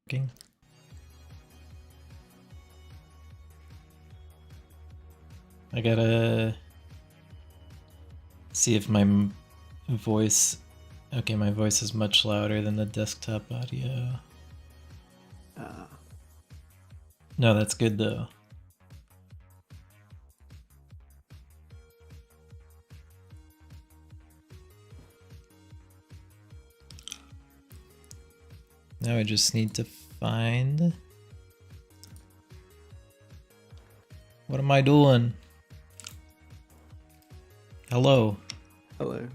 working. I gotta see if my voice... Okay, my voice is much louder than the desktop audio. No, that's good though. Now I just need to find... What am I doing? Hello. Hello.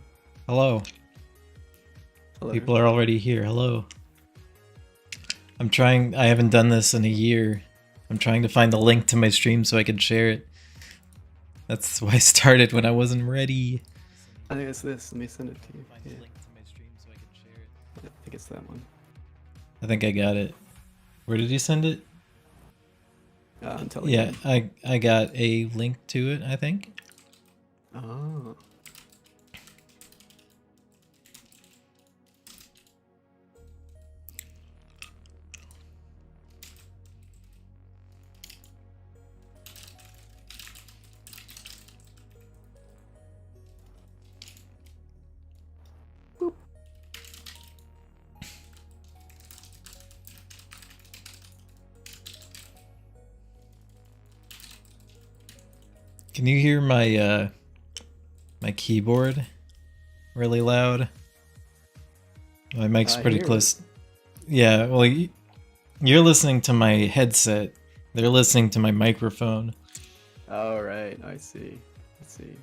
Hello. Hello. People are already here. Hello. I'm trying... I haven't done this in a year. I'm trying to find the link to my stream so I can share it. That's why I started when I wasn't ready. I think it's this. Let me send it to you. Yeah. I think it's that one. I think I got it. Where did you send it? On Telegram. Yeah, I got a link to it, I think. Oh. Can you hear my my keyboard really loud? My mic's pretty close. Yeah, well, you're listening to my headset. They're listening to my microphone. Oh, right. I see. I see.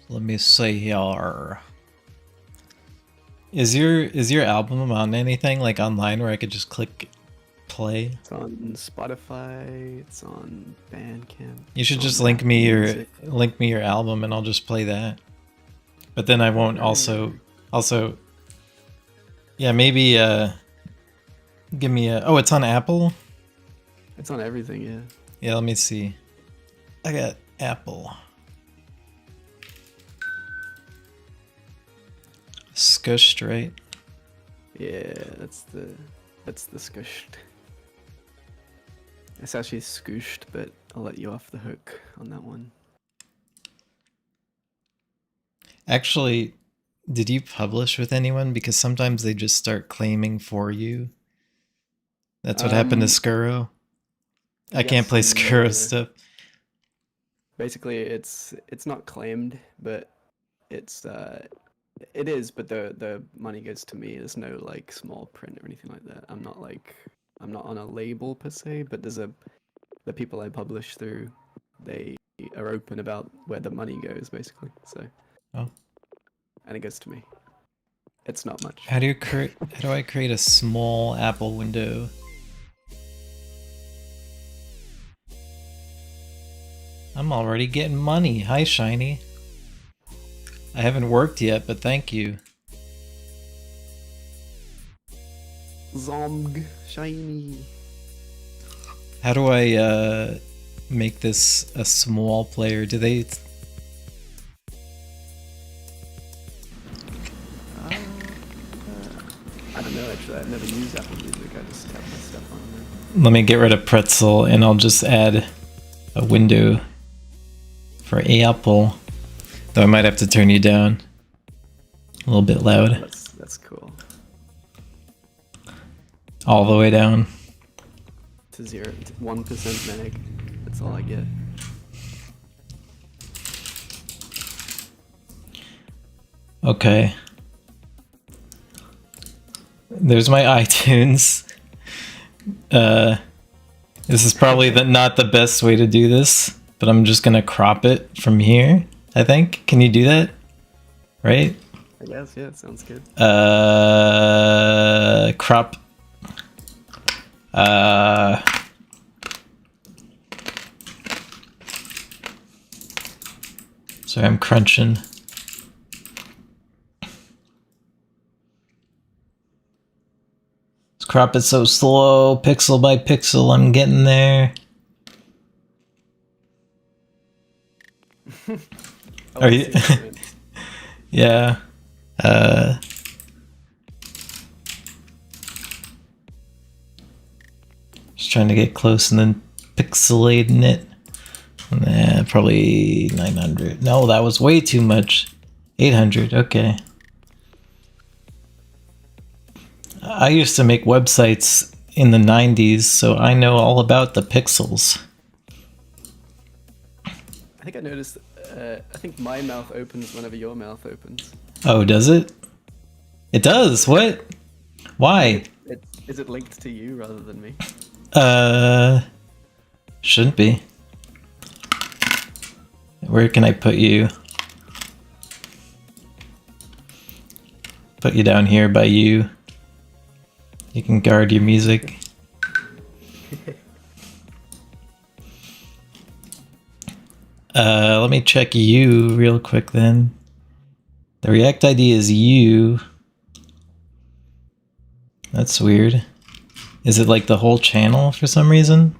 Let me see here. Is your album on anything like online where I could just click play? It's on Spotify. It's on Bandcamp. You should just link me your album and I'll just play that. But then I won't also yeah, maybe give me a... Oh, it's on Apple? It's on everything, yeah. Yeah, let me see. I got Apple. Skushed, right? Yeah, that's the skushed. It's actually scooshed, but I'll let you off the hook on that one. Actually, did you publish with anyone? Because sometimes they just start claiming for you. That's what happened to Skuro. I can't play Skuro stuff. Basically, it's not claimed, but it is, but the money goes to me. There's no like small print or anything like that. I'm not on a label per se, but the people I publish through, they are open about where the money goes, basically. So. Oh. And it goes to me. It's not much. How do I create a small Apple window? I'm already getting money. Hi, Shiny. I haven't worked yet, but thank you. Zomg, shiny. How do I make this a small player? Do they... I don't know, actually. I've never used Apple Music. I just have my stuff on there. Let me get rid of Pretzel and I'll just add a window for Apple. Though I might have to turn you down a little bit loud. That's cool. All the way down. To 1% meg. That's all I get. Okay. There's my iTunes. This is probably not the best way to do this, but I'm just gonna crop it from here, I think. Can you do that? Right? I guess, yeah, it sounds good. Crop. Sorry, I'm crunching. Crop it so slow, pixel by pixel, I'm getting there. Are you? Yeah. Just trying to get close and then pixelating it. Nah, probably 900. No, that was way too much. 800, okay. I used to make websites in the 90s, so I know all about the pixels. I think I noticed. I think my mouth opens whenever your mouth opens. Oh, does it? It does. What? Why? Is it linked to you rather than me? Shouldn't be. Where can I put you? Put you down here by you. You can guard your music. Let me check you real quick then. The React ID is you. That's weird. Is it like the whole channel for some reason?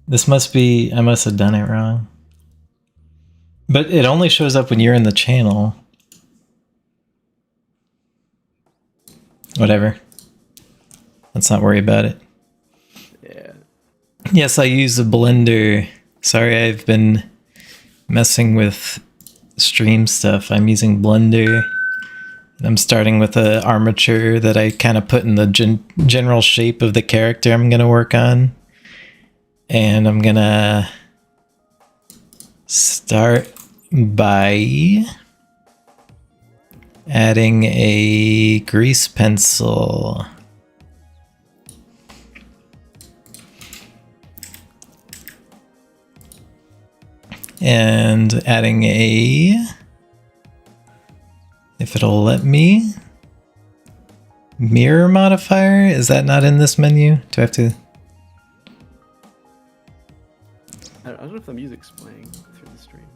This must be, I must have done it wrong. But it only shows up when you're in the channel. Whatever. Let's not worry about it. Yeah. Yes, I use a Blender. Sorry, I've been messing with stream stuff. I'm using Blender. I'm starting with an armature that I kind of put in the general shape of the character I'm going to work on. And I'm going to start by adding a grease pencil. And adding a, if it'll let me, mirror modifier. Is that not in this menu? Do I have to? I don't know if the music's playing through the stream.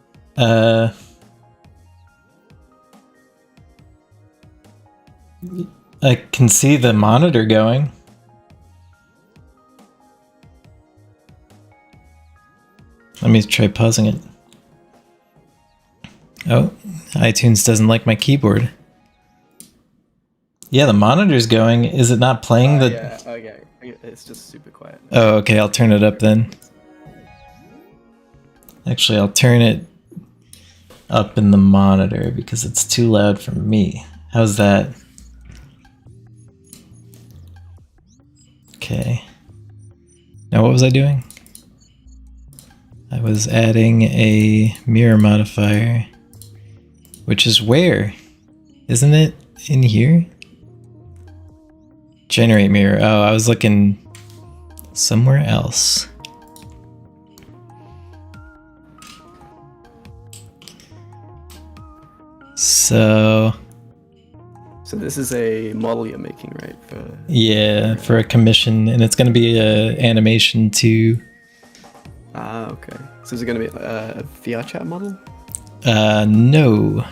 I can see the monitor going. Let me try pausing it. Oh, iTunes doesn't like my keyboard. Yeah, the monitor's going. Is it not playing the... Yeah, okay. It's just super quiet. Oh, okay, I'll turn it up then. Actually, I'll turn it up in the monitor because it's too loud for me. How's that? Okay. Now what was I doing? I was adding a mirror modifier, which is where? Isn't it in here? Generate mirror. Oh, I was looking somewhere else. So this is a model you're making, right? Yeah, for a commission, and it's going to be a animation too. Ah, okay. So is it going to be a VR chat model? No.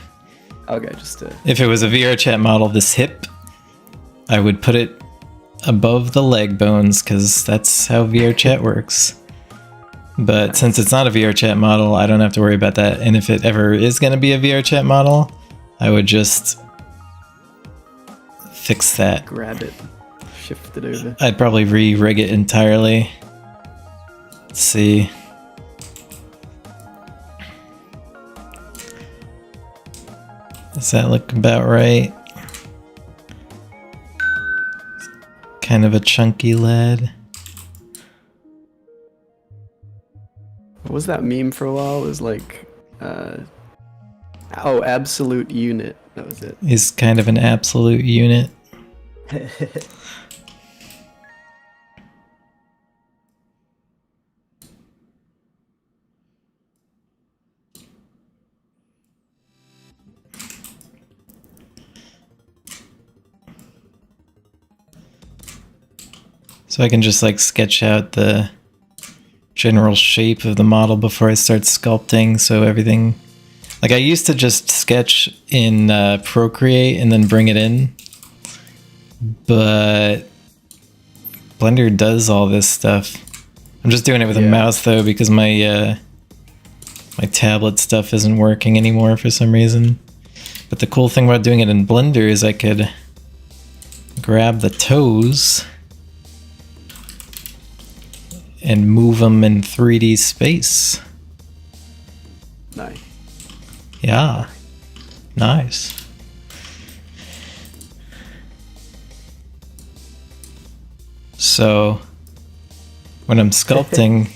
Okay, just if it was a VR chat model, this hip, I would put it above the leg bones because that's how VR chat works. But nice. Since it's not a VR chat model, I don't have to worry about that. And if it ever is going to be a VR chat model, I would just fix that. Grab it, shift it over. I'd probably re-rig it entirely. Let's see. Does that look about right? Kind of a chunky lad. What was that meme for a while? It was like, oh, absolute unit. That was it. He's kind of an absolute unit. So I can just like sketch out the general shape of the model before I start sculpting, so everything... Like I used to just sketch in Procreate and then bring it in, but Blender does all this stuff. I'm just doing it with a mouse though because my my tablet stuff isn't working anymore for some reason. But the cool thing about doing it in Blender is I could grab the toes and move them in 3D space. Nice. Yeah, nice. So when I'm sculpting,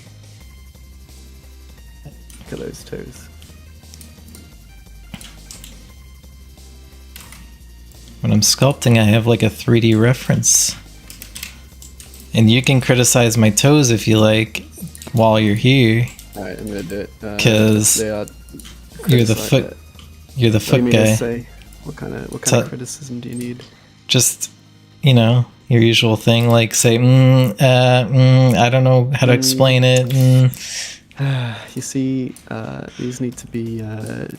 Look at those toes. I have like a 3D reference. And you can criticize my toes if you like while you're here. Alright, I'm gonna do it. Because you're the foot guy. Say? What kind of criticism do you need? Just, you know, your usual thing, like say, I don't know how to explain it. You see, these need to be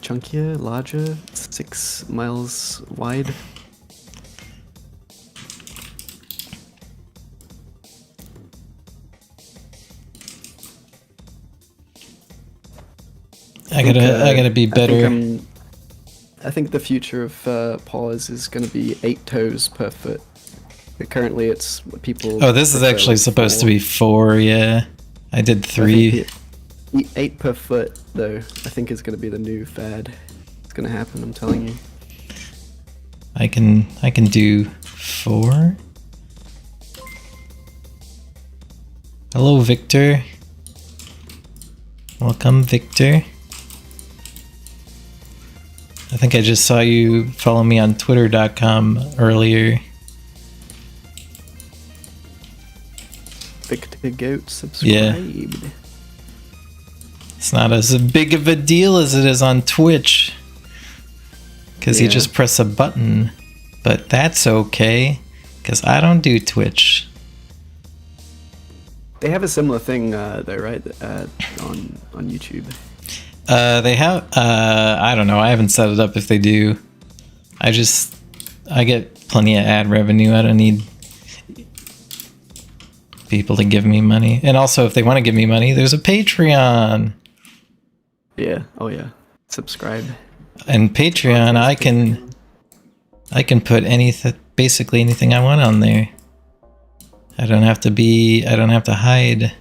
chunkier, larger, 6 miles wide. I gotta be better. I think the future of paws is going to be 8 toes per foot. But currently, it's what people. Oh, this is actually supposed to be 4. Yeah, I did 3. 8 per foot, though. I think is going to be the new fad. It's going to happen. I'm telling you. I can do 4. Hello, Victor. Welcome, Victor. I think I just saw you follow me on twitter.com earlier. Victor Goat subscribed. Yeah. It's not as big of a deal as it is on Twitch. Because you just press a button. But that's okay. Because I don't do Twitch. They have a similar thing, though, right? On YouTube. They have, I don't know, I haven't set it up if they do. I get plenty of ad revenue. I don't need people to give me money. And also, if they want to give me money, there's a Patreon. Yeah, oh yeah. Subscribe. And Patreon, I can put basically anything I want on there. I don't have to hide.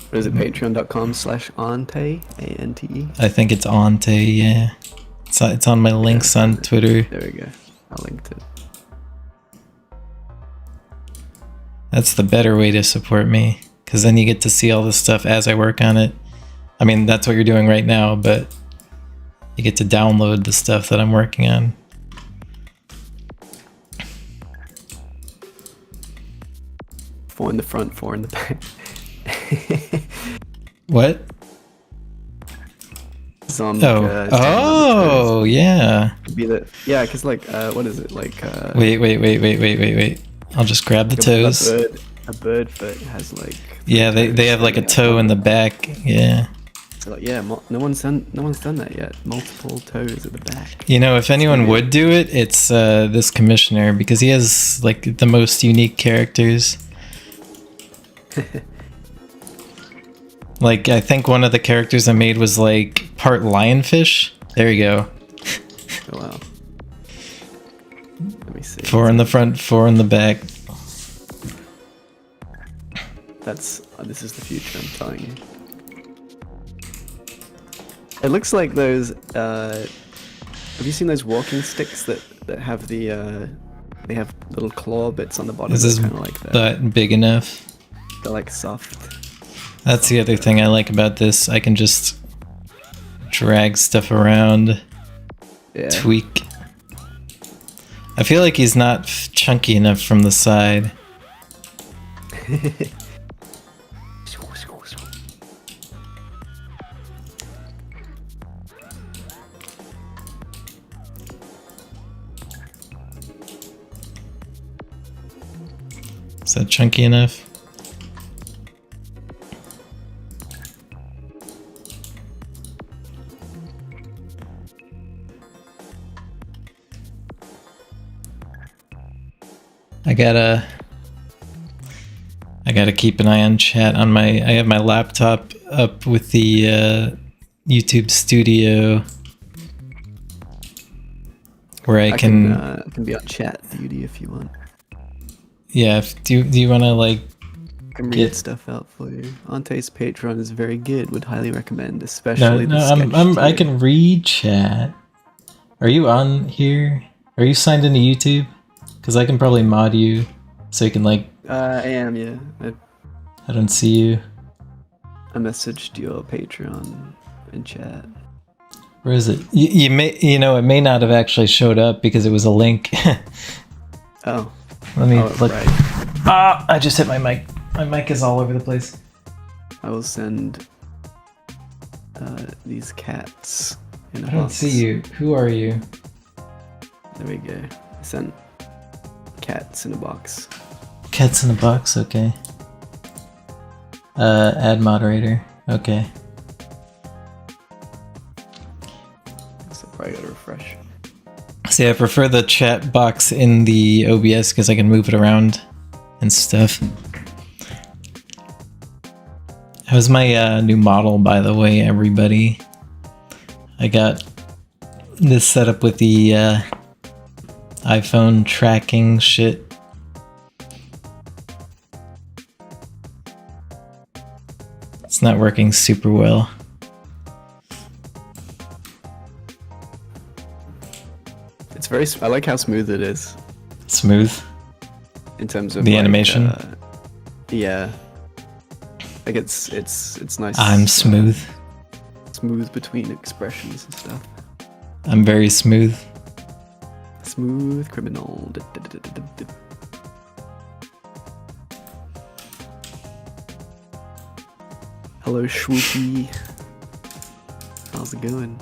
What is it, patreon.com/Ante, A-N-T-E? I think it's Ante, yeah. It's on my links on Twitter. There we go. I'll link to it. That's the better way to support me, because then you get to see all this stuff as I work on it. I mean, that's what you're doing right now, but you get to download the stuff that I'm working on. Four in the front, 4 in the back. What? Some, oh, yeah. Yeah, because like, what is it? Like, Wait. I'll just grab the toes. A bird foot has like. Yeah, they have like a toe in the back. Yeah. So like, yeah, no one's done that yet. Multiple toes at the back. You know, if anyone would do it, it's this commissioner, because he has like the most unique characters. Like, I think one of the characters I made was like part lionfish. There you go. Oh wow. Let me see. 4 in the front, 4 in the back. This is the future, I'm telling you. It looks like those. Have you seen those walking sticks that have the? They have little claw bits on the bottom. Is this kind of like that? But big enough? They're like soft. That's the other thing I like about this. I can just drag stuff around, tweak. I feel like he's not chunky enough from the side. Is that chunky enough? I gotta keep an eye on chat on I have my laptop up with the YouTube Studio where I can be on chat duty if you want. Yeah, do you want to like I can read stuff out for you. Ante's Patreon is very good. Would highly recommend, especially the sketch I tier. can read chat. Are you on here? Are you signed into YouTube? Because I can probably mod you, so you can like. I am, yeah. I don't see you. I messaged your Patreon in chat. Where is it? You may, it may not have actually showed up because it was a link. Oh. Let me look. Right. Ah, I just hit my mic. My mic is all over the place. I will send these cats in a I don't box. see you. Who are you? There we go. I sent cats in a box. Cats in a box, okay. Add moderator, okay. So probably gotta refresh. See, I prefer the chat box in the OBS because I can move it around and stuff. How's my new model, by the way, everybody? I got this set up with the iPhone tracking shit. It's not working super well. It's very. I like how smooth it is. Smooth? In terms of the like, animation? Yeah. Like it's nice. I'm smooth. Smooth between expressions and stuff. I'm very smooth. Smooth criminal. Hello, Swoopy. How's it going?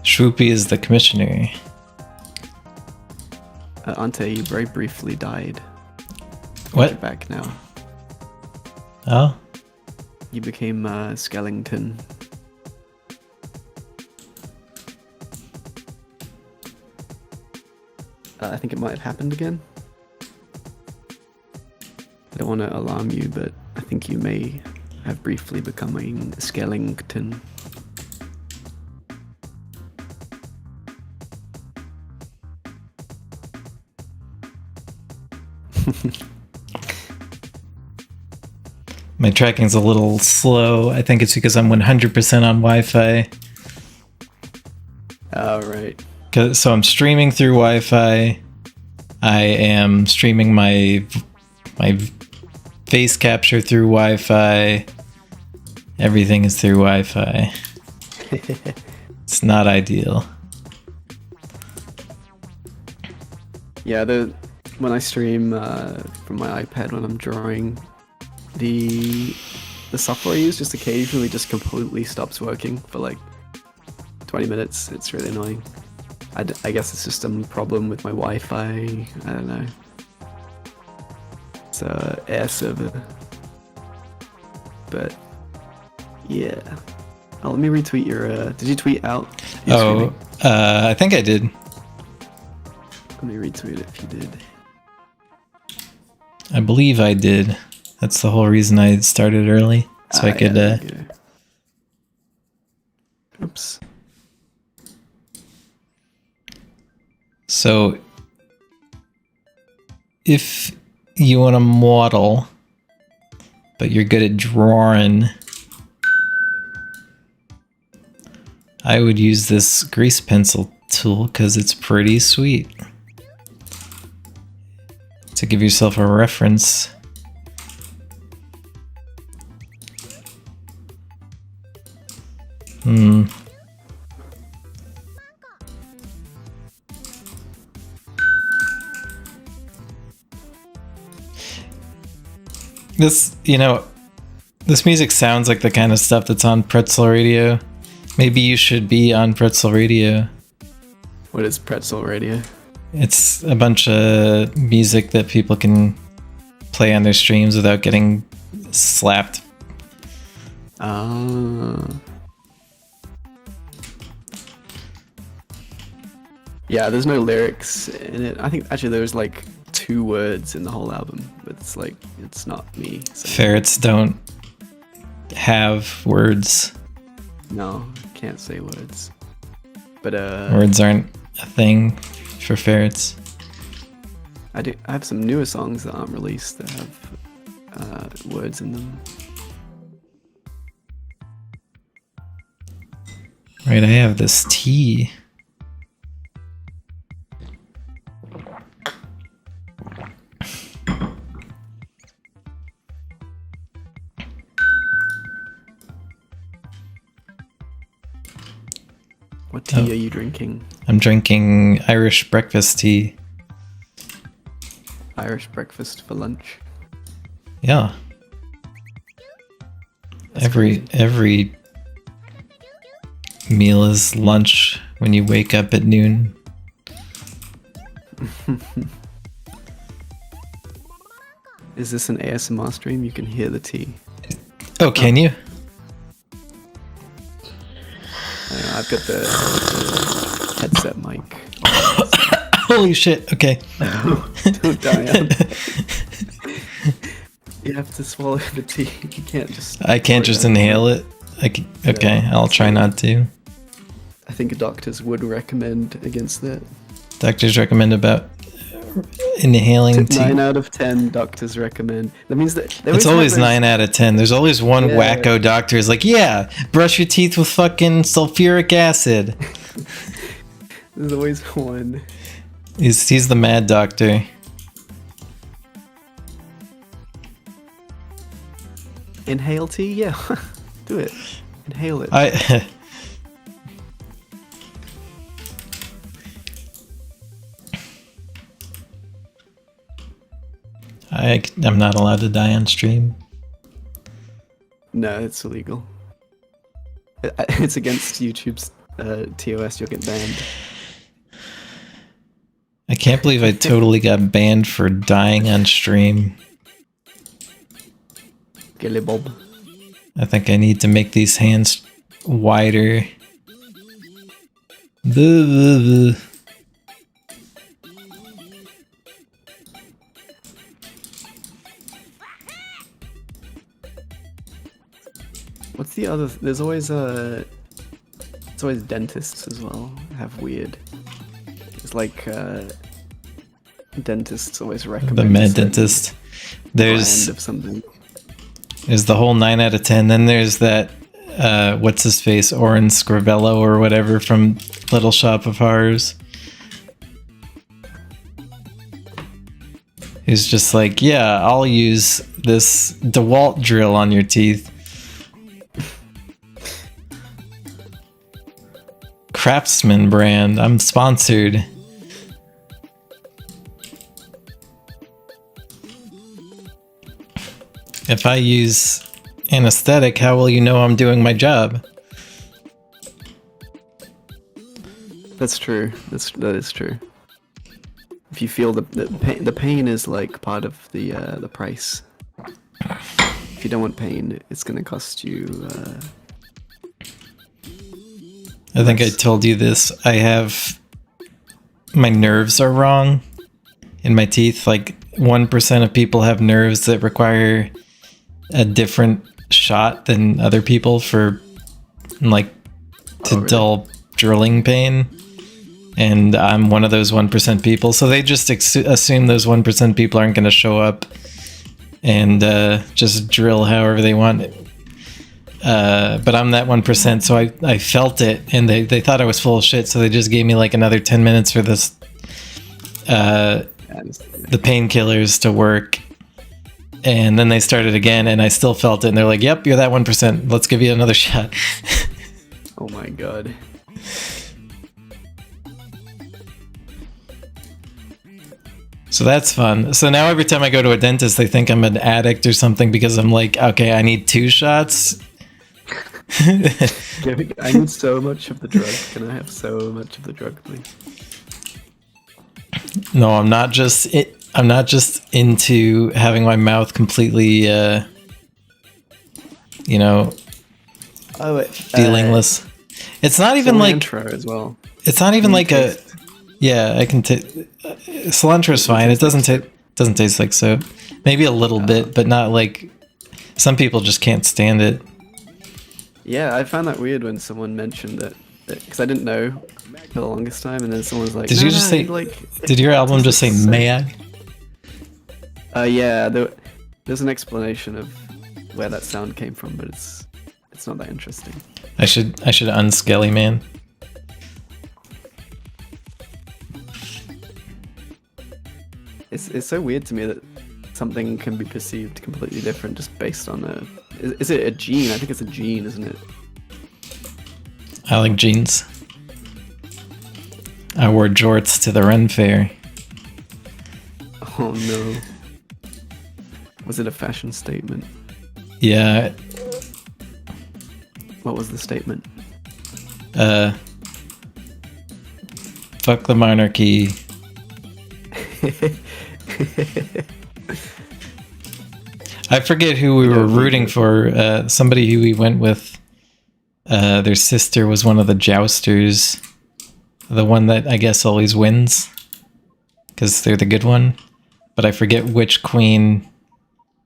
Swoopy is the commissioner. Ante, you very briefly died. What? You're back now. Oh? You became Skellington. I think it might have happened again. I don't want to alarm you, but I think you may have briefly becoming Skellington. My tracking's a little slow. I think it's because I'm 100% on Wi-Fi. Oh, right. So I'm streaming through Wi-Fi. I am streaming my face capture through Wi-Fi. Everything is through Wi-Fi. It's not ideal. Yeah, when I stream from my iPad when I'm drawing, the software I use just occasionally just completely stops working for like 20 minutes. It's really annoying. I guess it's just a problem with my Wi-Fi. I don't know. It's a air server. But yeah. Oh, let me retweet your. Did you tweet out? Oh, I think I did. Let me retweet it if you did. I believe I did. That's the whole reason I started early, so I could. Yeah, oops. So, if you want to model, but you're good at drawing, I would use this grease pencil tool because it's pretty sweet. To give yourself a reference. This music sounds like the kind of stuff that's on Pretzel Radio. Maybe you should be on Pretzel Radio. What is Pretzel Radio? It's a bunch of music that people can play on their streams without getting slapped. Yeah, there's no lyrics in it. I think actually there's like 2 words in the whole album, but it's not me. So. Ferrets don't have words. No, can't say words. But words aren't a thing for ferrets. I have some newer songs that aren't released that have words in them. Right, I have this tea. What tea are you drinking? I'm drinking Irish breakfast tea. Irish breakfast for lunch. Yeah. That's every crazy. every meal is lunch when you wake up at noon. Is this an ASMR stream? You can hear the tea. Oh, can you? I've got the headset mic. Holy shit, okay. Don't die. You have to swallow the tea. You can't just... I can't just inhale it? Okay, I'll try not to. I think doctors would recommend against that. Doctors recommend about inhaling tea. 9 out of 10 doctors recommend. That means that... It's always 9 out of 10. There's always one wacko doctor who's like, yeah, brush your teeth with fucking sulfuric acid. There's always one. He's the mad doctor. Inhale tea? Yeah. Do it. Inhale it. I'm not allowed to die on stream. No, it's illegal. It's against YouTube's TOS. You'll get banned. I can't believe I totally got banned for dying on stream. Gilly Bob. I think I need to make these hands wider. Blah, blah, blah. What's the other? There's always it's always dentists as well. Have weird. It's like dentists always recommend The med dentist. There's of something. There's the whole 9 out of 10. Then there's that what's his face, Oren Scrivello or whatever from Little Shop of Horrors. He's just like, yeah, I'll use this DeWalt drill on your teeth. Craftsman brand. I'm sponsored. If I use anesthetic, how will you know I'm doing my job? That's true. That is true. If you feel the pain is like part of the price. If you don't want pain, it's gonna cost you. I think I told you this. I have my nerves are wrong in my teeth. Like 1% of people have nerves that require a different shot than other people for like to dull drilling pain. And I'm one of those 1% people. So they just assume those 1% people aren't going to show up and just drill however they want. But I'm that 1%, so I felt it, and they thought I was full of shit, so they just gave me like another 10 minutes for this the painkillers to work. And then they started again, and I still felt it, and they're like, yep, you're that 1%. Let's give you another shot. Oh my god. So that's fun. So now every time I go to a dentist, they think I'm an addict or something because I'm like, okay, I need 2 shots. I need so much of the drug. Can I have so much of the drug, please? No, I'm not just into having my mouth completely, feelingless. It's not even like cilantro as well. It's not even like taste. I can taste. Cilantro is fine. It doesn't taste like soap. Maybe a little bit, but not like. Some people just can't stand it. Yeah, I found that weird when someone mentioned that because I didn't know for the longest time, and then someone was like, Did you just say? Did your album just say "Mag"? Yeah. There's an explanation of where that sound came from, but it's not that interesting. I should unskelly man. It's so weird to me that something can be perceived completely different just based on is it a gene? I think it's a gene, isn't it? I like jeans. I wore jorts to the Ren Fair. Oh no. Was it a fashion statement? Yeah. What was the statement? Fuck the monarchy. I forget who we were rooting for. Somebody who we went with. Their sister was one of the jousters. The one that I guess always wins. Because they're the good one. But I forget which queen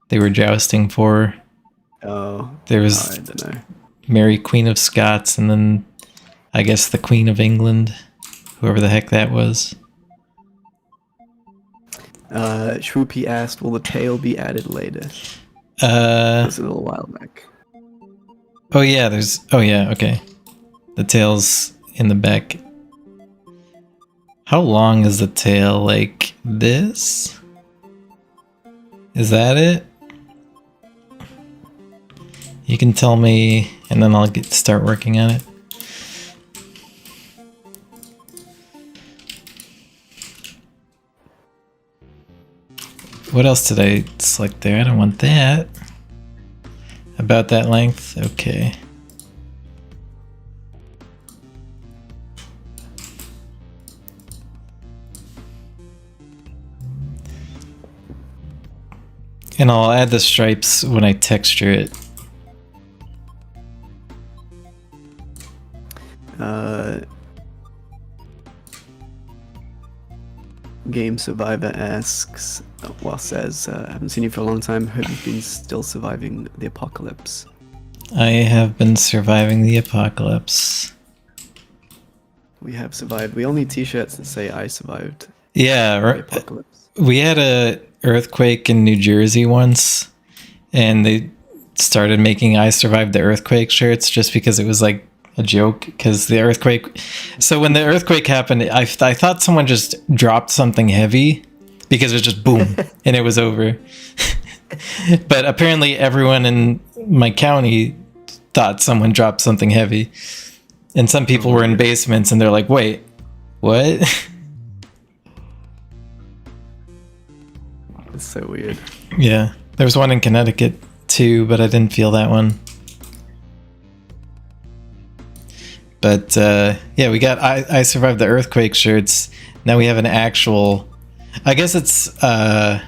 they were jousting for. Oh. There was I don't know. Mary Queen of Scots, and then I guess the Queen of England. Whoever the heck that was. Shwoopy asked, will the tail be added later? It was a little while back. Oh yeah, okay. The tail's in the back. How long is the tail? Like this? Is that it? You can tell me, and then I'll start working on it. What else did I select there? I don't want that. About that length? Okay. And I'll add the stripes when I texture it. Game Survivor asks, says, I haven't seen you for a long time. Hope you've been still surviving the apocalypse. I have been surviving the apocalypse. We have survived. We all need t-shirts that say I survived. Yeah, the apocalypse. We had a earthquake in New Jersey once, and they started making I survived the earthquake shirts just because it was like a joke, because the earthquake. So when the earthquake happened, I thought someone just dropped something heavy, because it was just boom and it was over. But apparently everyone in my county thought someone dropped something heavy, and some people were in basements and they're like, wait, what? It's so weird. Yeah, there was one in Connecticut too, but I didn't feel that one. But yeah, we got I survived the earthquake shirts. Now we have an actual. I guess it's a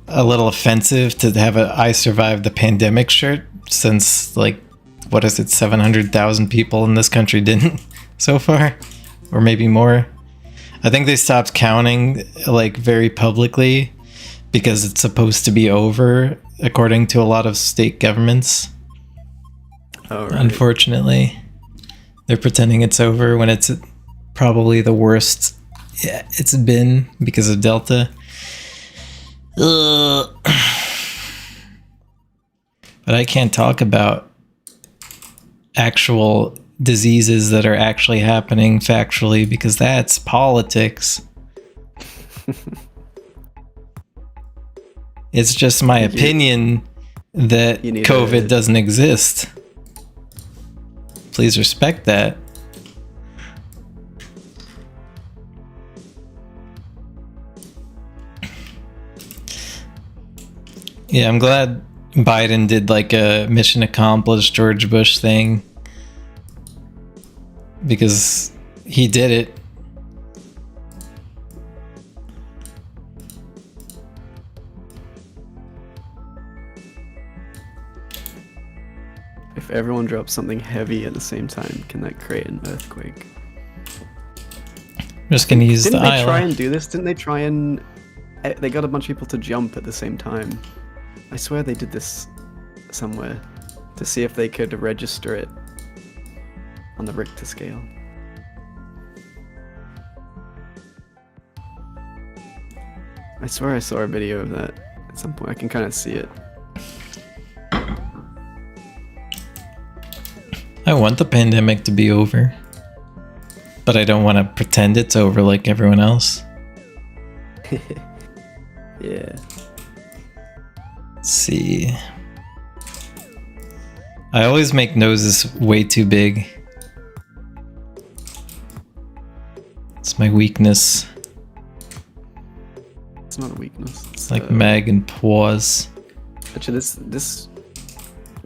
little offensive to have a I survived the pandemic shirt, since like, what is it, 700,000 people in this country didn't so far, or maybe more. I think they stopped counting like very publicly because it's supposed to be over, according to a lot of state governments. Oh, right. Unfortunately. They're pretending it's over when it's probably the worst it's been because of Delta. Ugh. But I can't talk about actual diseases that are actually happening factually, because that's politics. It's just my opinion that COVID doesn't exist. Please respect that. Yeah, I'm glad Biden did like a mission accomplished George Bush thing, because he did it. If everyone drops something heavy at the same time, can that create an earthquake? I'm just gonna use the Didn't they try and do this? Didn't they try and... They got a bunch of people to jump at the same time. I swear they did this somewhere to see if they could register it. on the Richter scale. I swear I saw a video of that at some point. I can kind of see it. I want the pandemic to be over, but I don't want to pretend it's over like everyone else. Yeah. Let's see. I always make noses way too big. It's my weakness. It's not a weakness. It's Like mag and paws. Actually, this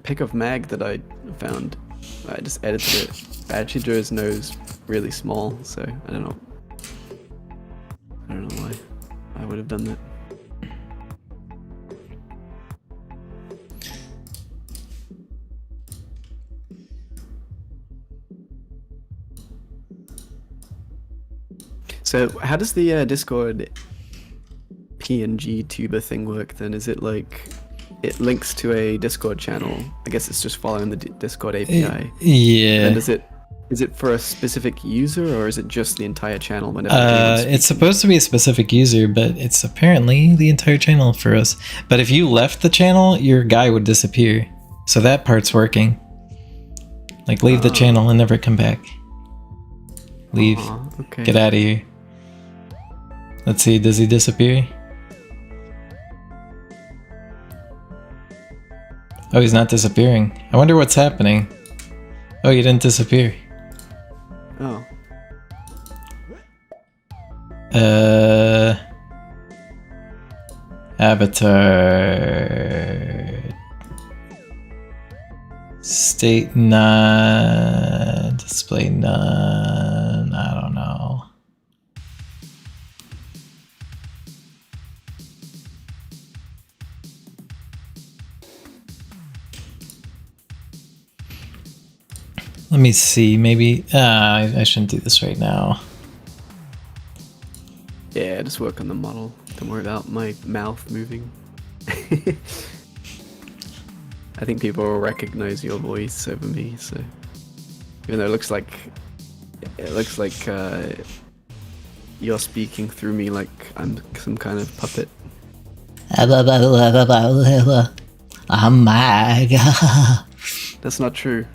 pic of Mag that I found, I just edited it. I actually drew his nose really small, so I don't know. I don't know why I would have done that. So how does the Discord PNG tuber thing work then? Is it like it links to a Discord channel? I guess it's just following the Discord API. Yeah. And is it for a specific user or is it just the entire channel whenever it's supposed to be a specific user, but it's apparently the entire channel for us. But if you left the channel, your guy would disappear. So that part's working. Like leave the channel and never come back. Leave. Okay. Get out of here. Let's see, does he disappear? Oh, he's not disappearing. I wonder what's happening. Oh, you didn't disappear. Oh. Avatar. State none. Display none. I don't know. Let me see, maybe, I shouldn't do this right now. Yeah, just work on the model. Don't worry about my mouth moving. I think people will recognize your voice over me, so even though it looks like you're speaking through me like I'm some kind of puppet. I'm Mag. That's not true.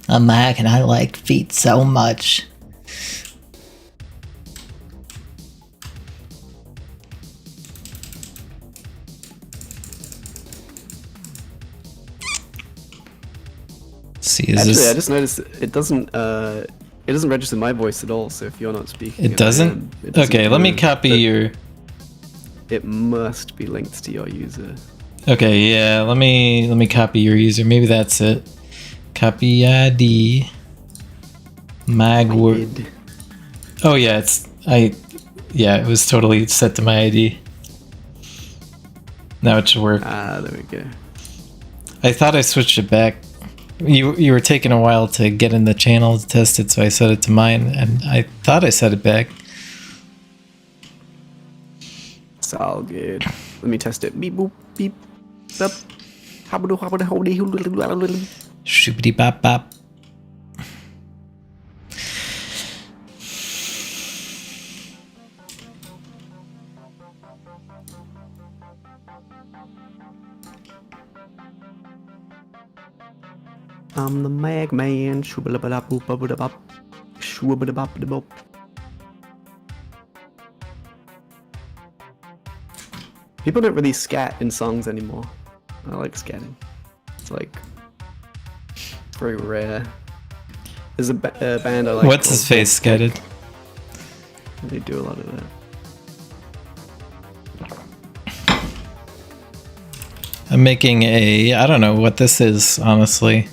I'm Mag and I like feet so much. See, is Actually, this... I just noticed it doesn't register my voice at all. So if you're not speaking, It doesn't? Okay, let me copy your... It must be linked to your user. Okay, yeah, let me copy your user. Maybe that's it. Copy ID. Magword. Oh yeah, it was totally set to my ID. Now it should work. Ah, there we go. I thought I switched it back. You were taking a while to get in the channel to test it, so I set it to mine, and I thought I set it back. It's all good. Let me test it. Beep boop beep. Up. Shoopity bop bop. I'm the Mag Man. Shoo-ba-da-ba-da-boop-ba-ba-da-bop. Shoo-ba-da-bop-da-bop. People don't really scat in songs anymore. I like scatting. It's like very rare. There's a band I like. What's his face scattered? They do a lot of that. I'm making I don't know what this is, honestly.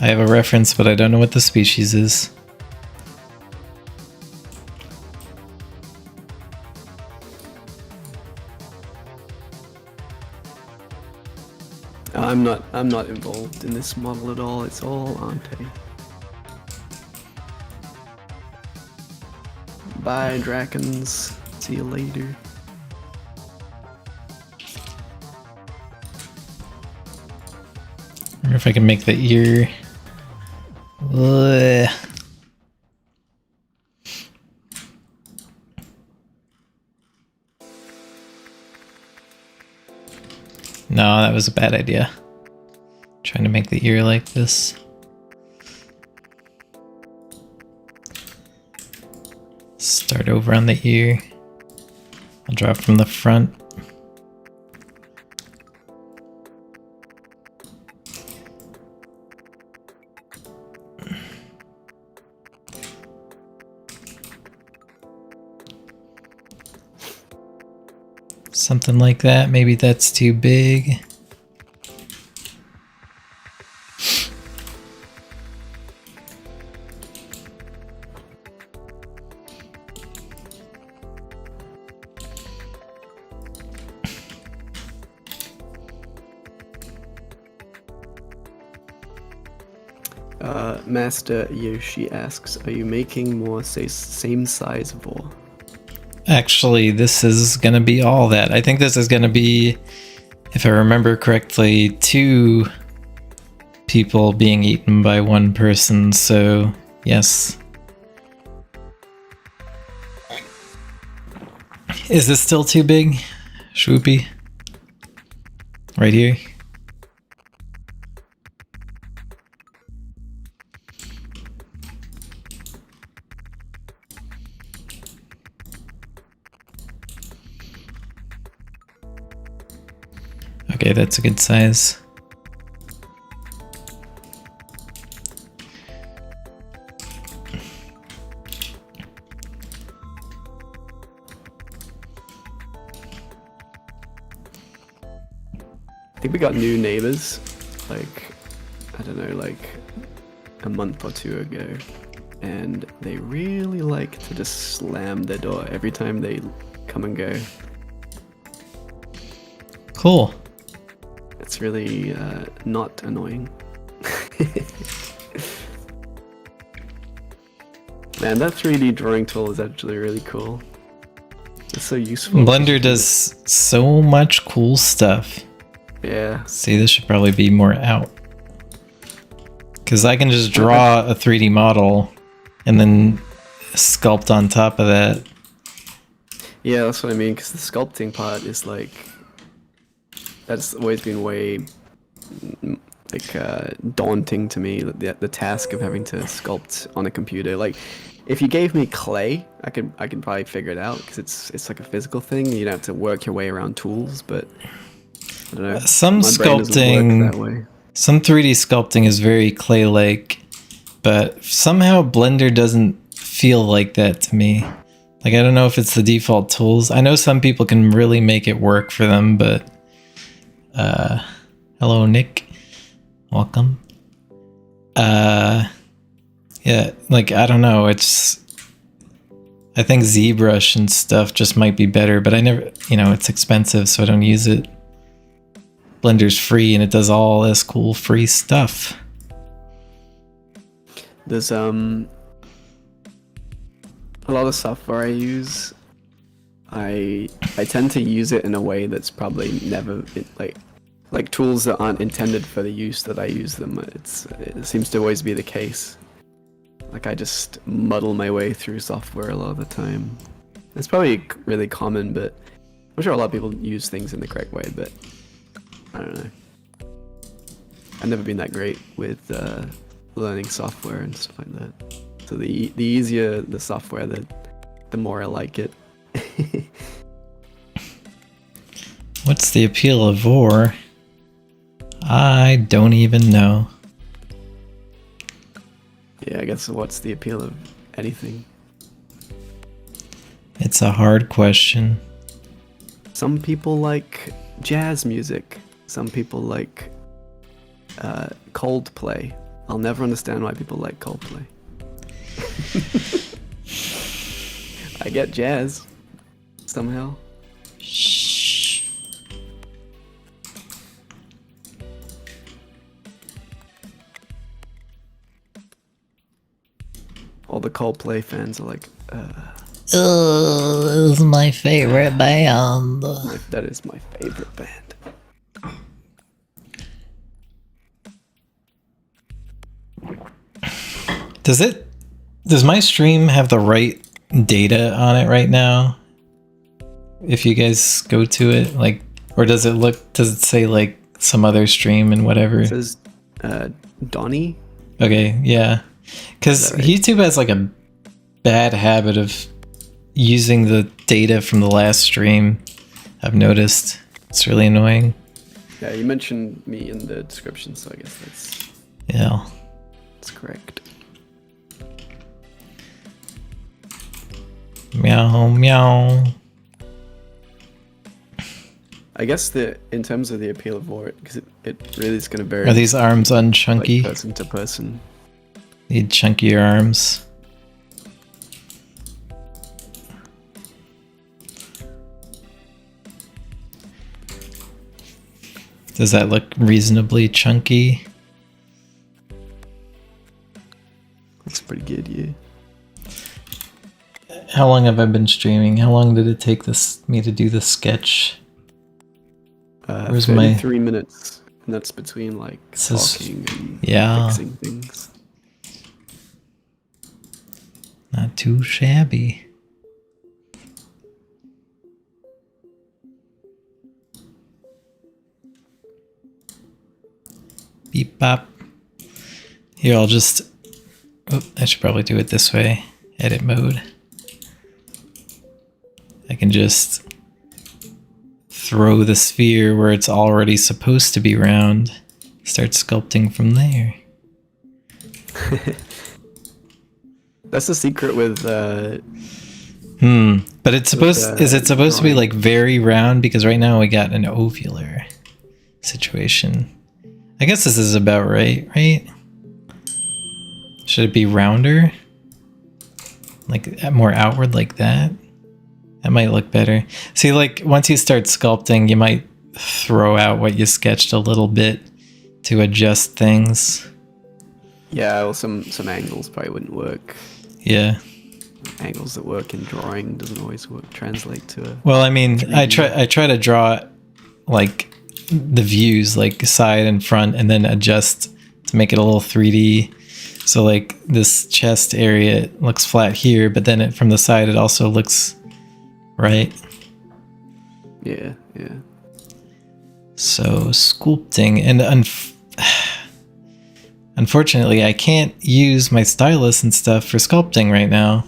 I have a reference, but I don't know what the species is. I'm not involved in this model at all. It's all Ante. Bye, Drakens. See you later. wonder if I can make the ear. Ugh. No, that was a bad idea. Trying to make the ear like this. Start over on the ear. I'll draw from the front. Something like that. Maybe that's too big. Master Yoshi asks, are you making more same size vor? Actually, this is gonna be all that. I think this is gonna be, if I remember correctly, 2 people being eaten by 1 person, so yes. Is this still too big? Swoopy? Right here? Okay, that's a good size. I think we got new neighbors, like, I don't know, like a month or 2 ago, and they really like to just slam their door every time they come and go. Cool. It's really not annoying. Man, that 3D drawing tool is actually really cool. It's so useful. Blender does so much cool stuff. Yeah. See, this should probably be more out. Because I can just draw a 3D model and then sculpt on top of that. Yeah, that's what I mean, because the sculpting part is like... That's always been way like daunting to me, the task of having to sculpt on a computer. Like, if you gave me clay, I could probably figure it out, because it's like a physical thing. You don't have to work your way around tools, but I don't know. Some my brain doesn't work sculpting, that way. some 3D sculpting is very clay-like, but somehow Blender doesn't feel like that to me. Like, I don't know if it's the default tools. I know some people can really make it work for them, but hello Nick, welcome. Yeah, like, I don't know, it's, I think ZBrush and stuff just might be better, but I never, you know, it's expensive, so I don't use it. Blender's free and it does all this cool free stuff. There's a lot of software I use. I tend to use it in a way that's probably never been, like tools that aren't intended for the use that I use them. It seems to always be the case. Like, I just muddle my way through software a lot of the time. It's probably really common, but I'm sure a lot of people use things in the correct way, but I don't know. I've never been that great with learning software and stuff like that. So the easier the software, the more I like it. What's the appeal of vor? I don't even know. Yeah, I guess what's the appeal of anything? It's a hard question. Some people like jazz music. Some people like Coldplay. I'll never understand why people like Coldplay. I get jazz somehow. Shh. All the Coldplay fans are like, This is my favorite band. that is my favorite band. Does my stream have the right data on it right now? If you guys go to it, like, or does it say like some other stream and whatever? It says Donny. Okay, yeah. Because Right? YouTube has like a bad habit of using the data from the last stream. I've noticed. It's really annoying. Yeah, you mentioned me in the description, so I guess Yeah. that's correct. Meow, meow. I guess in terms of the appeal of war, because it really is going to vary. Are these arms like, unchunky? person to person. Need chunkier arms. Does that look reasonably chunky? Looks pretty good, yeah. How long have I been streaming? How long did it take me to do the sketch? Where's 33 minutes, and that's between like Says- talking and yeah. fixing things. Not too shabby. Beep bop. Here, I'll just... Oh, I should probably do it this way. Edit mode. I can just throw the sphere where it's already supposed to be round. Start sculpting from there. That's the secret with But it's supposed... Is it supposed to be like very round? Because right now we got an ovular situation. I guess this is about right? Should it be rounder? Like more outward like that? That might look better. See, like once you start sculpting, you might throw out what you sketched a little bit to adjust things. yeah, well, some angles probably wouldn't work. Yeah. Angles that work in drawing doesn't always translate to a... Well, I mean, 3D. I try to draw like the views, like side and front, and then adjust to make it a little 3D. So like this chest area looks flat here, but then from the side it also looks right. Yeah. So sculpting, and unfortunately I can't use my stylus and stuff for sculpting right now.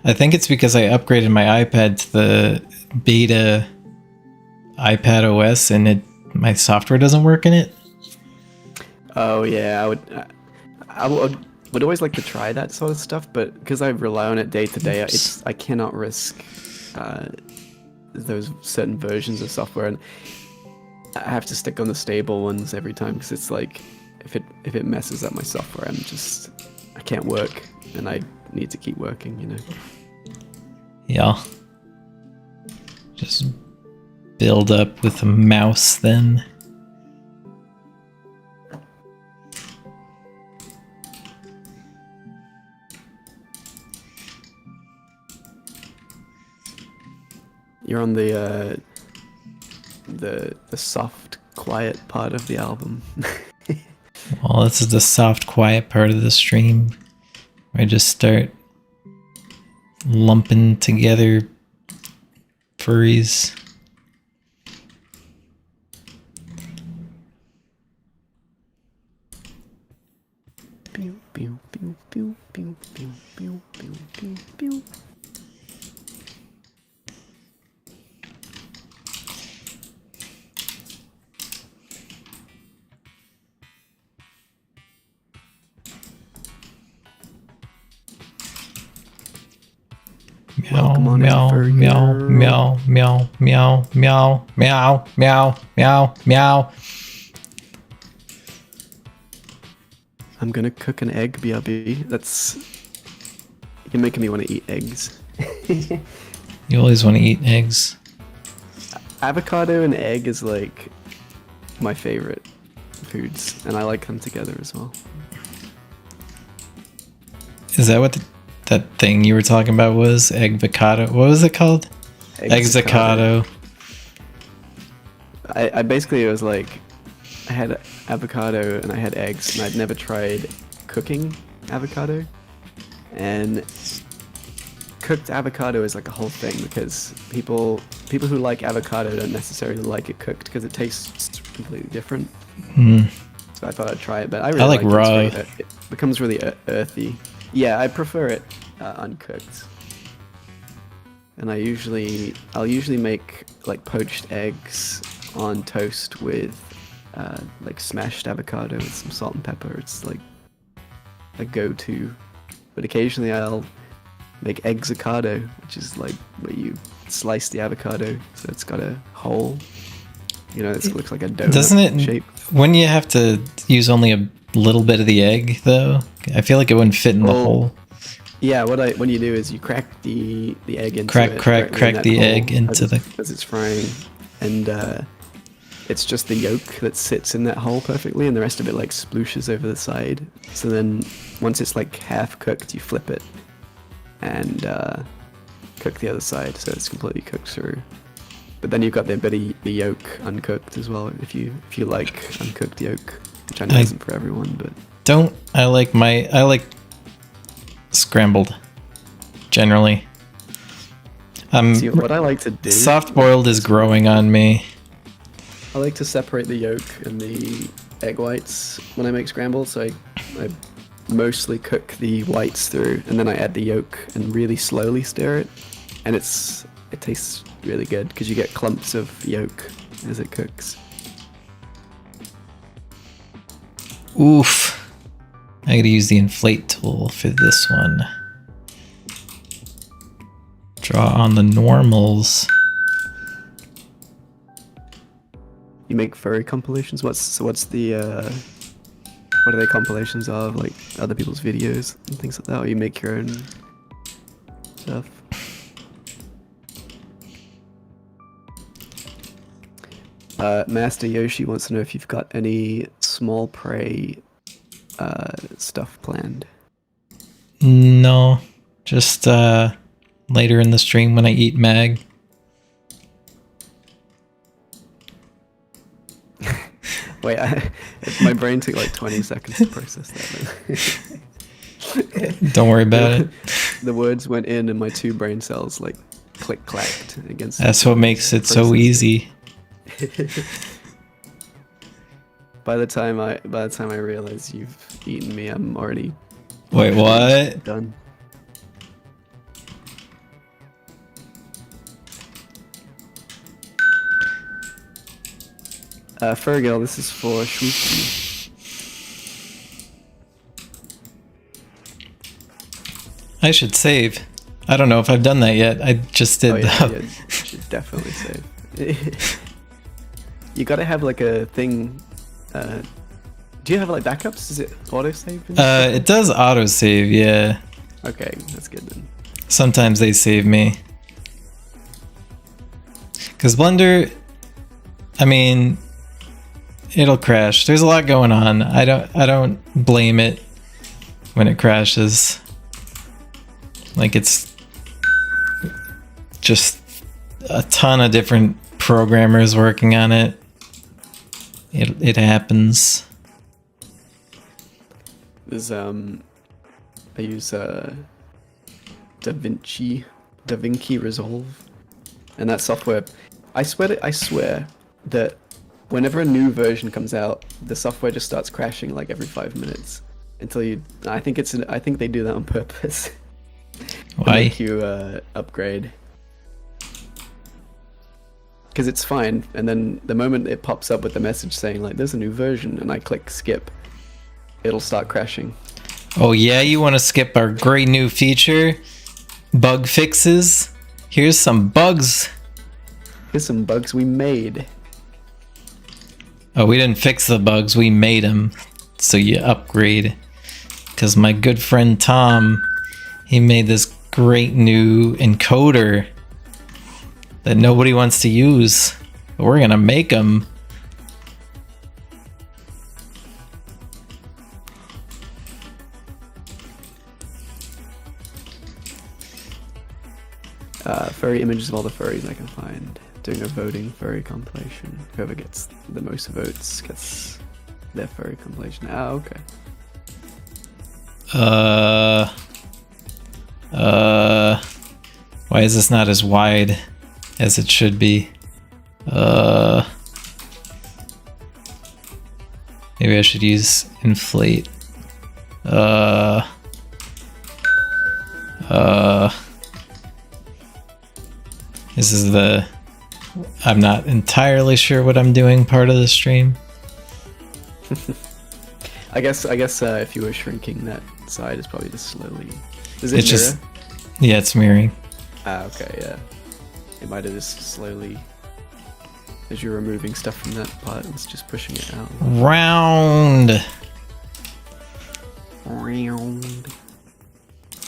I think it's because I upgraded my iPad to the beta iPad OS, and my software doesn't work in it. Oh yeah, I would always like to try that sort of stuff, but because I rely on it day to day, I cannot risk those certain versions of software, and I have to stick on the stable ones every time, because it's like if it messes up my software, I can't work, and I need to keep working, you know. Yeah. Just build up with a mouse then. You're on the soft, quiet part of the album. Well, this is the soft, quiet part of the stream, where I just start lumping together furries. Pew, pew, pew, pew, pew, pew, pew, pew, pew, pew. Meow, Welcome on in, meow, furry meow, girl. meow, meow, meow, meow, meow, meow, meow, meow. I'm gonna cook an egg, BRB. You're making me want to eat eggs. You always want to eat eggs. Avocado and egg is like my favorite foods, and I like them together as well. Is that what that thing you were talking about was? Egg-vocado? What was it called? Egg-zacado. I basically, it was like had avocado and I had eggs, and I'd never tried cooking avocado. And cooked avocado is like a whole thing because people who like avocado don't necessarily like it cooked because it tastes completely different. Mm. So I thought I'd try it, but I really like raw. It becomes really earthy. Yeah, I prefer it uncooked. And I'll usually make like poached eggs on toast with like smashed avocado with some salt and pepper. It's like a go-to. But occasionally I'll make eggsicado, which is like where you slice the avocado so it's got a hole. You know, it looks like a donut Doesn't it shape. When you have to use only a little bit of the egg though? I feel like it wouldn't fit in the hole. Yeah, what you do is you crack the egg into Crack the hole egg into as it's frying, and it's just the yolk that sits in that hole perfectly, and the rest of it like splooshes over the side. So then once it's like half cooked, you flip it and cook the other side so it's completely cooked through. But then you've got the yolk uncooked as well if you like uncooked yolk, which I know isn't for everyone, but I like scrambled generally. see, what I like to do, soft boiled is growing on me. I like to separate the yolk and the egg whites when I make scrambled, so I mostly cook the whites through, and then I add the yolk and really slowly stir it, and it tastes really good because you get clumps of yolk as it cooks. Oof. I gotta use the inflate tool for this one. Draw on the normals. You make furry compilations? What's the what are they compilations of? Like other people's videos and things like that, or you make your own stuff? Master Yoshi wants to know if you've got any small prey stuff planned. No, just later in the stream when I eat mag. Wait, my brain took like 20 seconds to process that. Don't worry about it. The words went in and my two brain cells like click-clacked against. That's what makes it so easy. By the time I realize you've eaten me, I'm already. Wait, what? Done. Fergal, this is for Shwiki. I should save. I don't know if I've done that yet. I just did. Oh, yeah, you should definitely save. You gotta have like a thing. Do you have like backups? Is it autosave? It does autosave, yeah. Okay, that's good then. Sometimes they save me. Cause Blender, I mean, it'll crash. There's a lot going on. I don't blame it when it crashes. Like it's just a ton of different programmers working on it. It happens. There's I use DaVinci Resolve, and that software. I swear that whenever a new version comes out, the software just starts crashing like every 5 minutes until you. I think they do that on purpose. Why? To make you upgrade. Because it's fine, and then the moment it pops up with the message saying like there's a new version, and I click skip, it'll start crashing. Oh yeah, you want to skip our great new feature? Bug fixes? Here's some bugs. Here's some bugs we made. Oh, we didn't fix the bugs, we made them. So you upgrade. Because my good friend Tom, he made this great new encoder that nobody wants to use. But we're gonna make them. Furry images of all the furries I can find. doing a voting furry compilation. Whoever gets the most votes gets their furry compilation. Ah, okay. Why is this not as wide as it should be? Maybe I should use inflate. This is the... I'm not entirely sure what I'm doing part of the stream. I guess if you were shrinking that side, it's probably just slowly. Is it It's mirror? just... Yeah, it's mirroring. Ah, okay, yeah. It might have just slowly, as you're removing stuff from that part, it's just pushing it out. Round! Round.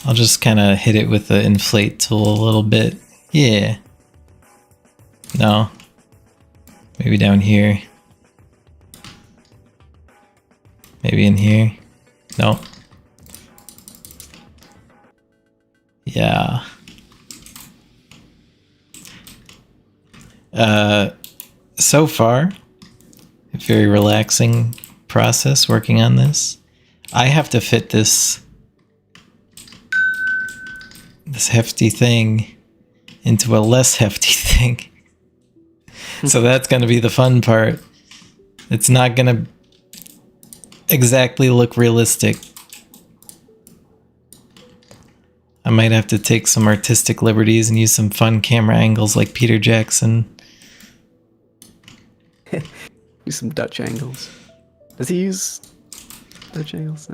I'll just kind of hit it with the inflate tool a little bit. Yeah. No. Maybe down here. Maybe in here. No. Yeah. So far, a very relaxing process working on this. I have to fit this hefty thing into a less hefty thing. So that's going to be the fun part. It's not going to exactly look realistic. I might have to take some artistic liberties and use some fun camera angles like Peter Jackson. Do some Dutch angles. Does he use Dutch angles?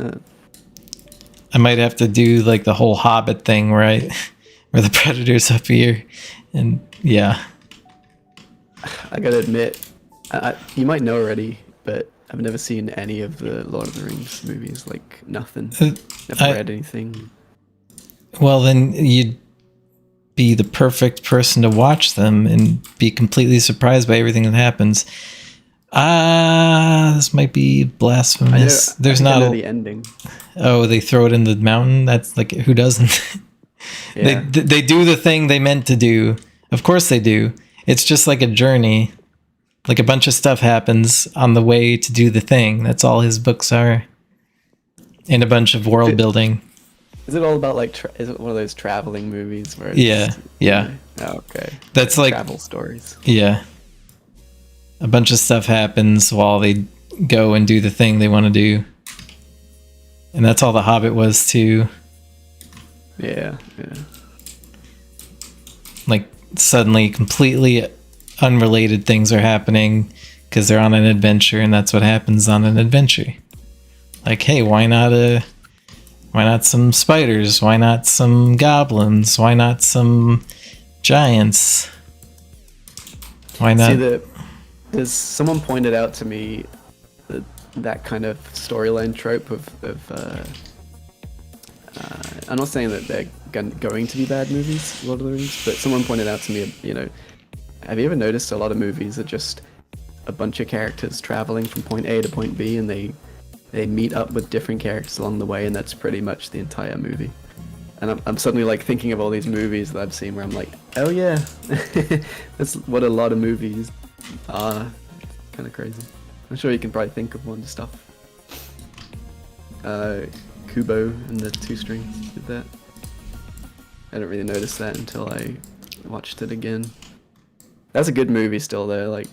I might have to do like the whole Hobbit thing where the Predator's up here, and yeah. I gotta admit, you might know already, but I've never seen any of the Lord of the Rings movies. Like nothing. Never read anything. Well, then you'd be the perfect person to watch them and be completely surprised by everything that happens. This might be blasphemous. I know the ending. Oh, they throw it in the mountain? That's like, who doesn't? Yeah. They do the thing they meant to do. Of course they do. It's just like a journey. Like a bunch of stuff happens on the way to do the thing. That's all his books are. And a bunch of world building. Is it all about like? Is it one of those traveling movies where? It's, Yeah. Oh, okay. That's like travel stories. Yeah. A bunch of stuff happens while they go and do the thing they want to do. And that's all The Hobbit was too. Yeah. Like suddenly completely unrelated things are happening because they're on an adventure, and that's what happens on an adventure. Like, hey, why not some spiders? Why not some goblins? Why not some giants? Why not? See, someone pointed out to me that kind of storyline trope of I'm not saying that they're going to be bad movies, Lord of the Rings, but someone pointed out to me, have you ever noticed a lot of movies are just a bunch of characters traveling from point A to point B, and they meet up with different characters along the way, and that's pretty much the entire movie. And I'm suddenly like thinking of all these movies that I've seen where I'm like, oh yeah, that's what a lot of movies are. Kind of crazy. I'm sure you can probably think of one stuff. Kubo and the Two Strings did that. I didn't really notice that until I watched it again. That's a good movie still though, like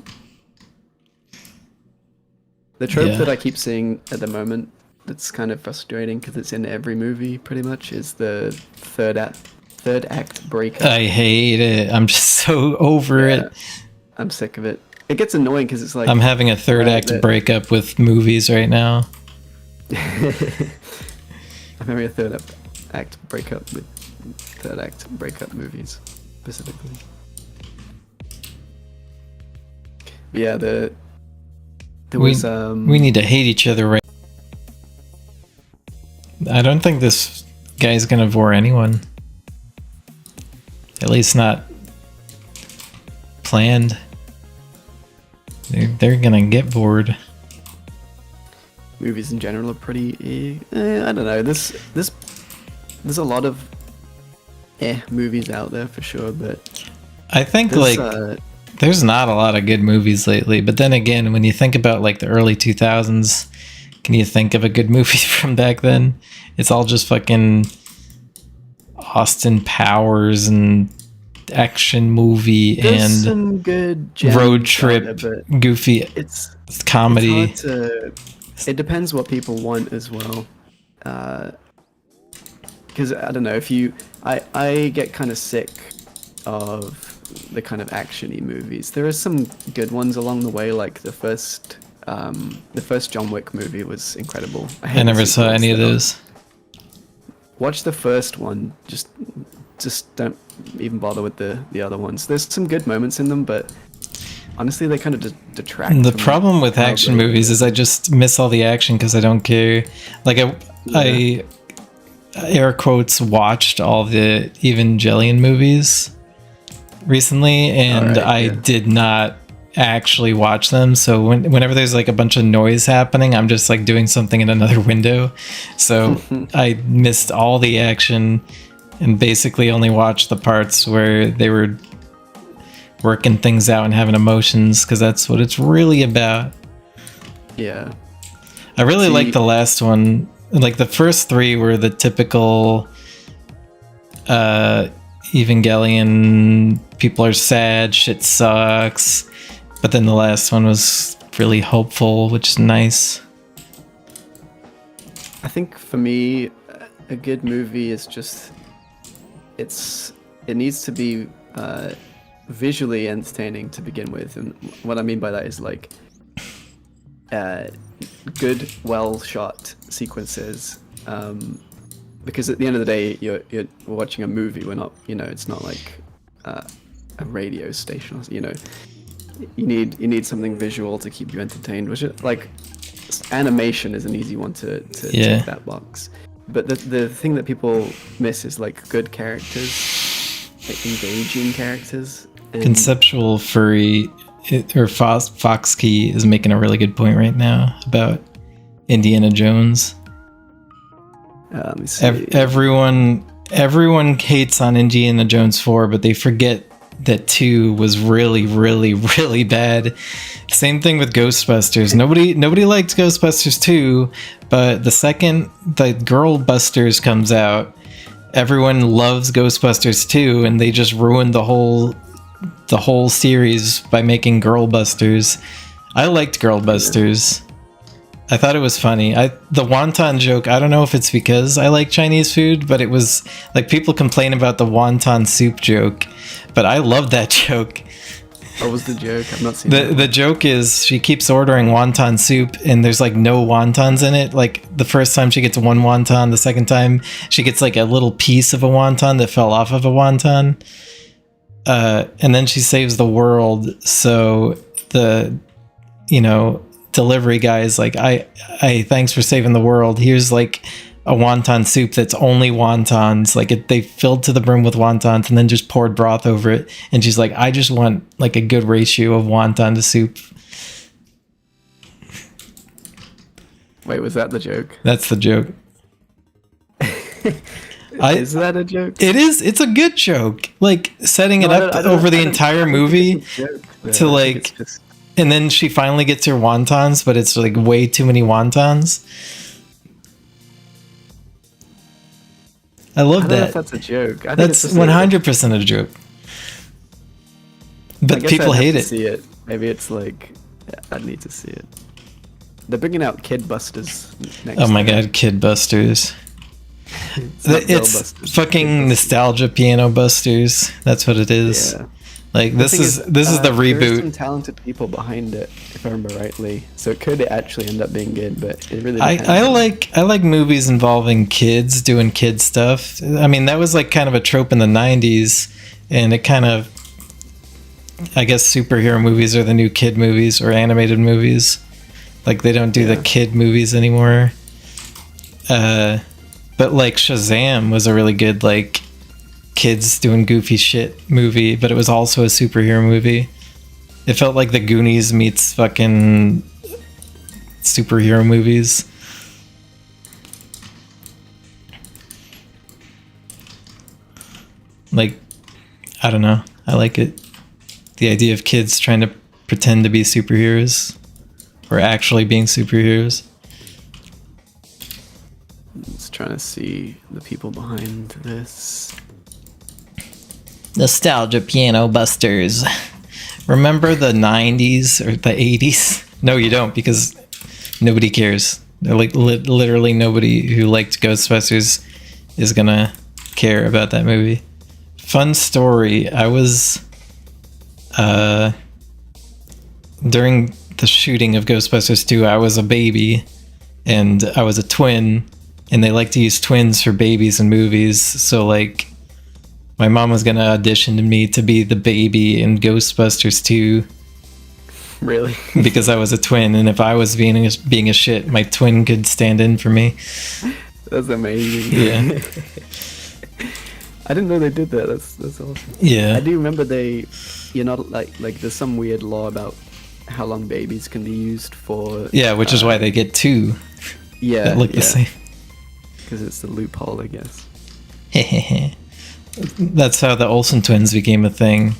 the trope that I keep seeing at the moment that's kind of frustrating because it's in every movie pretty much is the third act breakup. I hate it. I'm just so over it. I'm sick of it. It gets annoying because it's like I'm having a third act breakup with movies right now. I'm having a third act breakup with third act breakup movies specifically. Yeah, we need to hate each other right. I don't think this guy's gonna bore anyone. At least not planned. They're gonna get bored. Movies in general are pretty. I don't know. There's a lot of movies out there for sure, but I think there's not a lot of good movies lately. But then again, when you think about like the early 2000s, can you think of a good movie from back then? It's all just fucking Austin Powers and action movie There's and some good gems road out trip, there, but goofy it's comedy. It's hard to, it depends what people want as well. Because I don't know, if you, I get kind of sick of the kind of actiony movies. There are some good ones along the way, like the first John Wick movie was incredible. I never saw any of those. Watch the first one. Just don't even bother with the other ones. There's some good moments in them, but honestly, they kind of detract. The from problem with how action great it movies is I just miss all the action because I don't care. Like I air quotes watched all the Evangelion movies recently, and I did not actually watch them. So whenever there's like a bunch of noise happening, I'm just like doing something in another window. So I missed all the action and basically only watched the parts where they were working things out and having emotions, because that's what it's really about. Yeah. I really like the last one. Like the first three were the typical Evangelion, people are sad, shit sucks. But then the last one was really hopeful, which is nice. I think for me, a good movie is just it needs to be visually entertaining to begin with, and what I mean by that is like good, well shot sequences. Because at the end of the day, you're watching a movie. We're not, it's not like a radio station. You need something visual to keep you entertained. Which like animation is an easy one to tick that box. But the thing that people miss is like good characters, like engaging characters. And Conceptual furry Fox Key is making a really good point right now about Indiana Jones. let me see. Everyone hates on Indiana Jones 4, but they forget that 2 was really, really, really bad. Same thing with Ghostbusters. Nobody liked Ghostbusters 2, but the second the Girl Busters comes out, everyone loves Ghostbusters 2, and they just ruined the whole series by making Girl Busters. I liked Girl Busters. I thought it was funny. The wonton joke, I don't know if it's because I like Chinese food, but it was like people complain about the wonton soup joke, but I love that joke. What was the joke? I've not seen that. The joke is she keeps ordering wonton soup and there's like no wontons in it. Like the first time she gets one wonton, the second time she gets like a little piece of a wonton that fell off of a wonton. And then she saves the world, so the delivery guy is like, I thanks for saving the world, here's like a wonton soup that's only wontons, like they filled to the brim with wontons and then just poured broth over it, and she's like, I just want like a good ratio of wonton to soup. Wait, was that the joke? That's the joke. Is that a joke? It is. It's a good joke. Like setting it up over the entire movie to like, and then she finally gets her wontons, but it's like way too many wontons. I love that. I don't know if that's a joke. I think That's 100% a joke. But people hate it. See it. Maybe it's like I need to see it. They're bringing out Kid Busters next. Oh my god, Kid Busters. It's fucking nostalgia piano busters. That's what it is. Yeah. Like this is the reboot. There's some talented people behind it, if I remember rightly. So it could actually end up being good, but it really. I like movies involving kids doing kid stuff. I mean, that was like kind of a trope in the '90s, and it kind of, I guess, superhero movies are the new kid movies or animated movies. Like they don't do the kid movies anymore. But like Shazam was a really good like kids doing goofy shit movie, but it was also a superhero movie. It felt like the Goonies meets fucking superhero movies. Like, I don't know. I like it. the idea of kids trying to pretend to be superheroes or actually being superheroes. Just trying to see the people behind this. Nostalgia Piano Busters. Remember the 90s or the 80s? No, you don't, because nobody cares. Like literally nobody who liked Ghostbusters is gonna care about that movie. Fun story. I was during the shooting of Ghostbusters 2, I was a baby and I was a twin, and they like to use twins for babies in movies. So like my mom was gonna audition me to be the baby in Ghostbusters 2. Really? Because I was a twin, and if I was being a shit, my twin could stand in for me. That's amazing. Yeah. I didn't know they did that. That's awesome. Yeah. I do remember you're not like there's some weird law about how long babies can be used for. Yeah, which is why they get two Yeah. that look the same. Because it's the loophole, I guess. That's how the Olsen twins became a thing.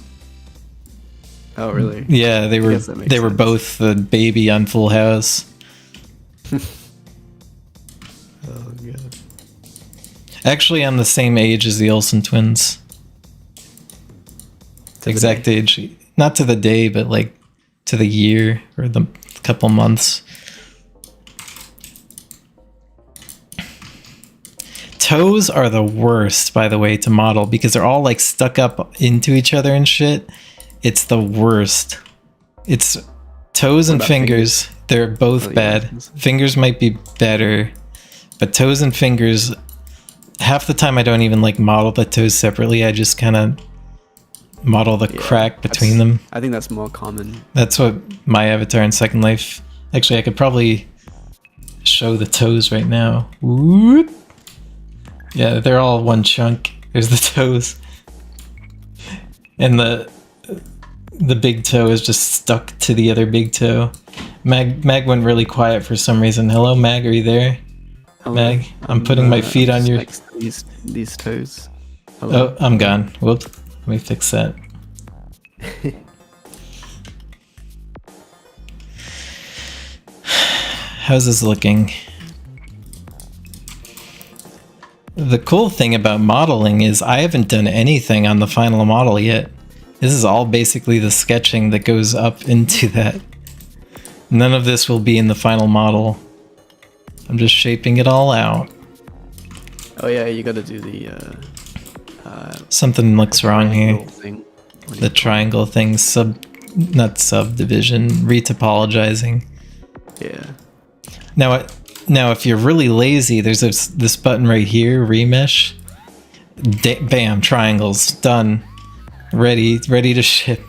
Oh, really? Yeah, they were guess that makes sense. both the baby on Full House. Oh god. Actually, I'm the same age as the Olsen twins. the Exact day? age. Not to the day, but like to the year or the couple months. Toes are the worst, by the way, to model because they're all like stuck up into each other and shit. It's the worst. It's toes and about fingers. They're both Oh, yeah. bad. Fingers might be better, but toes and fingers, half the time I don't even like model the toes separately. I just kind of model the Yeah, crack between that's- them. I think that's more common. That's what my avatar in Second Life. Actually, I could probably show the toes right now. Whoop. Yeah, they're all one chunk. There's the toes. And the big toe is just stuck to the other big toe. Mag went really quiet for some reason. Hello, Mag, are you there? Hello. Mag, I'm putting my feet I'm on just your... next to these toes. Hello. Oh, I'm gone. Whoops. Let me fix that. How's this looking? The cool thing about modeling is I haven't done anything on the final model yet. This is all basically the sketching that goes up into that. None of this will be in the final model. I'm just shaping it all out. Oh yeah, you got to do the Something looks wrong here. triangle thing. The triangle thing, not subdivision, retopologizing. Yeah. Now, if you're really lazy, there's this button right here, remesh. Bam, triangles, done, ready to ship.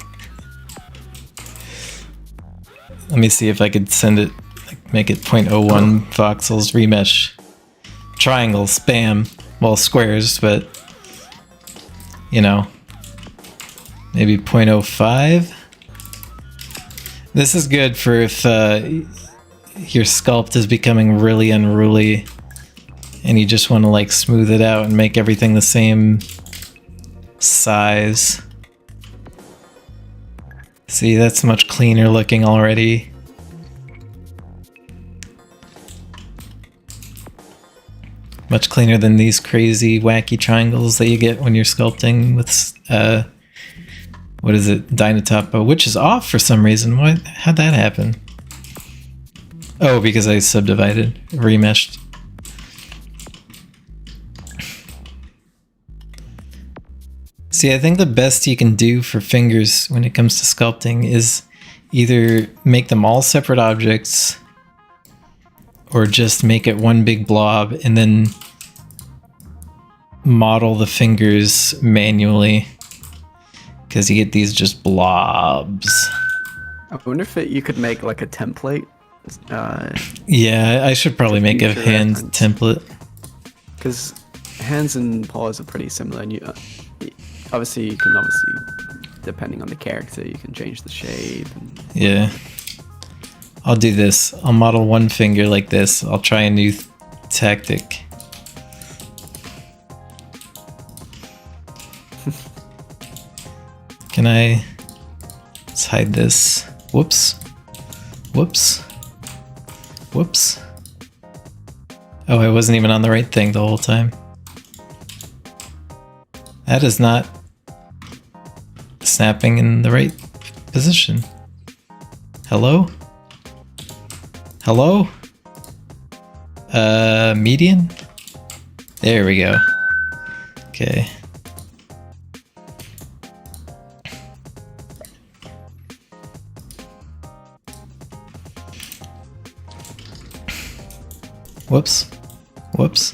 Let me see if I could send it, like, make it 0.01 voxels, remesh, triangles, bam. Well, squares, but you know, maybe 0.05. This is good for if your sculpt is becoming really unruly and you just want to like smooth it out and make everything the same size. See, that's much cleaner looking already. Much cleaner than these crazy wacky triangles that you get when you're sculpting with what is it, Dynatopo, which is off for some reason. How'd that happen? Oh, because I subdivided, remeshed. See, I think the best you can do for fingers when it comes to sculpting is either make them all separate objects or just make it one big blob and then model the fingers manually, because you get these just blobs. I wonder if you could make like a template. Yeah, I should probably make a future hand reference. template. Because hands and paws are pretty similar, and you obviously depending on the character, you can change the shape. And Yeah. I'll do this. I'll model one finger like this. I'll try a new tactic. Can I... Let's hide this. Whoops. Whoops. Whoops. Oh, I wasn't even on the right thing the whole time. That is not snapping in the right position. Hello? Hello? Median? There we go. Okay. Whoops. Whoops.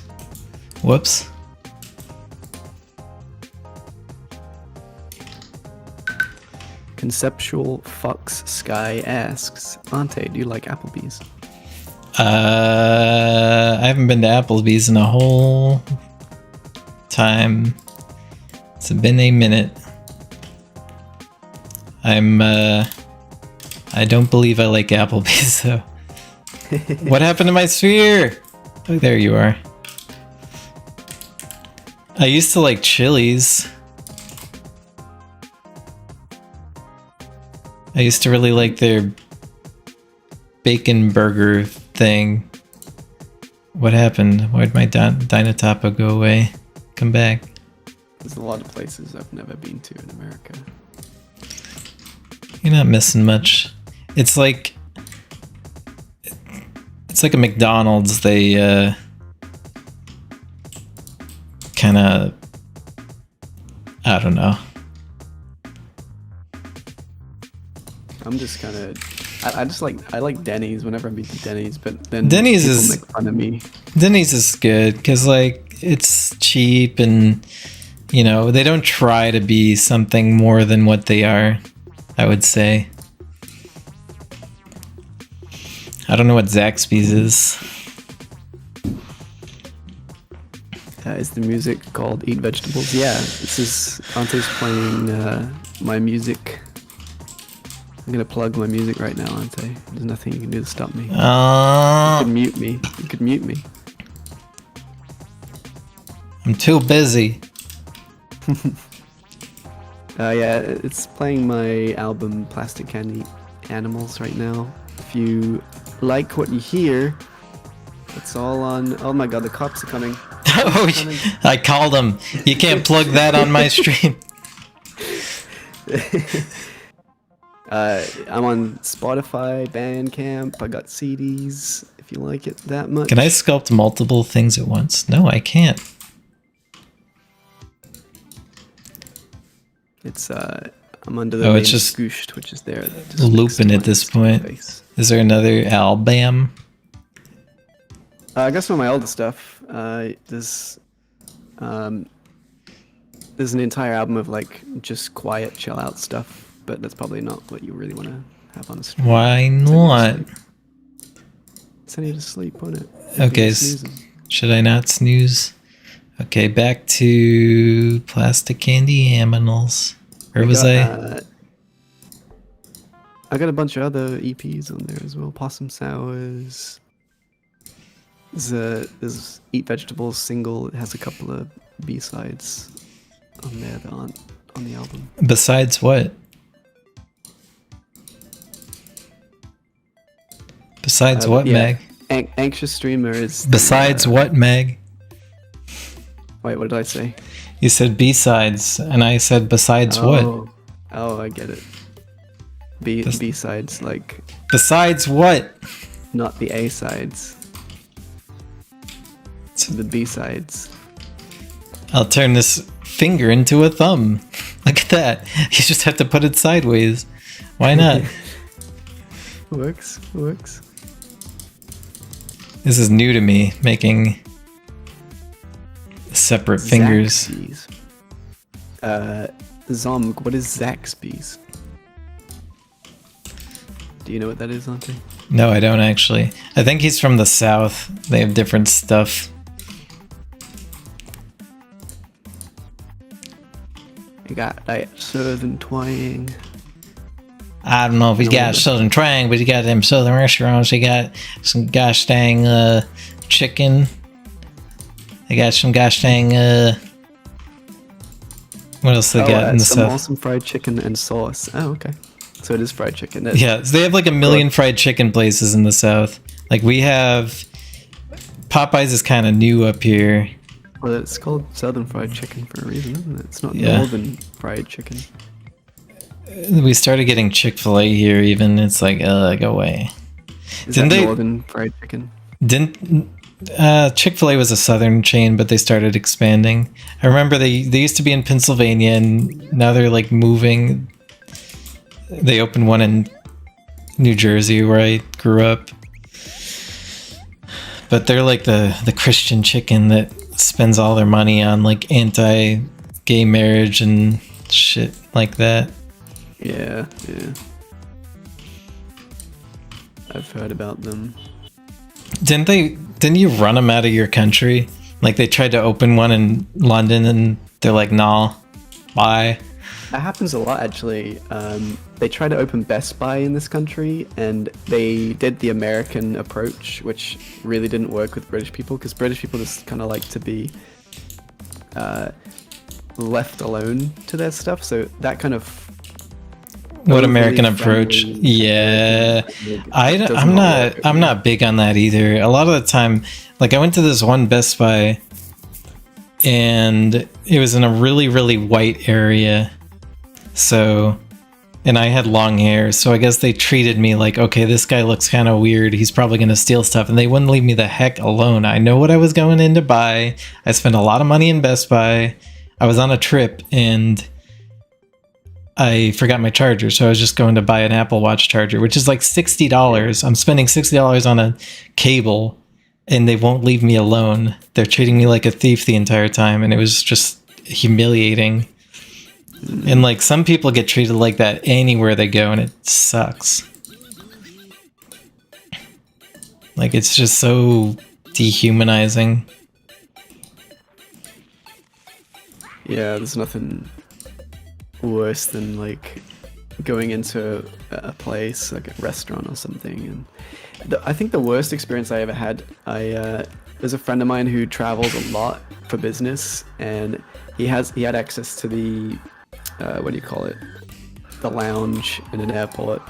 Whoops. Conceptual Fox Sky asks, Ante, do you like Applebee's? I haven't been to Applebee's in a whole time. It's been a minute. I don't believe I like Applebee's though. What happened to my sphere? Oh, there you are. I used to like Chili's. I used to really like their bacon burger thing. What happened? Why'd my Dinotopo go away? Come back. There's a lot of places I've never been to in America. You're not missing much. It's like a McDonald's. They kind of, I don't know. I'm just kind of, I like Denny's whenever I meet the Denny's, but then Denny's people is make fun of me. Denny's is good because like it's cheap and you know they don't try to be something more than what they are. I would say. I don't know what Zaxby's is. Is the music called Eat Vegetables? Yeah, this is Ante's playing my music. I'm gonna plug my music right now, Ante. There's nothing you can do to stop me. You could mute me. You could mute me. I'm too busy. Yeah, it's playing my album Plastic Candy Animals right now. If you like what you hear, it's all on. Oh my god, the cops are coming. Oh, I called them. You can't plug that on my stream. I'm on Spotify, Bandcamp. I got CDs. If you like it that much. Can I sculpt multiple things at once? No, I can't. It's I'm under the it's just scooshed, which is there. looping at this point. Is there another album? I got some of my older stuff. There's an entire album of like just quiet, chill out stuff, but that's probably not what you really want to have on a stream. Why not? Send you to sleep, won't it? Okay, should I not snooze? Okay, back to Plastic Candy Aminals. Where was I? I got a bunch of other EPs on there as well. Possum Sours. There's Eat Vegetables single. It has a couple of B-sides on there that aren't on the album. Besides what? Besides what, yeah. Meg? Anxious Streamer is... Besides what, Meg? Wait, what did I say? You said B-sides, and I said besides what? Oh, I get it. B-sides, like... Besides what? Not the A-sides. The B-sides. I'll turn this finger into a thumb. Look at that. You just have to put it sideways. Why not? Works. This is new to me, making separate fingers. Zaxby's. Zomg, what is Zaxby's? Do you know what that is, Auntie? No, I don't actually. I think he's from the south. They have different stuff. You got that southern twang. I don't know if he's got southern twang, but he got them southern restaurants. He got some gosh dang chicken. They got some gosh dang what else they got in the some south? awesome fried chicken and sauce. Oh, okay. So it is fried chicken. Yeah, so they have like a million fried chicken places in the South. Like we have Popeyes is kind of new up here. Well, it's called Southern Fried Chicken for a reason, isn't it? It's not Yeah. Northern Fried Chicken. We started getting Chick-fil-A here. Even it's like, go away. Is Didn't that they- Northern Fried Chicken? Didn't Chick-fil-A was a southern chain, but they started expanding. I remember they used to be in Pennsylvania, and now they're like moving. They opened one in New Jersey where I grew up. But they're like the Christian chicken that spends all their money on like anti-gay marriage and shit like that. Yeah. I've heard about them. Didn't you run them out of your country? Like they tried to open one in London and they're like, nah, bye. That happens a lot, actually. They tried to open Best Buy in this country, and they did the American approach, which really didn't work with British people, because British people just kind of like to be left alone to their stuff. So that kind of What American overly approach? friendly Yeah, American, I'm not big on that either. A lot of the time, like I went to this one Best Buy, and it was in a really really white area. So, and I had long hair, so I guess they treated me like, okay, this guy looks kind of weird. He's probably gonna steal stuff, and they wouldn't leave me the heck alone. I know what I was going in to buy. I spent a lot of money in Best Buy. I was on a trip and I forgot my charger, so I was just going to buy an Apple Watch charger, which is like $60. I'm spending $60 on a cable, and they won't leave me alone. They're treating me like a thief the entire time, and it was just humiliating. And like some people get treated like that anywhere they go, and it sucks. Like it's just so dehumanizing. Yeah, there's nothing worse than like going into a place like a restaurant or something. And I think the worst experience I ever had, there's a friend of mine who travels a lot for business, and he had access to the what do you call it, the lounge in an airport.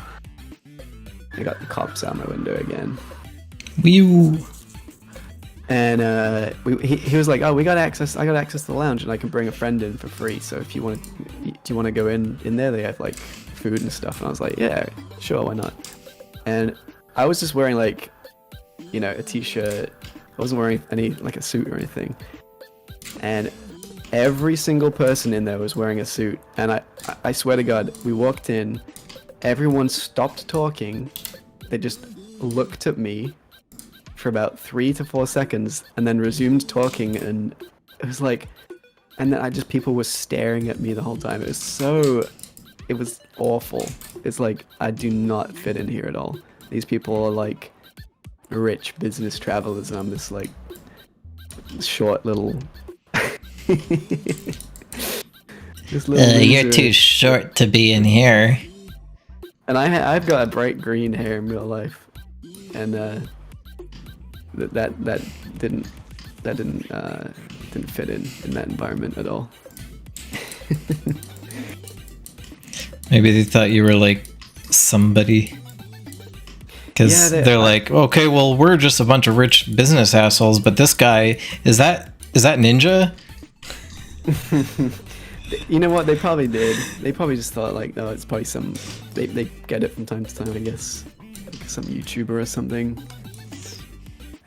I got the cops out my window again. Whew. And he was like, "Oh, I got access to the lounge, and I can bring a friend in for free. So if you want, do you want to go in there? They have like food and stuff." And I was like, "Yeah, sure, why not?" And I was just wearing like, a t-shirt. I wasn't wearing any like a suit or anything. And every single person in there was wearing a suit. And I swear to God, we walked in, everyone stopped talking. They just looked at me for about 3 to 4 seconds and then resumed talking, and it was like, and then people were staring at me the whole time. It was awful. It's like, I do not fit in here at all. These people are like rich business travelers, and I'm this like short little You're loser. too short to be in here. And I've got a bright green hair in real life, and that didn't fit in that environment at all. Maybe they thought you were like somebody. Because Yeah, they're like, okay, well, we're just a bunch of rich business assholes, but this guy, is that Ninja? You know what? They probably did. They probably just thought like, no, it's probably some. They get it from time to time, I guess. Like some YouTuber or something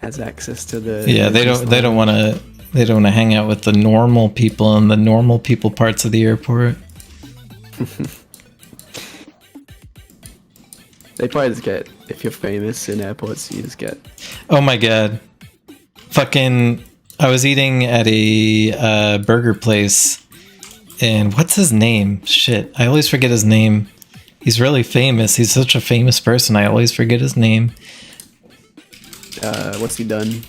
has access to the. Yeah, they don't want to hang out with the normal people in the normal people parts of the airport. They probably just get, if you're famous in airports, you just get. Oh my god, fucking! I was eating at a burger place, and what's his name? Shit, I always forget his name. He's really famous. He's such a famous person. I always forget his name. What's he done?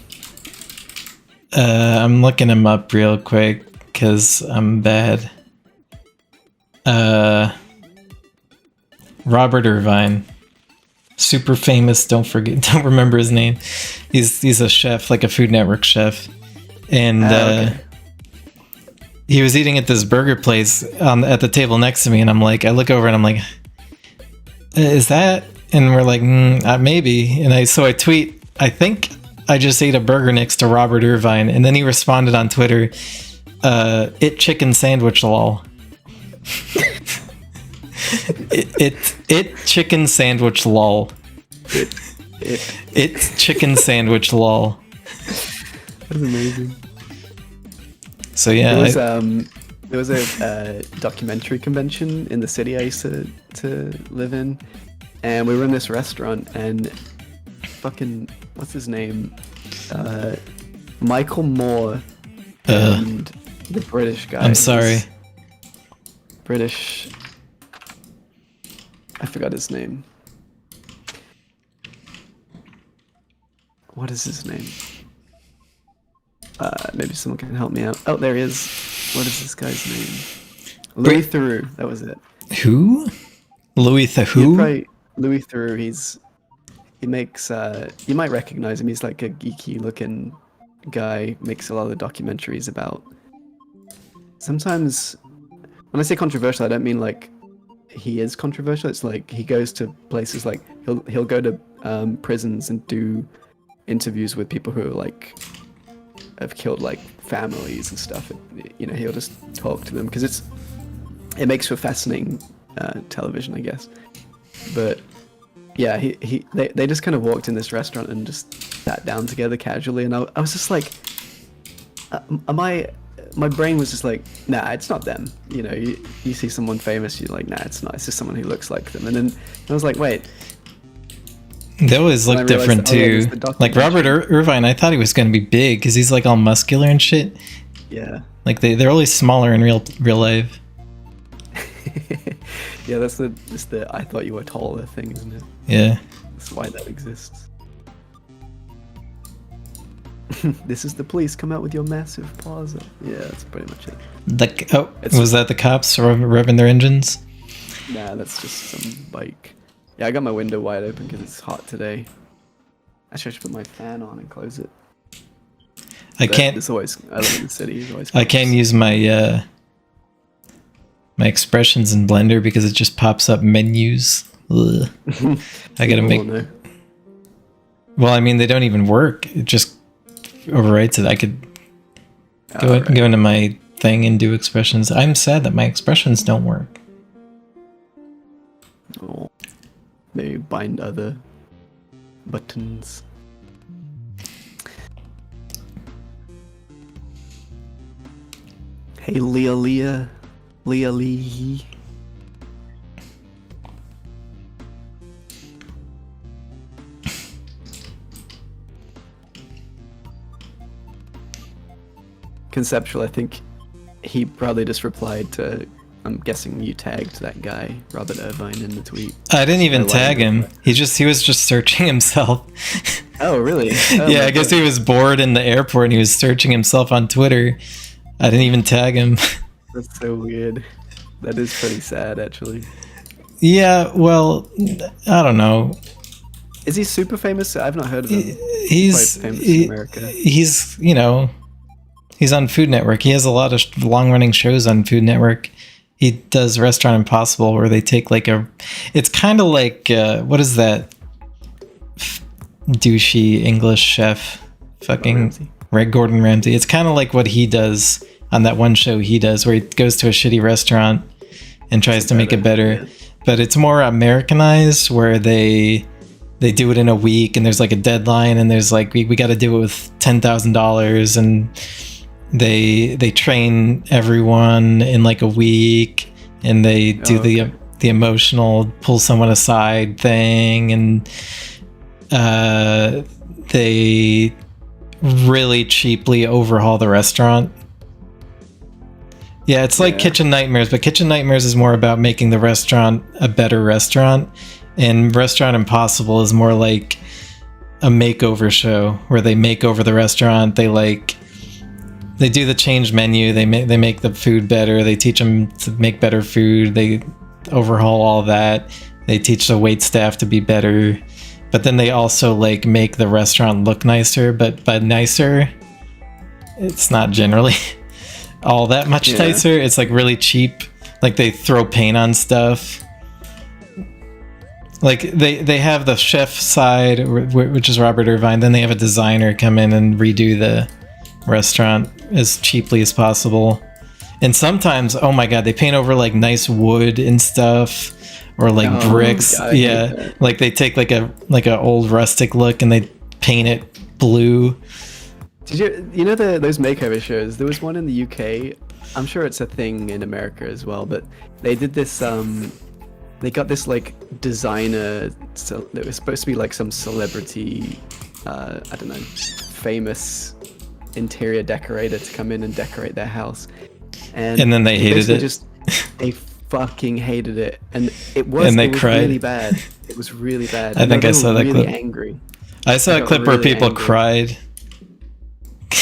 I'm looking him up real quick because I'm bad. Robert Irvine, super famous. Don't remember his name. He's a chef, like a Food Network chef, and Okay. he was eating at this burger place at the table next to me, and I look over and I'm like, is that? And we're like, maybe. And I tweet, I think I just ate a burger next to Robert Irvine. And then he responded on Twitter, it chicken sandwich lol. it chicken sandwich lol. It's chicken sandwich lol. That's amazing. So yeah, there was a documentary convention in the city I used to live in, and we were in this restaurant, and fucking what's his name, Michael Moore, and the British guy. I'm sorry. British. I forgot his name. What is his name? Maybe someone can help me out. Oh, there he is. What is this guy's name? Louis Theroux. That was it. Who? Louis Theroux? Louis Theroux. He makes. You might recognize him. He's like a geeky looking guy. Makes a lot of documentaries about. Sometimes, when I say controversial, I don't mean like he is controversial. It's like he goes to places like he'll go to prisons and do interviews with people who are like have killed like families and stuff. And, you know, he'll just talk to them because it makes for fascinating television, I guess. But yeah, they just kind of walked in this restaurant and just sat down together casually, and I was just like, my brain was just like, nah, it's not them. You know, you see someone famous, you're like, nah, it's not. It's just someone who looks like them. And then I was like, wait. They always look different too. Like Robert Irvine, I thought he was going to be big because he's like all muscular and shit. Yeah. Like they're always smaller in real life. Yeah, that's the I thought you were taller thing, isn't it? Yeah. That's why that exists. This is the police. Come out with your massive paws up. Yeah, that's pretty much it. Was that the cops revving their engines? Nah, that's just some bike. Yeah, I got my window wide open because it's hot today. Actually, I should put my fan on and close it. I live in the city. I can't use my my expressions in Blender because it just pops up menus. Ugh. I gotta make. No. Well, I mean, they don't even work. It just overwrites it. I could go into my thing and do expressions. I'm sad that my expressions don't work. Oh, maybe bind other buttons. Hey, Leah Lee. Conceptual, I think he probably just replied to, I'm guessing you tagged that guy, Robert Irvine, in the tweet. I didn't even tag him. He was just searching himself. Oh, really? Oh, yeah, I guess he was bored in the airport and he was searching himself on Twitter. I didn't even tag him. That's so weird. That is pretty sad, actually. Yeah, well, I don't know. Is he super famous? I've not heard of him. He's quite famous in America. He's, you know, he's on Food Network. He has a lot of long-running shows on Food Network. He does Restaurant Impossible, where they take like it's kind of like, what is that douchey English chef? Fucking Gordon Ramsay. It's kind of like what he does on that one show he does, where he goes to a shitty restaurant and tries to make it better. Yeah. But it's more Americanized, where they do it in a week, and there's like a deadline, and there's like, we got to do it with $10,000, and they train everyone in like a week, and they do the emotional pull someone aside thing, and they really cheaply overhaul the restaurant. Yeah, it's like Kitchen Nightmares, but Kitchen Nightmares is more about making the restaurant a better restaurant, and Restaurant Impossible is more like a makeover show where they make over the restaurant. They do the change menu. They make the food better. They teach them to make better food. They overhaul all that. They teach the wait staff to be better, but then they also like make the restaurant look nicer. But by nicer, it's not generally all that much nicer. It's like really cheap. Like they throw paint on stuff. Like they have the chef side, which is Robert Irvine. Then they have a designer come in and redo the restaurant as cheaply as possible. And sometimes, oh my god, they paint over like nice wood and stuff, or like bricks. God, yeah, like they take like a old rustic look and they paint it blue. Did you know those makeover shows? There was one in the UK. I'm sure it's a thing in America as well, but they did this. They got this like designer. So it was supposed to be like some celebrity, I don't know, famous interior decorator to come in and decorate their house. And then they hated it. They fucking hated it, and it was cried. really bad. It was really bad. I think I saw that really clip. Angry. I saw a clip where people angry. cried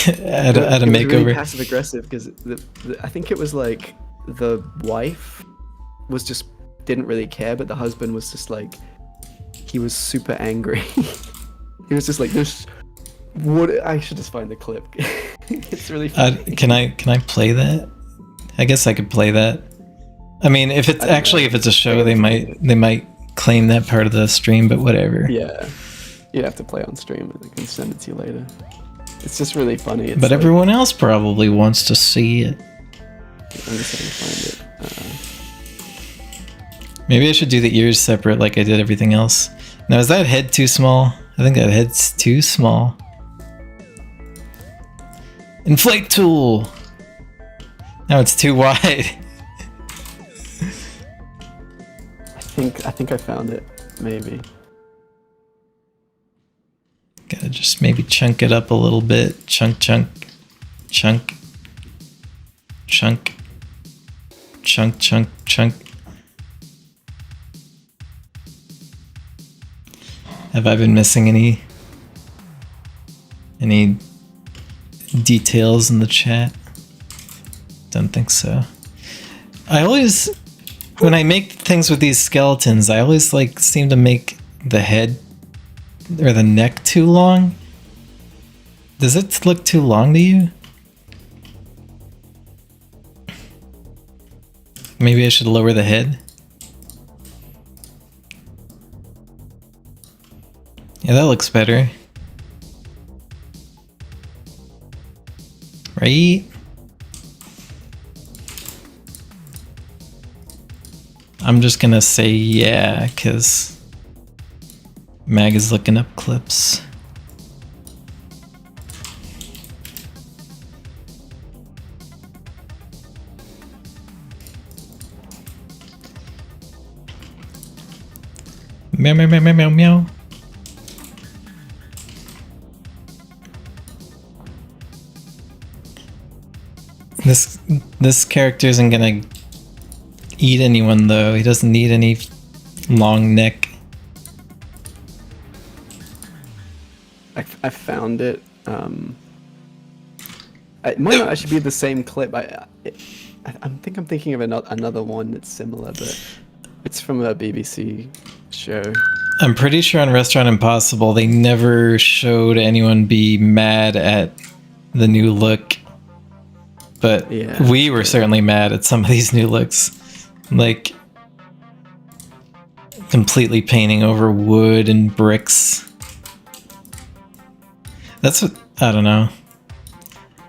at a It was makeover. really passive aggressive because I think it was like the wife was just didn't really care, but the husband was just like, he was super angry. He was just like, "This, what?" I should just find the clip. It's really funny. Can I play that? I guess I could play that. I mean, if it's a show, they might claim that part of the stream, but whatever. Yeah, you'd have to play on stream. I can send it to you later. It's just really funny. It's But like, everyone else probably wants to see it. I'm just trying to find it. Maybe I should do the ears separate like I did everything else. Now, is that head too small? I think that head's too small. Inflate tool! Now it's too wide. I think I found it. Maybe. Gotta just maybe chunk it up a little bit. Chunk. Chunk. Have I been missing any details in the chat? Don't think so. I always, when I make things with these skeletons, I always like seem to make the head or the neck too long. Does it look too long to you? Maybe I should lower the head. Yeah, that looks better. Right? I'm just gonna say yeah, because Mag is looking up clips. Meow, meow, meow, meow, meow, meow. This character isn't gonna eat anyone though. He doesn't need any long neck. I found it. It might not actually be the same clip. I think I'm thinking of another one that's similar, but it's from a BBC show. I'm pretty sure on Restaurant Impossible they never showed anyone be mad at the new look. But Yeah. we were certainly mad at some of these new looks. Like completely painting over wood and bricks. That's what, I don't know.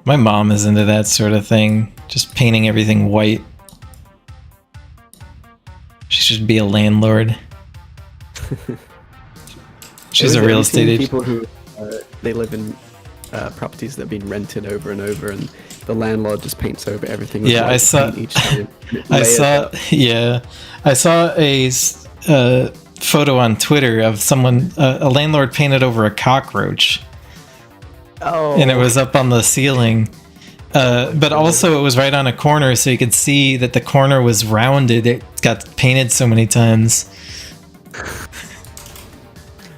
My mom is into that sort of thing. Just painting everything white. She should be a landlord. She's a real estate agent. People who they live in properties that have been rented over and over, and the landlord just paints over everything. With Yeah, white I saw. paint each time. I saw. Yeah, I saw a photo on Twitter of someone, a landlord painted over a cockroach, Oh, and it was up on the ceiling. But also it was right on a corner, so you could see that the corner was rounded. It got painted so many times.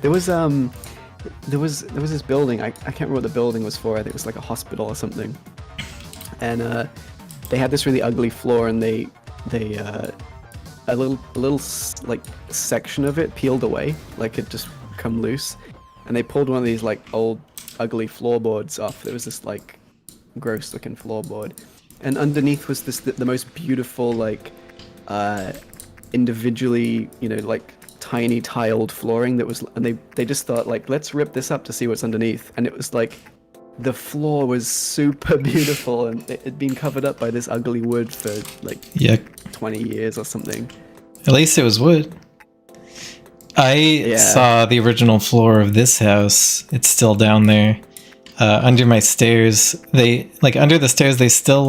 there was this building. I can't remember what the building was for. I think it was like a hospital or something. And they had this really ugly floor, and they a little like section of it peeled away, like it just come loose, and they pulled one of these like old ugly floorboards off. There was this like gross looking floorboard, and underneath was this the most beautiful like individually, like tiny tiled flooring that was, and they just thought like, let's rip this up to see what's underneath, and it was like, the floor was super beautiful, and it had been covered up by this ugly wood for like 20 years or something. At least it was wood. I saw the original floor of this house. It's still down there. Under my stairs. Under the stairs, they still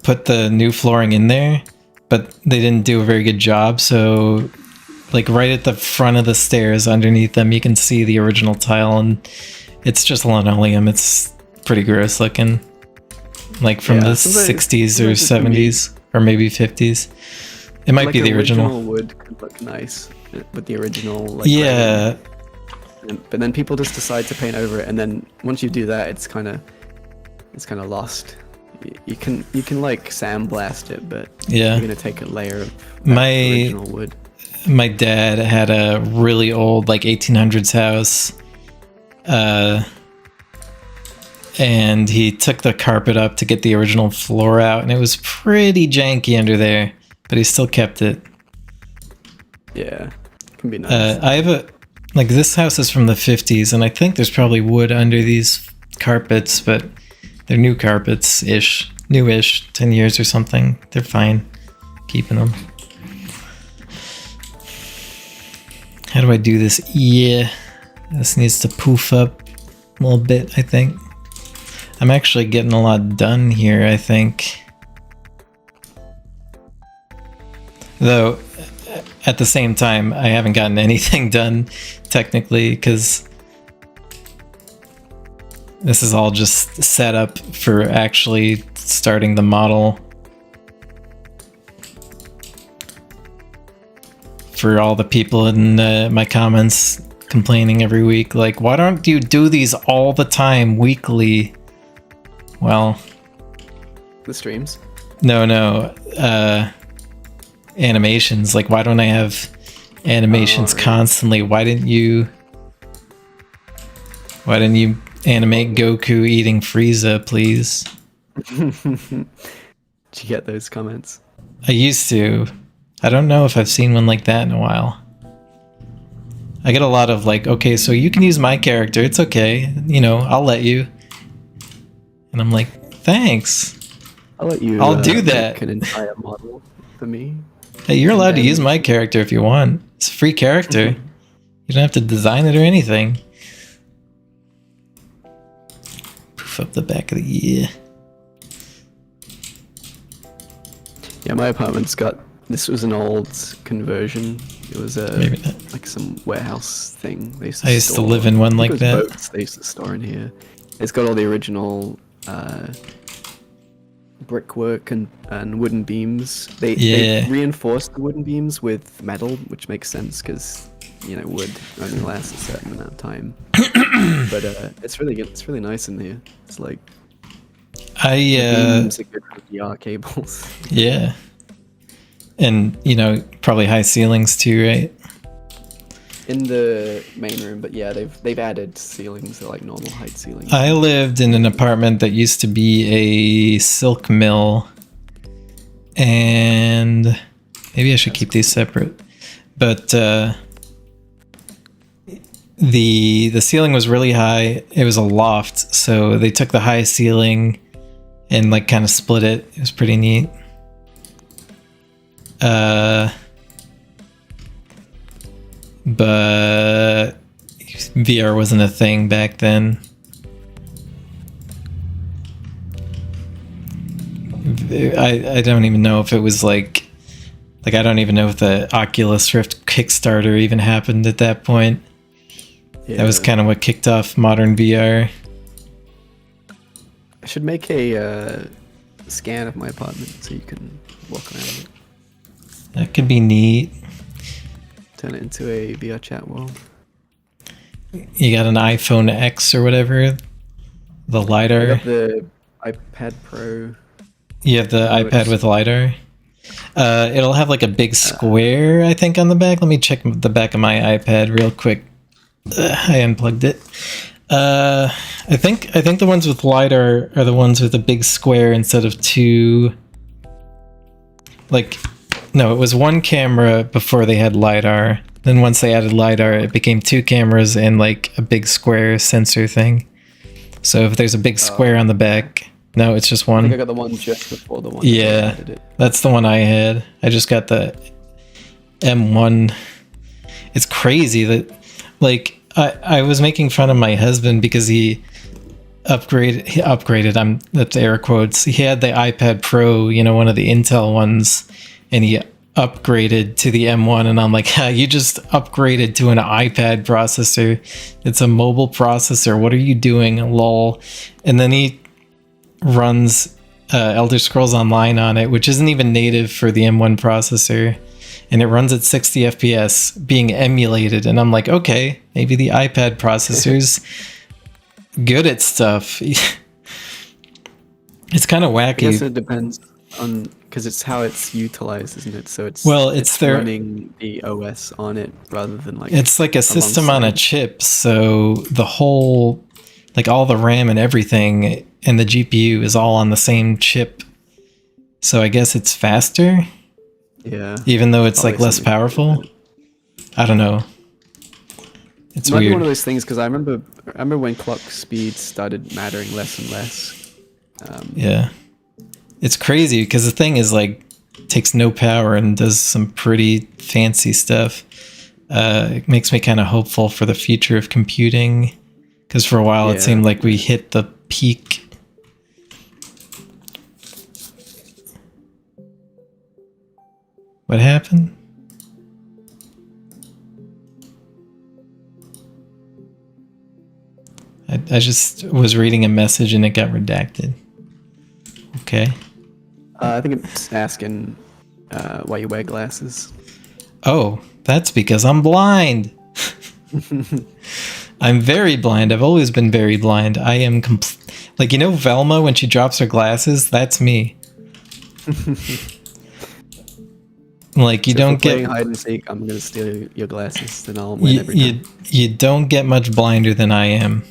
put the new flooring in there, but they didn't do a very good job. So, like, right at the front of the stairs, underneath them, you can see the original tile, and it's just linoleum. It's pretty gross looking. Like, from the 60s or 70s, or maybe 50s. It might be the original. Wood could look nice with the original. Yeah. But then people just decide to paint over it, and then once you do that, it's kind of lost. You can like sandblast it, but you're gonna take a layer of original wood. My dad had a really old, like, 1800s house, and he took the carpet up to get the original floor out, and it was pretty janky under there, but he still kept it. Yeah, it can be nice. I have this house is from the 50s, and I think there's probably wood under these carpets, but they're new carpets-ish, newish, 10 years or something. They're fine, keeping them. How do I do this? Yeah, this needs to poof up a little bit, I think. I'm actually getting a lot done here, I think. Though, at the same time, I haven't gotten anything done, technically, because this is all just set up for actually starting the model. For all the people in my comments complaining every week, like, why don't you do these all the time, weekly? Well... The streams? No. Animations. Like, why don't I have animations constantly? Why didn't you animate Goku eating Frieza, please? Did you get those comments? I used to. I don't know if I've seen one like that in a while. I get a lot of like, okay, so you can use my character, it's okay, I'll let you. And I'm like, thanks. I'll do that. Make an entire model for me. Hey, you're allowed to use my character if you want. It's a free character. You don't have to design it or anything. Poof up the back of the year. Yeah, my apartment's got... This was an old conversion. It was like some warehouse thing. I used to live in one like that. Boats they used to store in here. It's got all the original brickwork and wooden beams. They reinforced the wooden beams with metal, which makes sense because wood only lasts a certain amount of time. But it's really nice in here. It's like beams are good for VR cables. Yeah. And, probably high ceilings too, right? In the main room, but yeah, they've added ceilings to like normal height ceilings. I lived in an apartment that used to be a silk mill, and maybe I should keep these separate. But the ceiling was really high. It was a loft, so they took the high ceiling and like kind of split it. It was pretty neat. But VR wasn't a thing back then. I don't even know if it was like I don't even know if the Oculus Rift Kickstarter even happened at that point. Yeah. That was kind of what kicked off modern VR. I should make a scan of my apartment so you can walk around it. That could be neat. Turn it into a VR chat world. You got an iPhone X or whatever? The LiDAR? I got the iPad Pro. You have the iPad with LiDAR? It'll have like a big square, I think, on the back. Let me check the back of my iPad real quick. I unplugged it. I think the ones with LiDAR are the ones with a big square instead of two. Like, No, it was one camera before they had LiDAR. Then once they added LiDAR, it became 2 cameras and like a big square sensor thing. So if there's a big square on the back, no, it's just I think I one. got the one just before the one. Yeah, that added it. that's the one I had. I just got the M1. It's crazy that, like, I was making fun of my husband because he upgraded, that's air quotes. He had the iPad Pro, you know, one of the Intel ones, and he upgraded to the M1, and I'm like, you just upgraded to an iPad processor. It's a mobile processor. What are you doing? Lol. And then he runs Elder Scrolls Online on it, which isn't even native for the M1 processor, and it runs at 60 FPS being emulated. And I'm like, okay, maybe the iPad processor's good at stuff. It's kind of I guess wacky. it depends on, because it's how it's utilized, isn't it? So it's It's their running the OS on it rather than like it's like a system on a alongside. chip, so the whole, like, all the RAM and everything and the GPU is all on the same chip. So I guess it's faster, Yeah. even though it's like Probably less something to do with powerful. it. I don't know. It's It might be one of weird. those things because I remember when clock speed started mattering less and less. Yeah. It's crazy because the thing is like takes no power and does some pretty fancy stuff. It makes me kind of hopeful for the future of computing, because for a while it Yeah. seemed like we hit the peak. What happened? I just was reading a message and it got redacted. Okay. I think it's asking why you wear glasses. Oh, that's because I'm blind. I'm very blind. I've always been very blind. I am like, you know Velma when she drops her glasses? That's me. Like, you So if don't we're playing get hide and seek, I'm gonna steal your glasses, then I'll win every time. you don't get much blinder than I am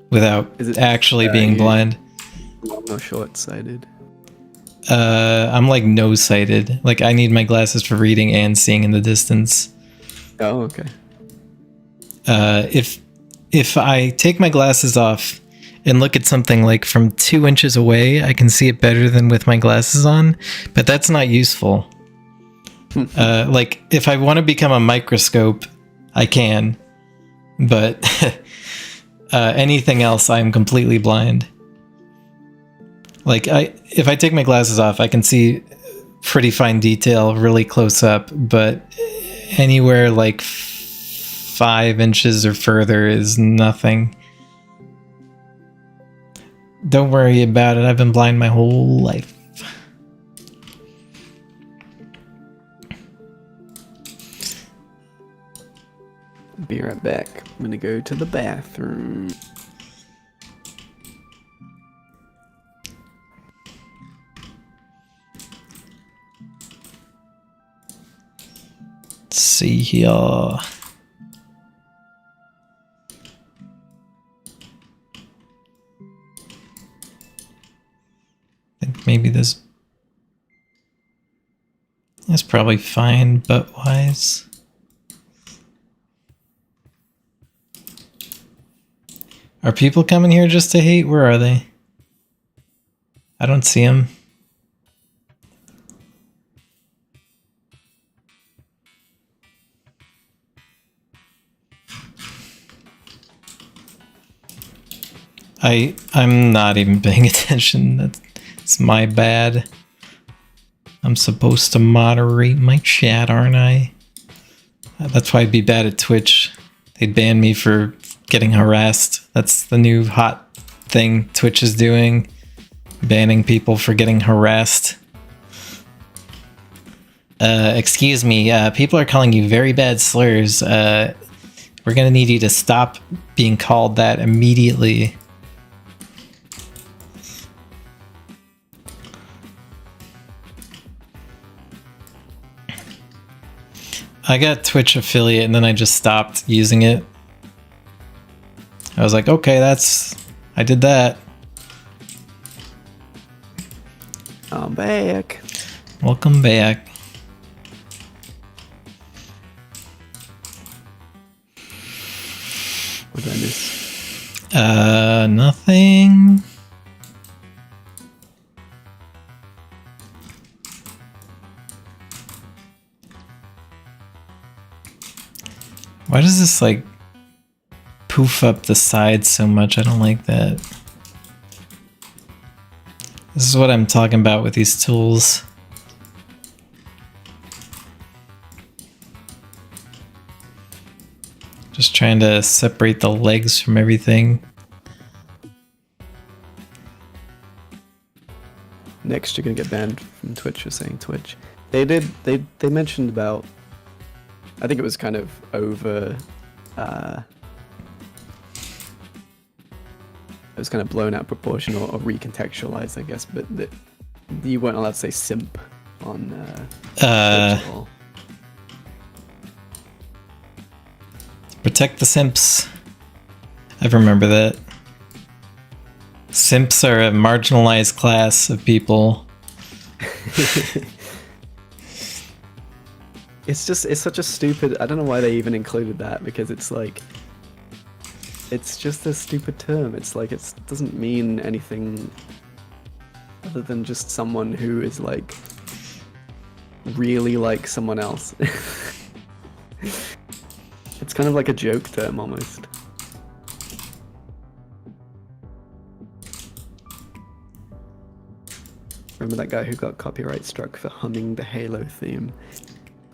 without Is it, actually being you- blind. Long or short-sighted? I'm like no-sighted. Like, I need my glasses for reading and seeing in the distance. Oh, okay. If I take my glasses off and look at something like from 2 inches away, I can see it better than with my glasses on, but that's not useful. Like, if I want to become a microscope, I can, but anything else, I'm completely blind. Like, if I take my glasses off, I can see pretty fine detail really close up, but anywhere like 5 inches or further is nothing. Don't worry about it. I've been blind my whole life. Be right back. I'm gonna go to the bathroom. Let's see here. I think maybe that's probably fine, but wise. Are people coming here just to hate? Where are they? I don't see them. I'm not even paying attention. That's my bad. I'm supposed to moderate my chat, aren't I? That's why I'd be bad at Twitch. They'd ban me for getting harassed. That's the new hot thing Twitch is doing. Banning people for getting harassed. Excuse me, people are calling you very bad slurs. We're gonna need you to stop being called that immediately. I got Twitch affiliate and then I just stopped using it. I was like, okay, I did that. I'm back. Welcome back. Nothing. Why does this like poof up the sides so much? I don't like that. This is what I'm talking about with these tools. Just trying to separate the legs from everything. Next, you're gonna get banned from Twitch for saying Twitch. They mentioned about. I think it was kind of over. It was kind of blown out proportion or recontextualized, I guess. But you weren't allowed to say simp on Twitch at all. Protect the simps. I remember that. Simps are a marginalized class of people. It's such a stupid. I don't know why they even included that, because it's like. It's just a stupid term. It's like it doesn't mean anything other than just someone who is like really like someone else. It's kind of like a joke term almost. Remember that guy who got copyright struck for humming the Halo theme?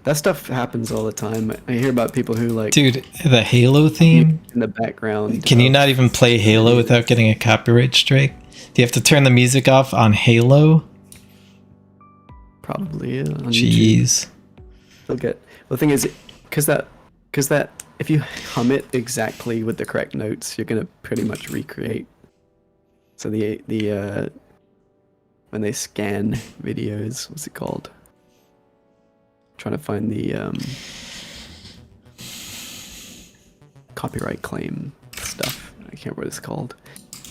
That stuff happens all the time. I hear about people who like... Dude, the Halo theme? In the background. Can you not even play Halo without getting a copyright strike? Do you have to turn the music off on Halo? Probably, yeah. On Jeez. They'll get... Well, the thing is, because that, if you hum it exactly with the correct notes, you're going to pretty much recreate. So the when they scan videos, what's it called? Trying to find the copyright claim stuff. I can't remember what it's called,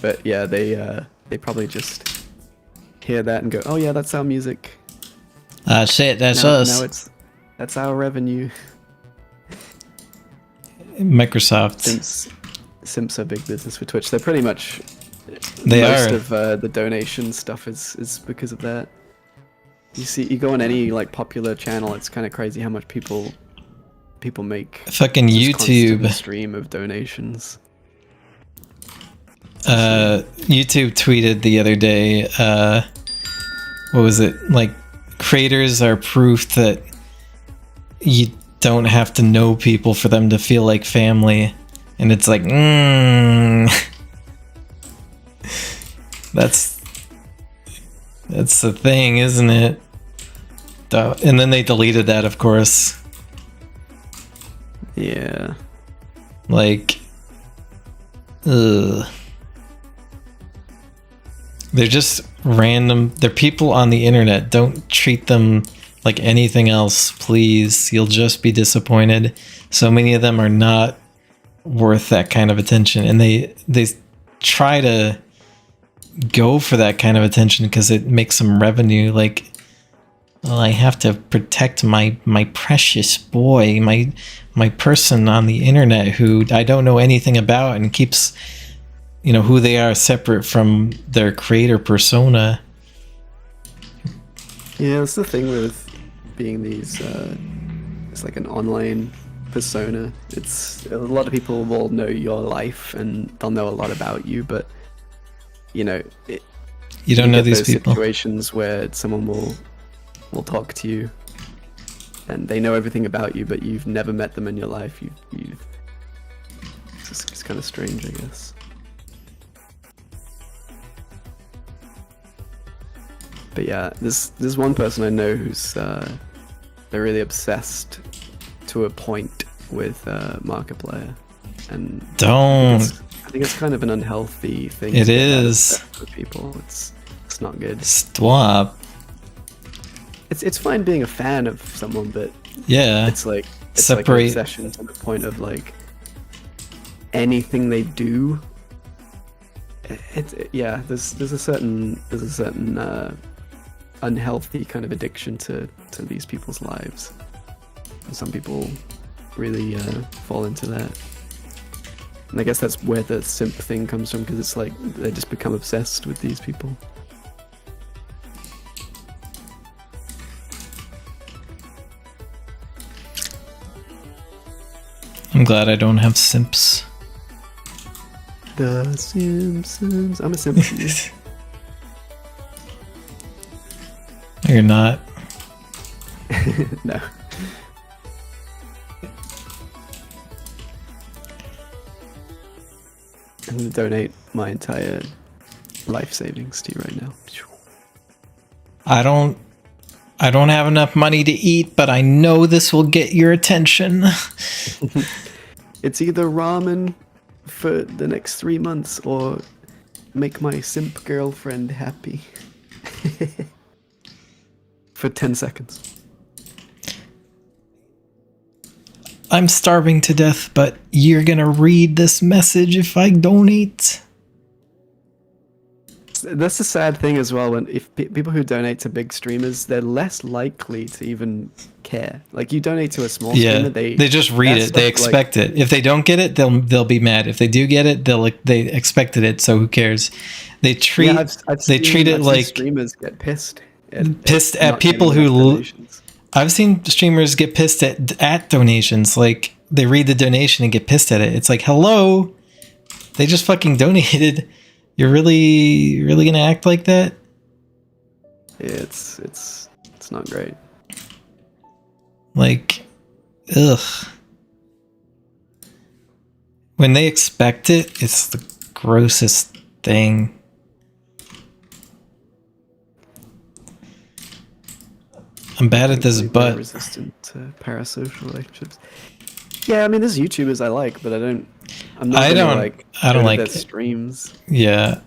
but yeah, they probably just hear that and go, "Oh yeah, that's our music." Shit, that's now, us. That's our revenue. Microsoft. Simps are big business for Twitch. They're pretty much. Most of the donation stuff is because of that. You go on any like popular channel, it's kind of crazy how much people make. Fucking YouTube stream of donations. YouTube tweeted the other day, what was it? Like, creators are proof that you don't have to know people for them to feel like family. And it's like, That's the thing, isn't it? And then they deleted that, of course. Yeah. Like, ugh. They're just random. They're people on the internet. Don't treat them like anything else, please. You'll just be disappointed. So many of them are not worth that kind of attention, and they try to go for that kind of attention because it makes some revenue. Like, well, I have to protect my precious boy, my person on the internet who I don't know anything about, and keeps, who they are separate from their creator persona. Yeah, it's the thing with being these. It's like an online persona. It's a lot of people will know your life and they'll know a lot about you, but you don't know these people. Situations where someone will talk to you and they know everything about you, but you've never met them in your life. It's kind of strange, I guess. But yeah, there's one person I know who's they're really obsessed to a point with Markiplier, and I think it's kind of an unhealthy thing. It is for people. It's not good. Stop. It's fine being a fan of someone, but yeah, it's like separate. Like an obsession to the point of like anything they do. There's a certain unhealthy kind of addiction to these people's lives. And some people really fall into that. And I guess that's where the simp thing comes from, because it's like they just become obsessed with these people. I'm glad I don't have simps. The Simpsons. I'm a simp. You're not. No. I'm gonna donate my entire life savings to you right now. I don't have enough money to eat, but I know this will get your attention. It's either ramen for the next 3 months or make my simp girlfriend happy. For 10 seconds. I'm starving to death, but you're gonna read this message if I donate. That's the sad thing as well. When if people who donate to big streamers, they're less likely to even care. Like you donate to a small streamer, they just read it. They expect it. If they don't get it, they'll be mad. If they do get it, they expected it. So who cares? They treat I've seen like streamers get pissed at people who. I've seen streamers get pissed at donations. Like they read the donation and get pissed at it. It's like, hello, they just fucking donated. You're really gonna act like that? Yeah, it's not great. Like, ugh. When they expect it, it's the grossest thing. I'm bad at this, but resistant to parasocial relationships. Yeah, I mean, there's YouTubers I like, but I'm not. I don't like their streams. Yeah,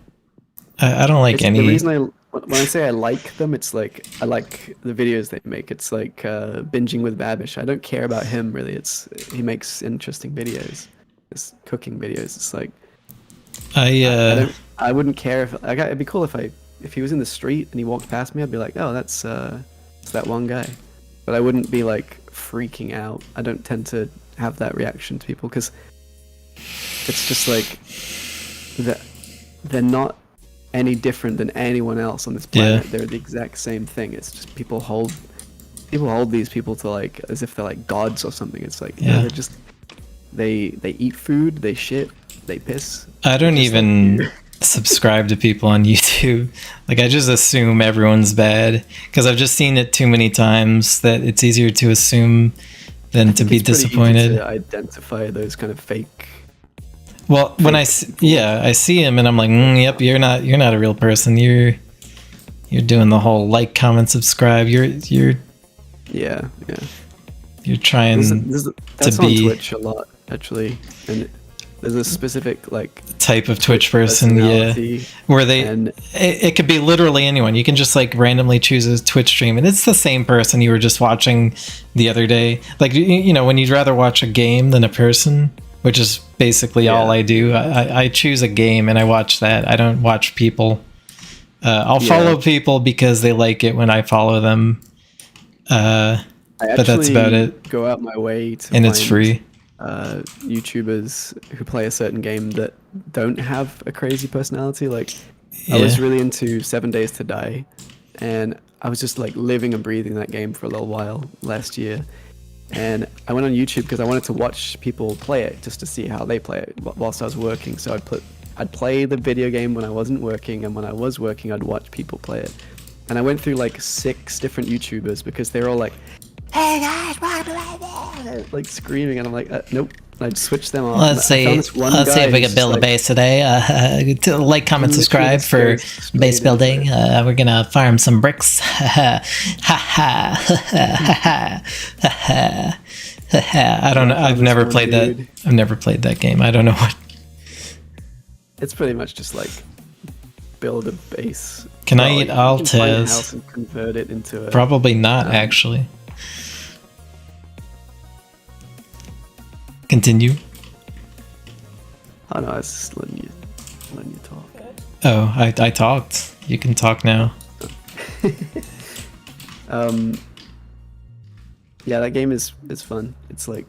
I don't like any. The reason when I say I like them, it's like I like the videos they make. It's like binging with Babish. I don't care about him really. He makes interesting videos, just cooking videos. It's like I wouldn't care if it'd be cool if he was in the street and he walked past me. I'd be like, oh, it's that one guy, but I wouldn't be like freaking out. I don't tend to have that reaction to people because it's just like they're not any different than anyone else on this planet. They're the exact same thing. It's just people hold these people to like as if they're like gods or something. It's like they're just they eat food, they shit, they piss. I don't even subscribe to people on YouTube. Like I just assume everyone's bad because I've just seen it too many times that it's easier to assume than to be disappointed. Easy to identify those kind of fake. Well, when I see him and I'm like, yep, you're not a real person. You're doing the whole like, comment, subscribe. You're yeah. You're trying that's on Twitch a lot actually, and there's a specific like type of Twitch person, where it could be literally anyone. You can just like randomly choose a Twitch stream, and it's the same person you were just watching the other day. Like when you'd rather watch a game than a person, which is basically all I do. I choose a game and I watch that. I don't watch people. I'll follow people because they like it when I follow them. But that's about it. Go out my way to and it's free. YouTubers who play a certain game that don't have a crazy personality. Like I was really into 7 Days to Die, and I was just like living and breathing that game for a little while last year. And I went on YouTube because I wanted to watch people play it just to see how they play it whilst I was working. So I'd play the video game when I wasn't working, and when I was working, I'd watch people play it. And I went through like 6 different YouTubers because they were all like, "Hey guys, why like screaming," and I'm like, "Nope." And I'd switch them off. Let's see if we can build a base today. Like, comment, subscribe for base building. We're gonna farm some bricks. I don't know. I've never played that. I've never played that game. I don't know what. It's pretty much just like build a base. Can I eat Altez? Find a house and convert it into a. Probably not, actually. Continue. Oh no, I was just letting you talk. Oh, I talked. You can talk now. Yeah, that game is fun. It's like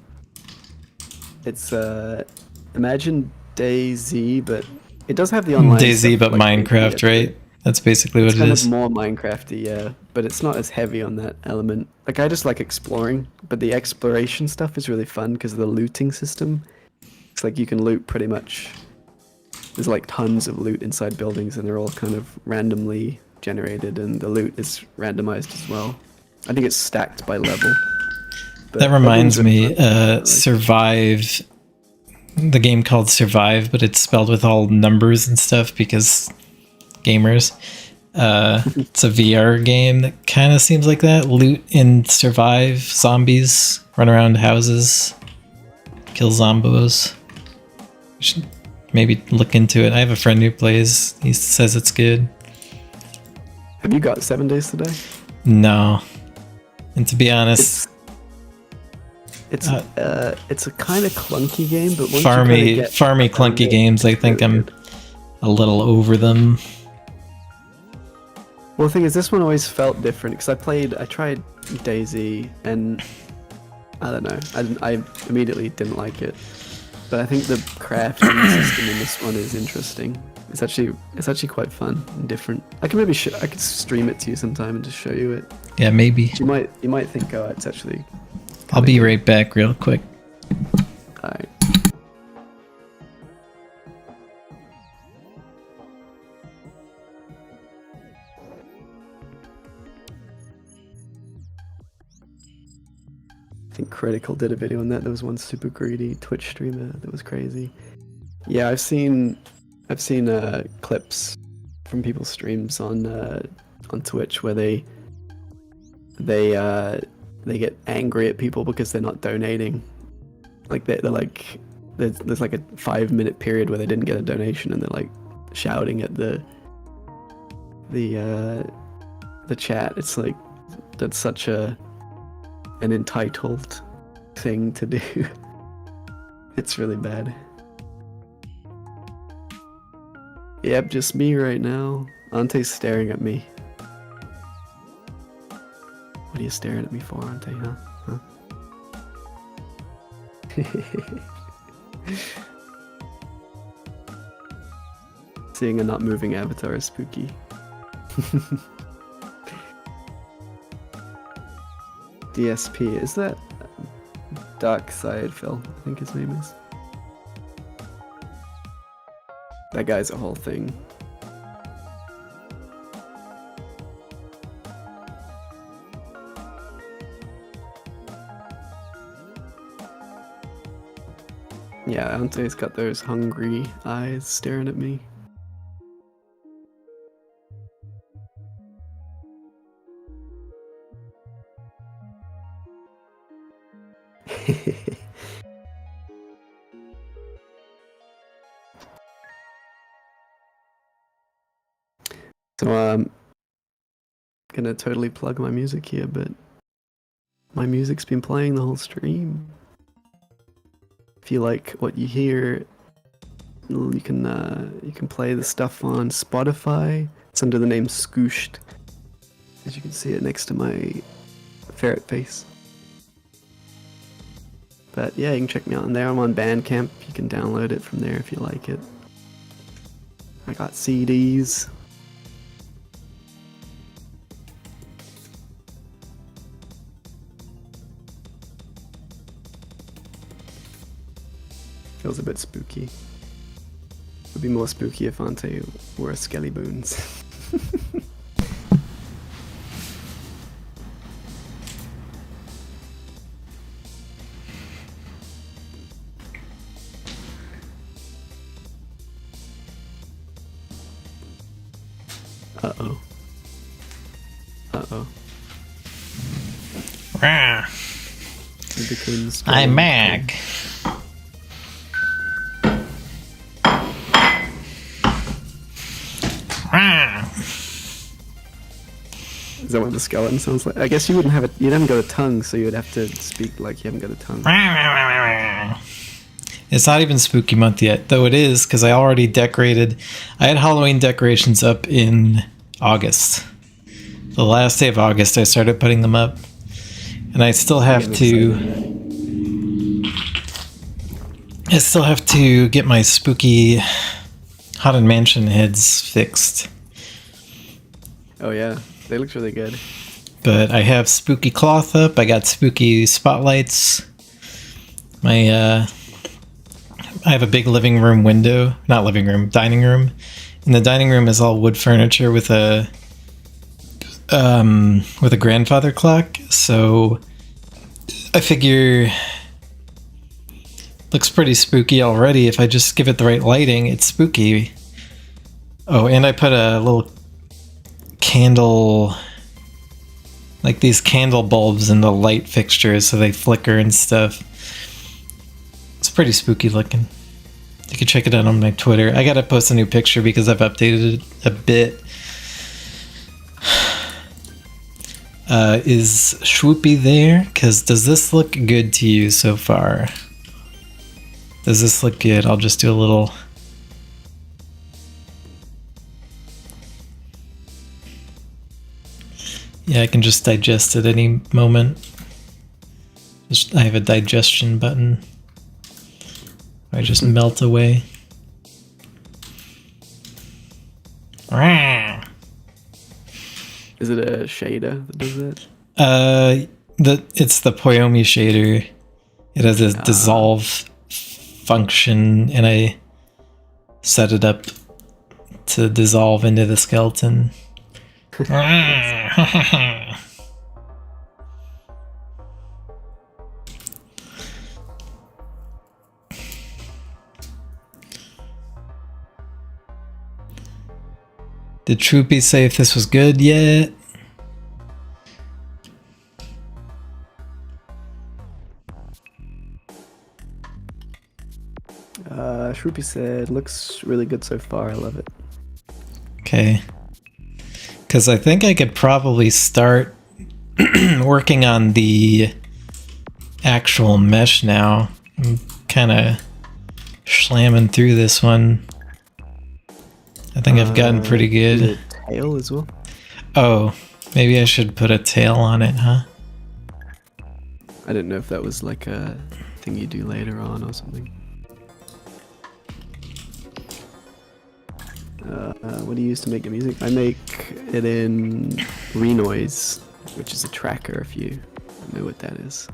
imagine DayZ, but it does have the online DayZ, stuff, but like Minecraft, right? That's basically what it's it kind is. of more Minecrafty, yeah, but it's not as heavy on that element. Like I just like exploring, but the exploration stuff is really fun because of the looting system. It's like you can loot pretty much. There's like tons of loot inside buildings, and they're all kind of randomly generated, and the loot is randomized as well. I think it's stacked by level. But That reminds me, like Survive, the game called Survive, but it's spelled with all numbers and stuff because gamers. It's a VR game that kind of seems like that. Loot and survive zombies, run around houses, kill zombos. Should maybe look into it. I have a friend who plays. He says it's good. Have you got 7 days today? No. And to be honest, it's a kind of clunky game, but once farmy clunky games, I think I'm a little over them. Well, the thing is, this one always felt different because I tried DayZ, and I don't know, I immediately didn't like it. But I think the crafting system in this one is interesting. It's actually quite fun and different. I can maybe I could stream it to you sometime and just show you it. Yeah, maybe. You might think, oh, it's actually. I'll be right back real quick. Alright. I think Critical did a video on that. There was one super greedy Twitch streamer that was crazy. Yeah, I've seen clips from people's streams on Twitch where they get angry at people because they're not donating. Like they're like there's like a 5-minute period where they didn't get a donation, and they're like shouting at the chat. It's like that's such an entitled thing to do. It's really bad. Yep, just me right now. Ante's staring at me. What are you staring at me for, Ante, huh? Seeing a not moving avatar is spooky. DSP, is that Dark Side Phil? I think his name is. That guy's a whole thing. Yeah, Ante's got those hungry eyes staring at me. So gonna totally plug my music here, but my music's been playing the whole stream. If you like what you hear, you can play the stuff on Spotify. It's under the name Scooshed, as you can see it next to my ferret face. But yeah, you can check me out on there. I'm on Bandcamp. You can download it from there if you like it. I got CDs. Feels a bit spooky. Would be more spooky if Ante wore skelly bones. Uh-oh. Uh-oh. Rah. It became I'm back. Is that what the skeleton sounds like? I guess you wouldn't have it. You haven't got a tongue, so you would have to speak like you haven't got a tongue. It's not even spooky month yet, though it is, because I already decorated. I had Halloween decorations up in August. The last day of August, I started putting them up. And I still have to... I still have to get my spooky Haunted Mansion heads fixed. Oh yeah, they look really good. But I have spooky cloth up. I got spooky spotlights. I have a big living room window. Not living room, dining room. And the dining room is all wood furniture with a grandfather clock. So I figure looks pretty spooky already. If I just give it the right lighting, it's spooky. Oh, and I put a little candle, like these candle bulbs in the light fixtures so they flicker and stuff. It's pretty spooky looking. You can check it out on my Twitter. I gotta post a new picture because I've updated it a bit. Is Swoopy there? Because does this look good to you so far? Does this look good? I'll just do a little... Yeah, I can just digest at any moment. I have a digestion button. I just melt away. Is it a shader that does that? It's the Poyomi shader. It has a dissolve function, and I set it up to dissolve into the skeleton. Did Troopy say if this was good yet? Shroopy said, looks really good so far, I love it. Okay. Because I think I could probably start working on the actual mesh now. I'm kind of slamming through this one. I think I've gotten pretty good. Is it tail as well? Oh, maybe I should put a tail on it, huh? I didn't know if that was like a thing you do later on or something. What do you use to make the music? I make it in Renoise, which is a tracker if you know what that is.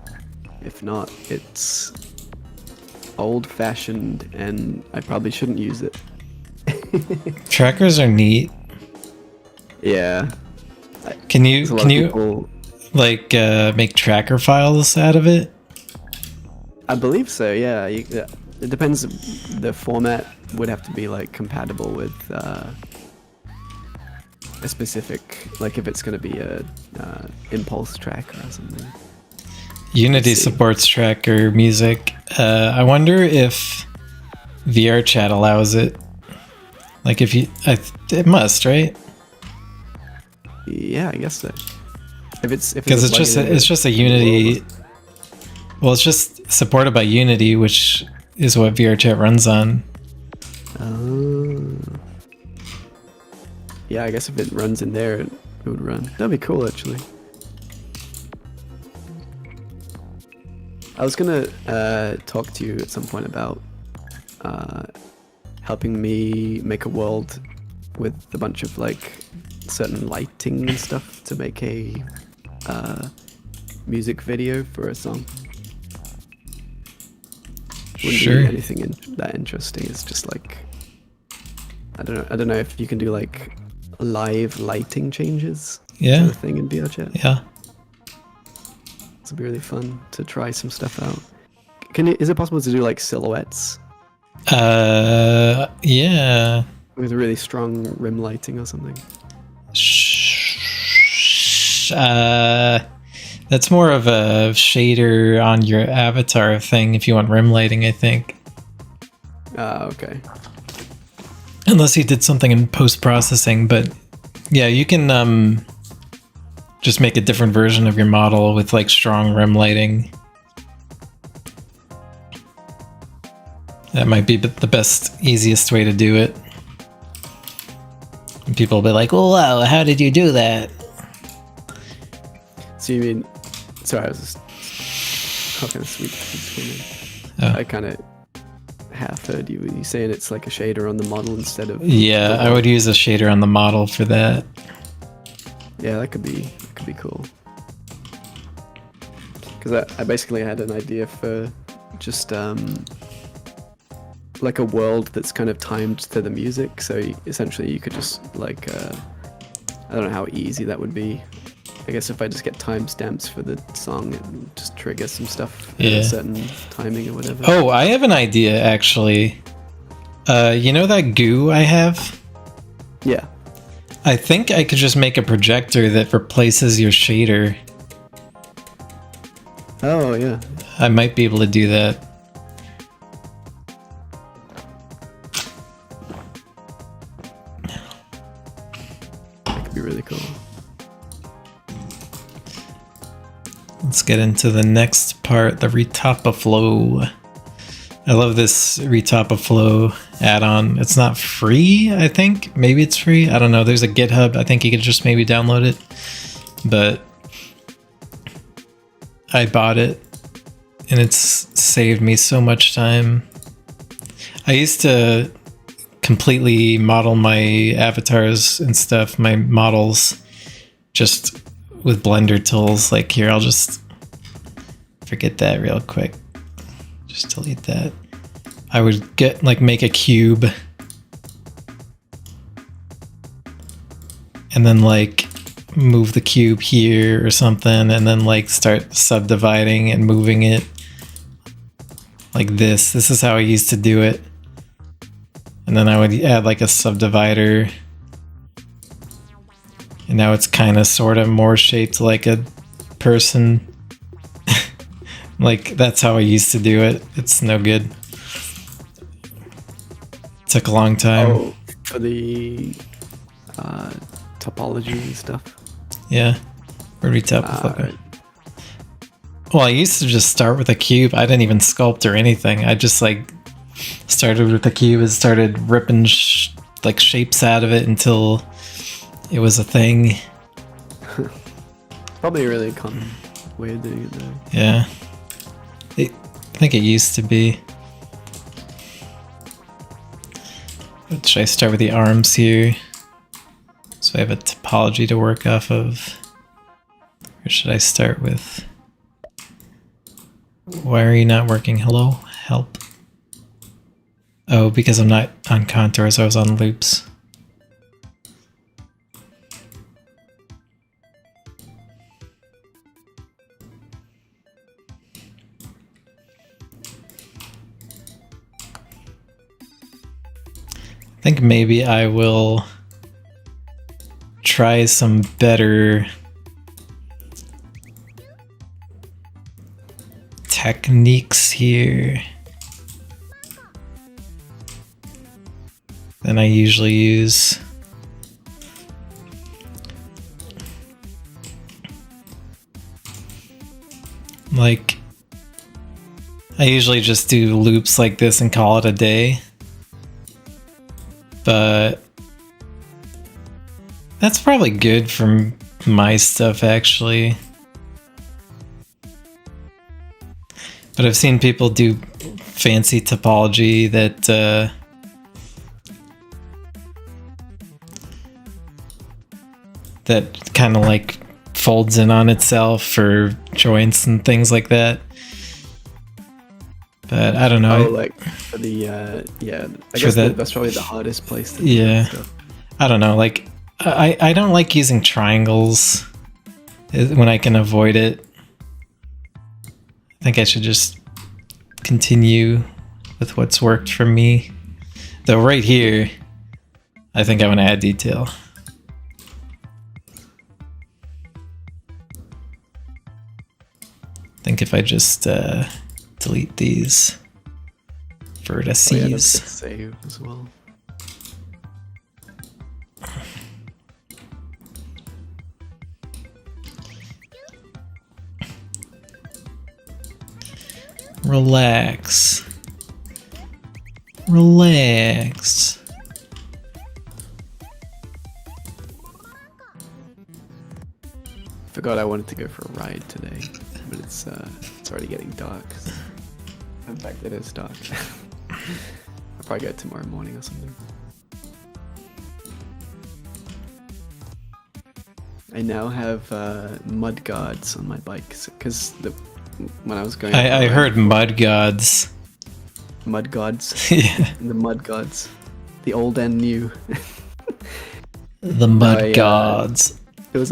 If not, it's old-fashioned and I probably shouldn't use it. Trackers are neat. Yeah. Can you people... like make tracker files out of it? I believe so. Yeah. It depends. The format would have to be like compatible with a specific, like if it's going to be a impulse tracker or something. Unity supports tracker music. I wonder if VR chat allows it. Like if you, it must, right? Yeah, I guess so. If it's because it's just a Unity. Well, it's just supported by Unity, which is what VR chat runs on. Oh. Yeah, I guess if it runs in there, it would run. That'd be cool, actually. I was gonna talk to you at some point about helping me make a world with a bunch of like certain lighting and stuff to make a music video for a song. Wouldn't Sure. be anything that interesting. It's just like I don't know if you can do like live lighting changes. Yeah. To the thing in VR chat. Yeah. It'd be really fun to try some stuff out. Is it possible to do like silhouettes? Yeah. With really strong rim lighting or something? That's more of a shader on your avatar thing if you want rim lighting, I think. Okay. Unless you did something in post-processing, but yeah, you can just make a different version of your model with like strong rim lighting. That might be the best, easiest way to do it. And people will be like, "Oh wow, how did you do that?" So you mean... Sorry, I was just talking to sweet. Oh. I kind of half heard you. Were you saying it's like a shader on the model instead of? Yeah, I would use a shader on the model for that. Yeah, that could be cool. Because I basically had an idea for just like a world that's kind of timed to the music. So essentially, you could just like I don't know how easy that would be. I guess if I just get timestamps for the song, it just triggers some stuff at a certain timing or whatever. Oh, I have an idea actually. You know that goo I have? Yeah. I think I could just make a projector that replaces your shader. Oh, yeah. I might be able to do that. That could be really cool. Let's get into the next part, the Retapa Flow. I love this Retapa Flow add-on. It's not free, I think. Maybe it's free. I don't know. There's a GitHub. I think you could just maybe download it. But I bought it, and it's saved me so much time. I used to completely model my avatars and stuff, my models, just with Blender tools. Like here, I'll just forget that real quick. Just delete that. I would get make a cube and then move the cube here or something, and then start subdividing and moving it like this. This is how I used to do it. And then I would add a subdivider. And now it's kind of sort of more shaped like a person. That's how I used to do it. It's no good. Took a long time. Oh, for the topology and stuff. Yeah. Where'd we tap? Right. Well, I used to just start with a cube. I didn't even sculpt or anything. I just started with the cube and started ripping shapes out of it until it was a thing. Probably a really common way of doing it though. Yeah. I think it used to be. Should I start with the arms here? So I have a topology to work off of. Or should I start with... Why are you not working? Hello? Help. Oh, because I'm not on contours, I was on loops. I think maybe I will try some better techniques here than I usually use. I usually just do loops like this and call it a day. But that's probably good for my stuff, actually. But I've seen people do fancy topology that that kind of folds in on itself for joints and things like that. But I don't know. Oh, for the yeah, I guess that's probably the hardest place to do that stuff. I don't know. I don't like using triangles when I can avoid it. I think I should just continue with what's worked for me. Though right here, I think I want to add detail. I think if I just delete these vertices. Oh, yeah, that's good to save as well. Relax. Relax. Forgot I wanted to go for a ride today, but it's already getting dark. In fact, it is dark. I'll probably go tomorrow morning or something. I now have mud guards on my bikes because when I was going, I heard mud gods. Mud gods. Yeah. The mud gods, the old and new. The mud gods. It was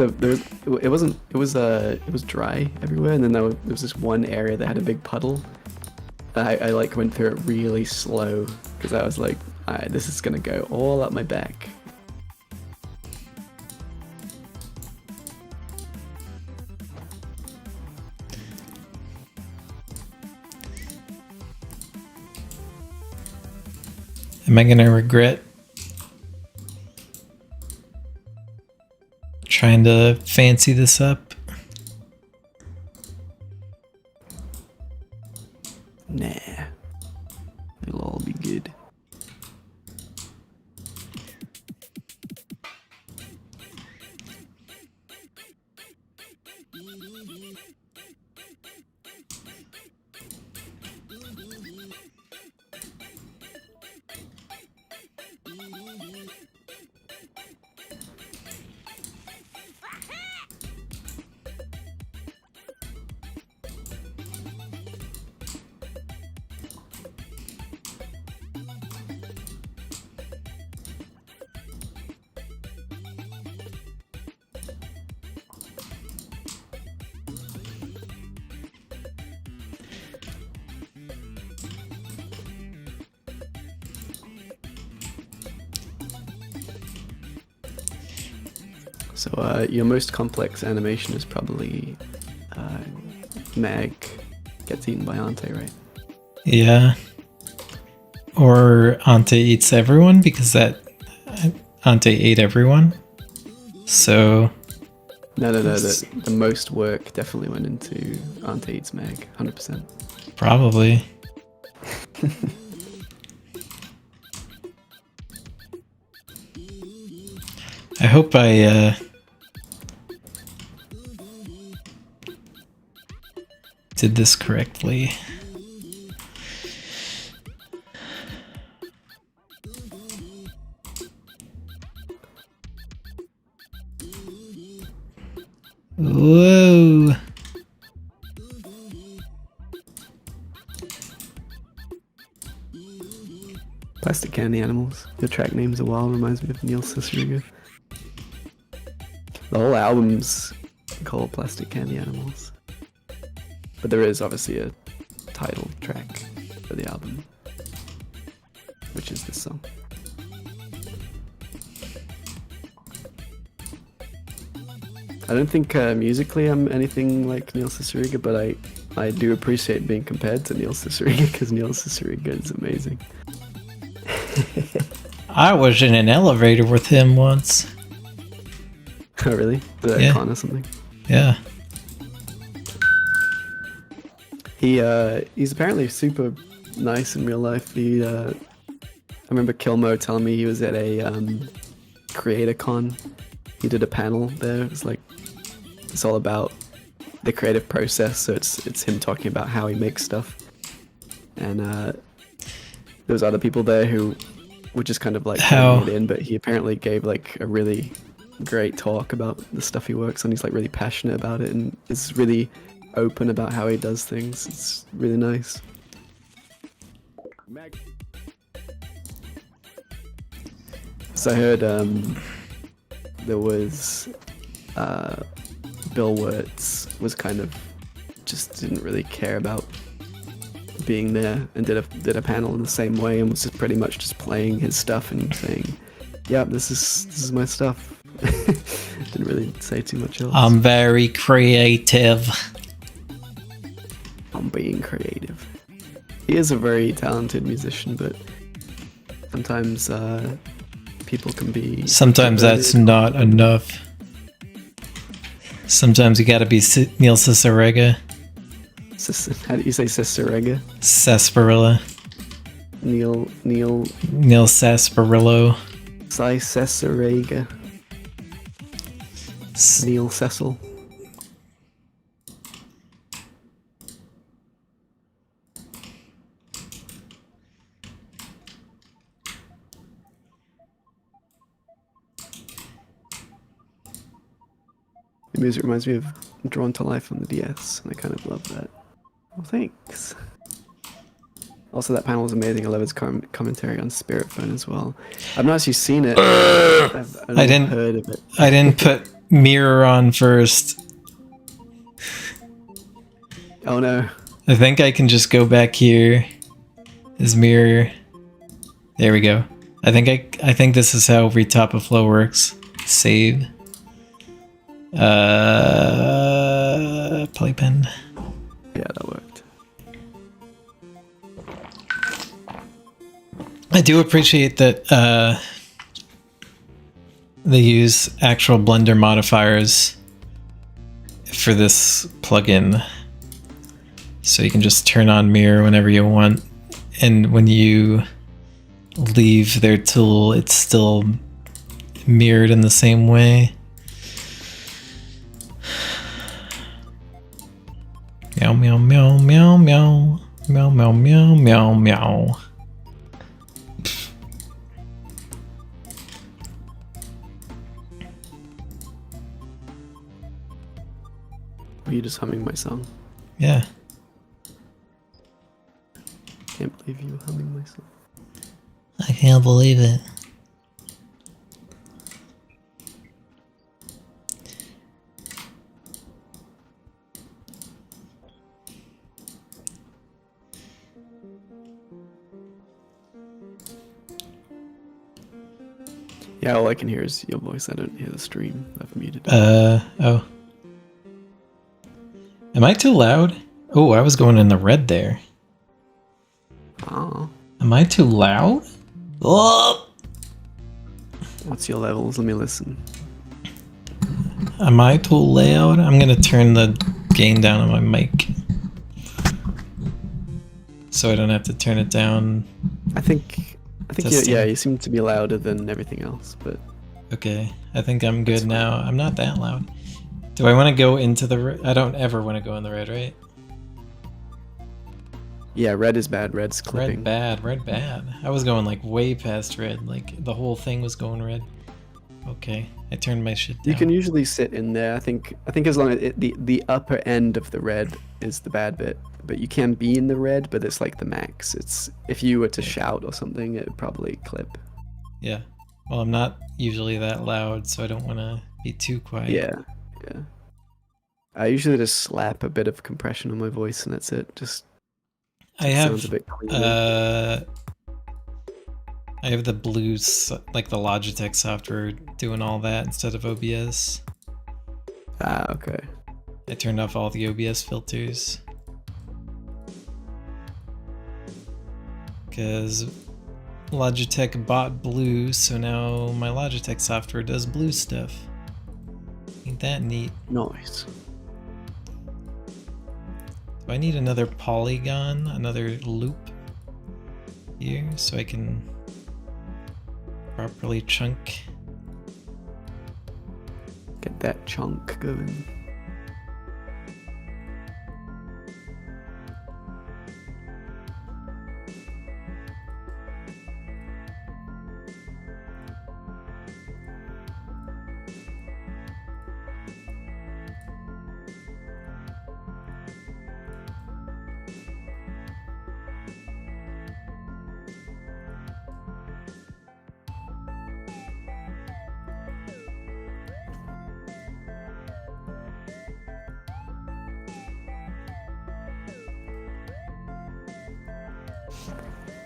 dry everywhere, and then there was this one area that had a big puddle. I like went through it really slow because I was like, alright, this is gonna go all up my back. Am I gonna regret trying to fancy this up? Nah, it'll all be good. So your most complex animation is probably Mag gets eaten by Ante, right? Yeah. Or Ante eats everyone, because that Ante ate everyone. So No. The most work definitely went into Ante eats Mag, 100%. probably. I hope I did this correctly. Whoa. Plastic Candy Animals. Your track names a while reminds me of Neil Cicierega. The whole album's called Plastic Candy Animals. But there is obviously a title track for the album, which is this song. I don't think musically I'm anything like Neil Cicierega, but I do appreciate being compared to Neil Cicierega because Neil Cicierega is amazing. I was in an elevator with him once. Oh really? The Yeah. con or something? Yeah. He's apparently super nice in real life. I remember Kilmo telling me he was at a creator con. He did a panel there. It's like it's all about the creative process. So it's him talking about how he makes stuff. And there was other people there who were just kind of like putting it in, but he apparently gave like a really great talk about the stuff he works on. He's like really passionate about it and is really open about how he does things. It's really nice. So I heard there was Bill Wirtz was kind of just didn't really care about being there and did a panel in the same way and was just pretty much just playing his stuff and saying, yeah, this is my stuff. Didn't really say too much else. I'm very creative. I'm being creative. He is a very talented musician, but sometimes people can be... Sometimes that's not enough. Sometimes you gotta be Neil Cicierega. How do you say Cicierega? Sarsaparilla. Neil Sarsaparillo. Cicierega. Neil Cecil. The music reminds me of Drawn to Life on the DS, and I kind of love that. Well, thanks. Also, that panel was amazing. I love its commentary on Spirit Phone as well. I've not actually seen it. I've only heard of it. I didn't put mirror on first. Oh no. I think I can just go back here. Is mirror. There we go. I think this is how Retop of Flow works. Save. Playpen. Yeah, that worked. I do appreciate that they use actual Blender modifiers for this plugin. So you can just turn on mirror whenever you want, and when you leave their tool, it's still mirrored in the same way. Meow meow meow meow meow meow meow meow meow meow. Were you just humming my song? Yeah. Can't believe you were humming my song. I can't believe it. Yeah, all I can hear is your voice. I don't hear the stream. I've muted it. Oh. Am I too loud? Oh, I was going in the red there. Oh. Am I too loud? Oh! What's your levels? Let me listen. Am I too loud? I'm gonna turn the gain down on my mic, so I don't have to turn it down. I think you seem to be louder than everything else, but Okay, I think I'm good now. I'm not that loud. Do I want to go into the I don't ever want to go in the red, right? yeah, red is bad. Red's clipping. Red bad. I was going like way past red, like the whole thing was going red. Okay, I turned my shit down. You can usually sit in there. I think as long as the upper end of the red is the bad bit, but you can be in the red, but it's like the max. It's if you were to shout or something, it would probably clip. Yeah. Well, I'm not usually that loud, so I don't want to be too quiet. Yeah. I usually just slap a bit of compression on my voice, and that's it. Just sounds a bit cleaner. I have the blues, like the Logitech software, doing all that instead of OBS. Ah, okay. I turned off all the OBS filters. Because Logitech bought blue, so now my Logitech software does blue stuff. Ain't that neat? Nice. Do I need another polygon, another loop here, so I can properly chunk? Get that chunk going.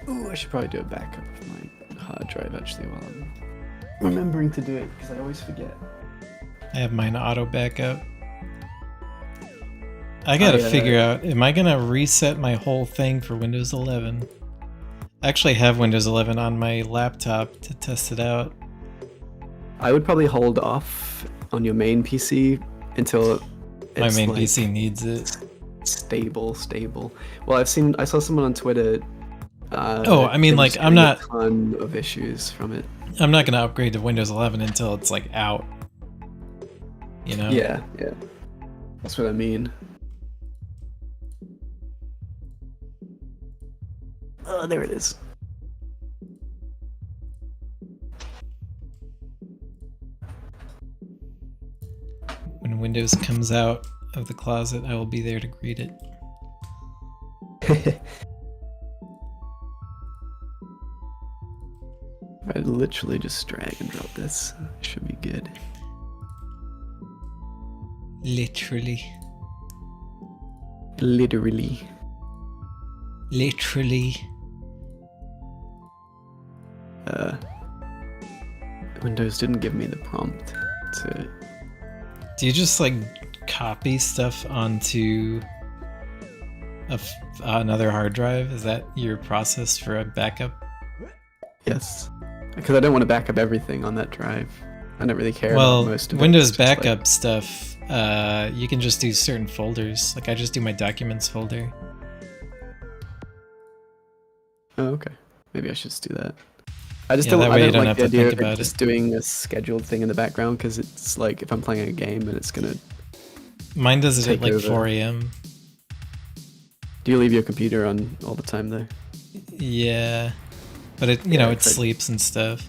Ooh, I should probably do a backup of my hard drive actually while I'm remembering to do it, because I always forget. I have mine auto backup. I gotta figure out, am I gonna reset my whole thing for Windows 11? I actually have Windows 11 on my laptop to test it out. I would probably hold off on your main PC until My it's main like PC needs it. stable. Well, I saw someone on Twitter. I mean, like, I'm not a ton of issues from it. I'm not gonna upgrade to Windows 11 until it's like out. You know? Yeah. That's what I mean. Oh, there it is. When Windows comes out of the closet, I will be there to greet it. I literally just drag and drop this. Should be good. Literally. Literally. Literally. Windows didn't give me the prompt to... Do you just like copy stuff onto another hard drive? Is that your process for a backup? Yes. Because I don't want to back up everything on that drive. I don't really care Well, about most of it. Windows It's just backup like- stuff, you can just do certain folders. Like I just do my documents folder. Oh, okay. Maybe I should just do that. I just Yeah, that don't, way I you don't don't like have the to idea think of about just it. doing a scheduled thing in the background, because it's like if I'm playing a game and it's gonna... Mine does it at Take like over. 4 a.m. Do you leave your computer on all the time though? Yeah. But it, you Yeah, know, it 'cause I- sleeps and stuff.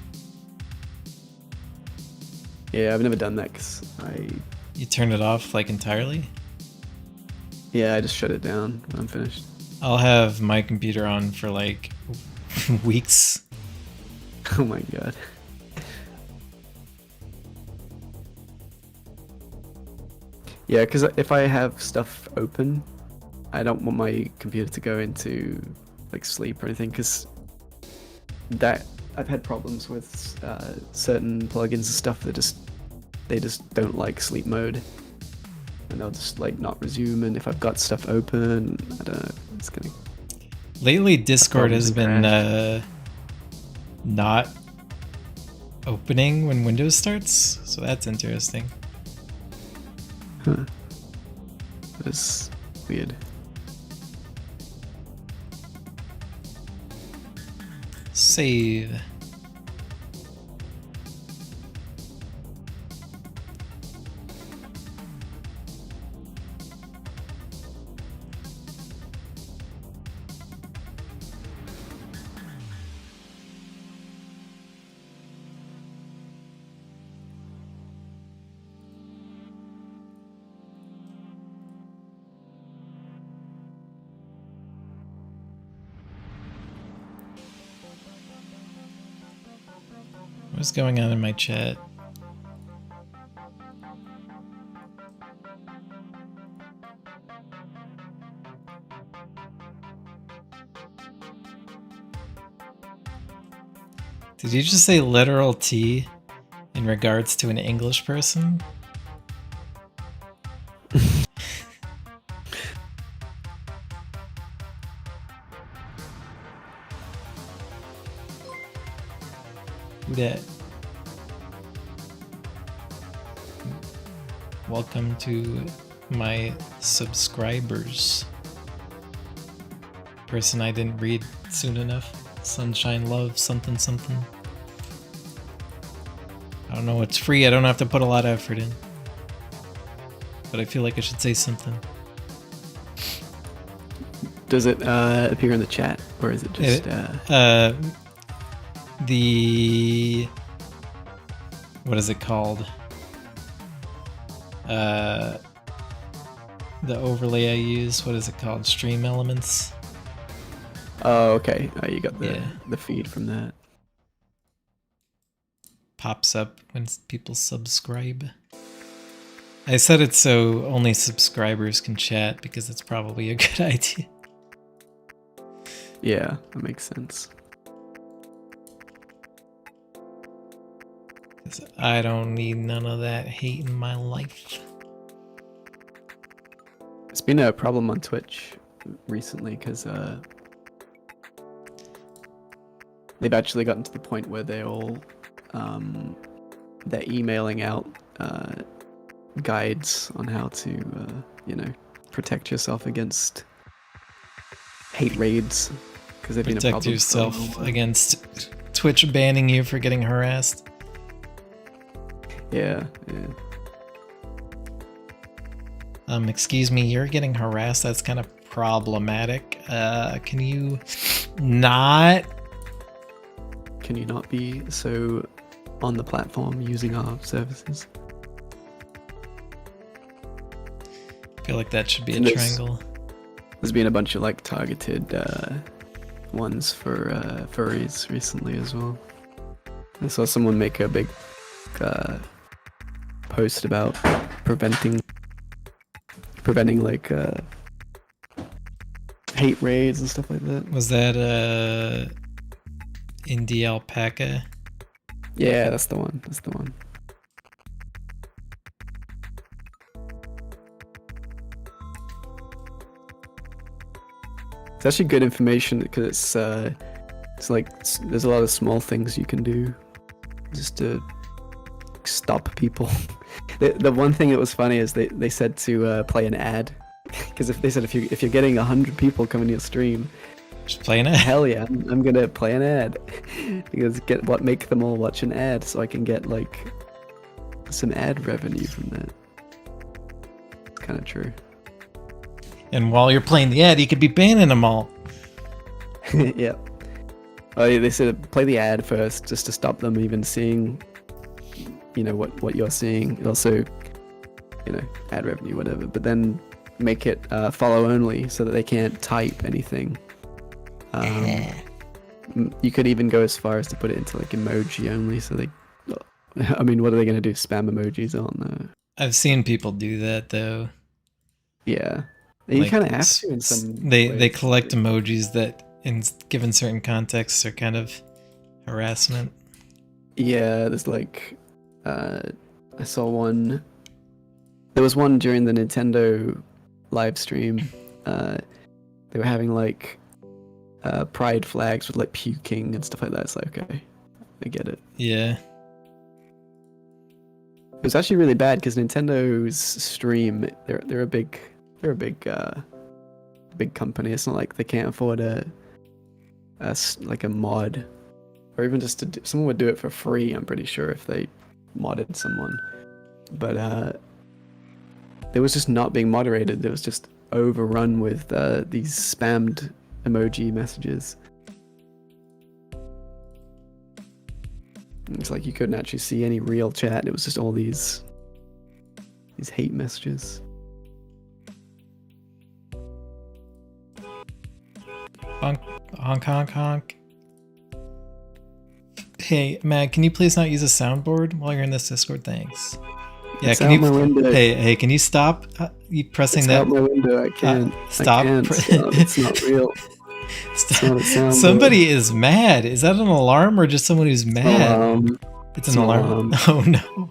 Yeah, I've never done that because You turn it off like entirely? I just shut it down when I'm finished. I'll have my computer on for like weeks. Oh my god. Yeah, because if I have stuff open, I don't want my computer to go into like sleep or anything, because that I've had problems with certain plugins and stuff that they just don't like sleep mode, and they'll just like not resume. And if I've got stuff open, I don't know, it's gonna... Lately, Discord problems has and been not opening when Windows starts, so that's interesting. Huh. That is weird. Save. What's going on in my chat? Did you just say literal T in regards to an English person? Who dat? Welcome to my subscribers. Person I didn't read soon enough. Sunshine Love something something. I don't know, it's free, I don't have to put a lot of effort in. But I feel like I should say something. Does it appear in the chat, or is it just... The... What is it called? The overlay I use, what is it called? Stream Elements? Oh, okay. You got the Yeah. the feed from that. Pops up when people subscribe. I said it so only subscribers can chat because it's probably a good idea. Yeah, that makes sense. 'Cause I don't need none of that hate in my life. It's been a problem on Twitch recently because they've actually gotten to the point where they're emailing out guides on how to protect yourself against hate raids, because they've been a Protect problem. yourself against Twitch banning you for getting harassed. Yeah. Excuse me, you're getting harassed. That's kind of problematic. Can you not? Can you not be so on the platform using our services? I feel like that should be a And triangle. There's been a bunch of like targeted ones for furries recently as well. I saw someone make a big post about preventing like hate raids and stuff like that. Was that Indie Alpaca? Yeah, that's the one. That's the one. It's actually good information because it's like there's a lot of small things you can do just to stop people. The one thing that was funny is they said to play an ad, because if you're getting 100 people coming to your stream, Just playing it. hell yeah, I'm gonna play an ad because make them all watch an ad so I can get like some ad revenue from that. It's kind of true. And while you're playing the ad, you could be banning them all. Yeah. Oh, yeah, they said play the ad first just to stop them even seeing, what you're seeing. Also, ad revenue, whatever. But then make it follow only so that they can't type anything. You could even go as far as to put it into like emoji only. So they, I mean, what are they going to do? Spam emojis on I've seen people do that though. Yeah. You Like, kind of have to in some They ways. collect emojis that, in given certain contexts, are kind of harassment. Yeah, there's like, I saw one. There was one during the Nintendo live stream. They were having like pride flags with like puking and stuff like that. It's like, okay, I get it. Yeah. It was actually really bad because Nintendo's stream, they're a big company. It's not like they can't afford a mod, or even just someone would do it for free. I'm pretty sure if they modded someone, but it was just not being moderated. It was just overrun with these spammed emoji messages. It's like you couldn't actually see any real chat. It was just all these hate messages. Honk, honk, honk, honk. Hey, Mag, can you please not use a soundboard while you're in this Discord? Thanks. Yeah, It's can out you? my window. Hey, can you stop? You pressing It's that? out my window. I can't. Stop. I can't stop. It's not real. It's not a soundboard. Somebody is mad. Is that an alarm or just someone who's mad? It's an alarm. Oh no.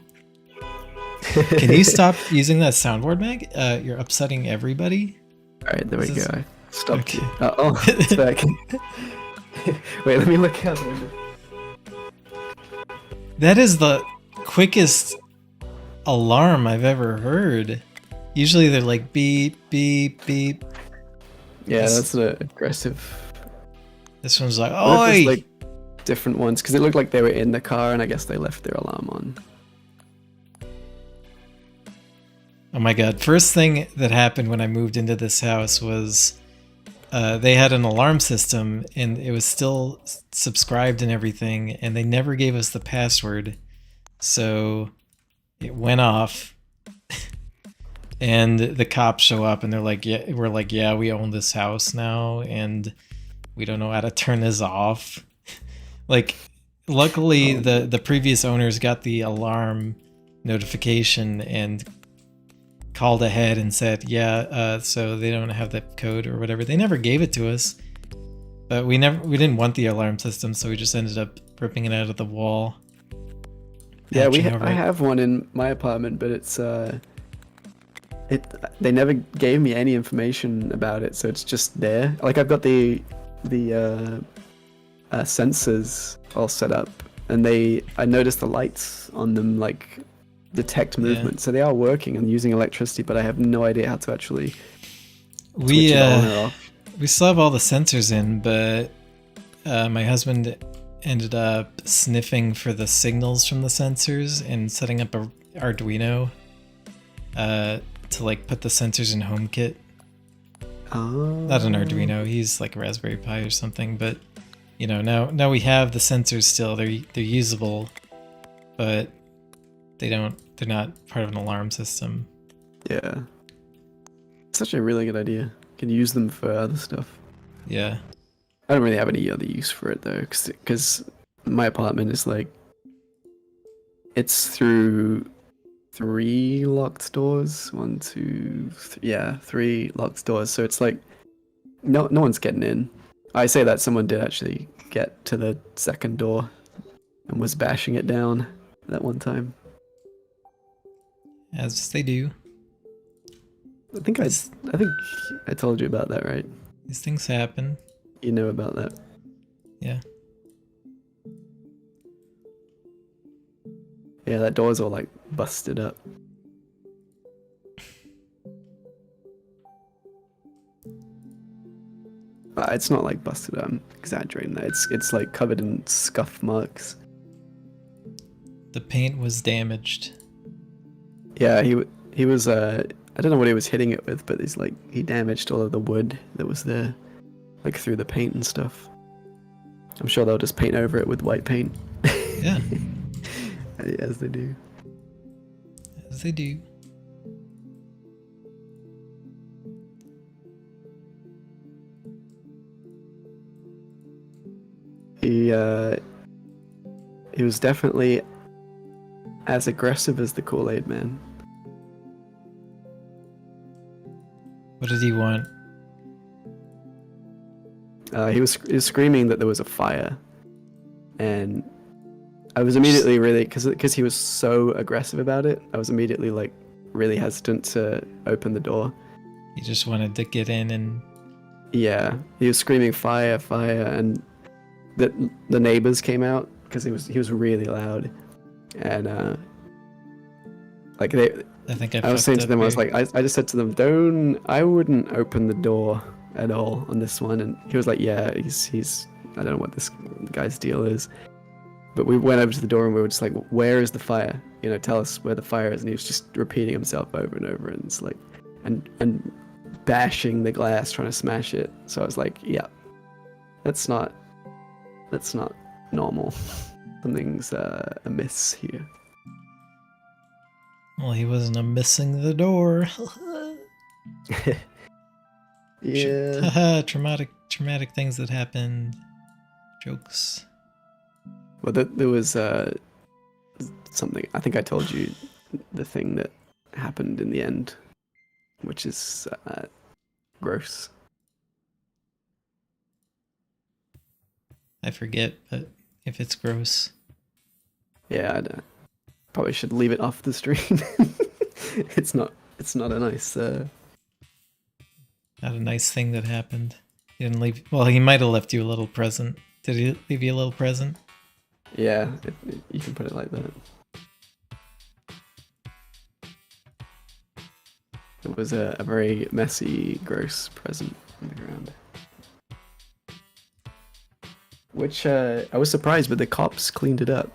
Can you stop using that soundboard, Meg? You're upsetting everybody. All right, there we This go. is- I stopped. Okay. Oh, it's back. Wait, let me look out the window. That is the quickest alarm I've ever heard. Usually they're like beep, beep, beep. Yeah, This- that's an aggressive. This one's like, What if oi! there's, like different ones, because it looked like they were in the car, and I guess they left their alarm on. Oh my god. First thing that happened when I moved into this house was they had an alarm system and it was still subscribed and everything, and they never gave us the password. So it went off and the cops show up and they're like, yeah, we're like, yeah, we own this house now and we don't know how to turn this off. Like, luckily the previous owners got the alarm notification and called ahead and said, yeah, so they don't have the code or whatever. They never gave it to us, but we didn't want the alarm system, so we just ended up ripping it out of the wall. Yeah, patching over I it. have one in my apartment, but it's they never gave me any information about it, so it's just there. Like, I've got the sensors all set up, and I noticed the lights on them like detect movement, so they are working and using electricity, but I have no idea how to actually switch We it on or off. we still have all the sensors in, but my husband ended up sniffing for the signals from the sensors and setting up a Arduino to like put the sensors in HomeKit. Not an Arduino, he's like a Raspberry Pi or something, but now we have the sensors still. They're usable, but they're not part of an alarm system. Yeah. Such a really good idea. Can use them for other stuff. Yeah. I don't really have any other use for it though, because my apartment is like, it's through 3 locked doors. 1, 2, yeah, 3 locked doors. So it's like, no one's getting in. I say that someone did actually get to the second door and was bashing it down that one time. As they do. I think I told you about that, right? These things happen. You know about that. Yeah. Yeah, that door's all like busted up. It's not like busted up. I'm exaggerating that. It's like covered in scuff marks. The paint was damaged. Yeah, he was I don't know what he was hitting it with, but he damaged all of the wood that was there, like through the paint and stuff. I'm sure they'll just paint over it with white paint. Yeah. As they do. As they do. He was definitely as aggressive as the Kool-Aid Man. What did he want? He was screaming that there was a fire, and I was immediately really, because he was so aggressive about it, I was immediately like really hesitant to open the door. He just wanted to get in and... Yeah, he was screaming fire, fire, and the neighbors came out because he was really loud, and like I was saying to them, I was like, I just said to them, I wouldn't open the door at all on this one, and he was like, yeah, he's I don't know what this guy's deal is, but we went over to the door and we were just like, where is the fire? You know, tell us where the fire is, and he was just repeating himself over and over, and it's like, and bashing the glass, trying to smash it. So I was like, yeah, that's not normal. Something's amiss here. Well, he wasn't missing the door. Yeah. Haha, traumatic things that happened. Jokes. Well, there was something. I think I told you the thing that happened in the end, which is gross. I forget, but if it's gross. Yeah, I probably should leave it off the stream. It's not a nice. Not a nice thing that happened. He didn't leave. Well, he might have left you a little present. Did he leave you a little present? Yeah, you can put it like that. It was a very messy, gross present on the ground. Which I was surprised, but the cops cleaned it up.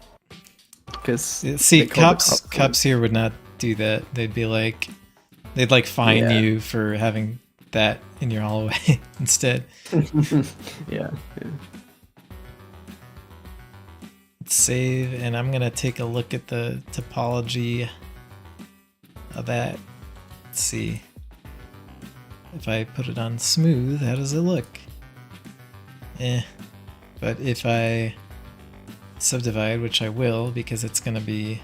Because see, cops here would not do that. They'd be like, they'd like fine you for having that in your hallway instead. Yeah. Let's save, and I'm gonna take a look at the topology of that. Let's see. If I put it on smooth, how does it look? But if I subdivide, which I will because it's gonna be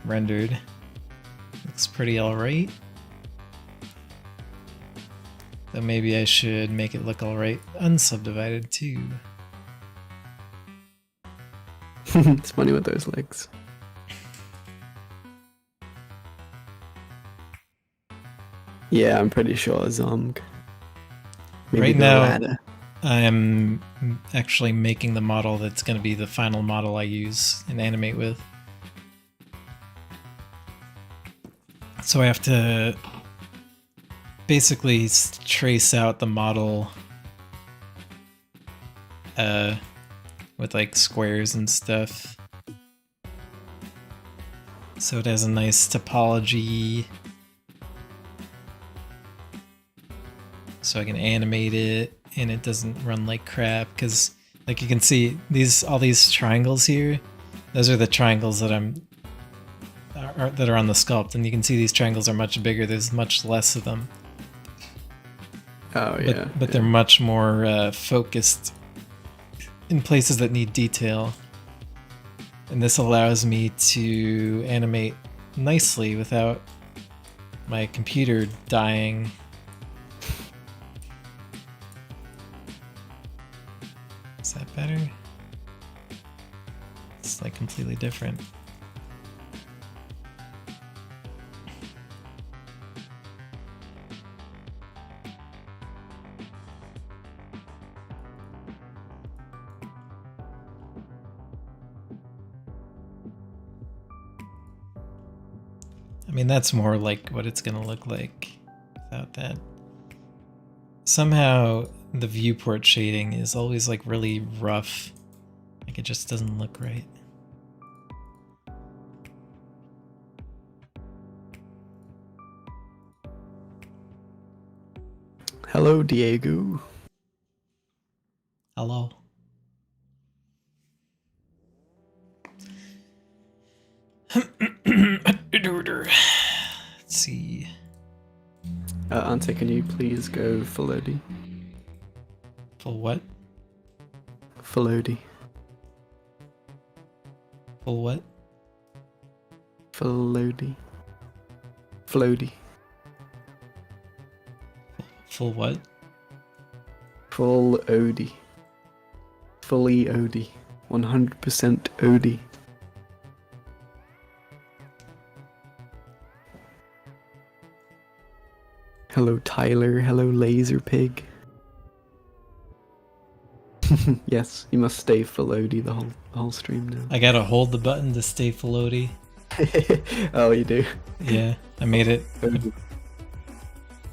rendered, looks pretty alright. Though maybe I should make it look alright unsubdivided too. It's funny with those legs. Yeah, I'm pretty sure Zomg. Maybe right now, ladder. I am actually making the model that's going to be the final model I use and animate with. So I have to basically trace out the model with like squares and stuff. So it has a nice topology. So I can animate it and it doesn't run like crap, because like you can see all these triangles here, those are the triangles that that are on the sculpt, and you can see these triangles are much bigger. There's much less of them. Oh yeah. But they're much more focused in places that need detail. And this allows me to animate nicely without my computer dying. Is that better? It's like completely different. I mean, that's more like what it's gonna look like without that. Somehow the viewport shading is always like really rough. Like it just doesn't look right. Hello, Diego. Hello. Let's see. Ante, can you please go for Lodi? Full what? For Lodi. Full what? For Lodi. Floaty. Full what? Full Odie. Fully Odie. 100% Odie. Hello Tyler, hello Laser Pig. Yes, you must stay full Odie the whole stream now. I gotta hold the button to stay floaty. Oh, you do? Yeah, I made it.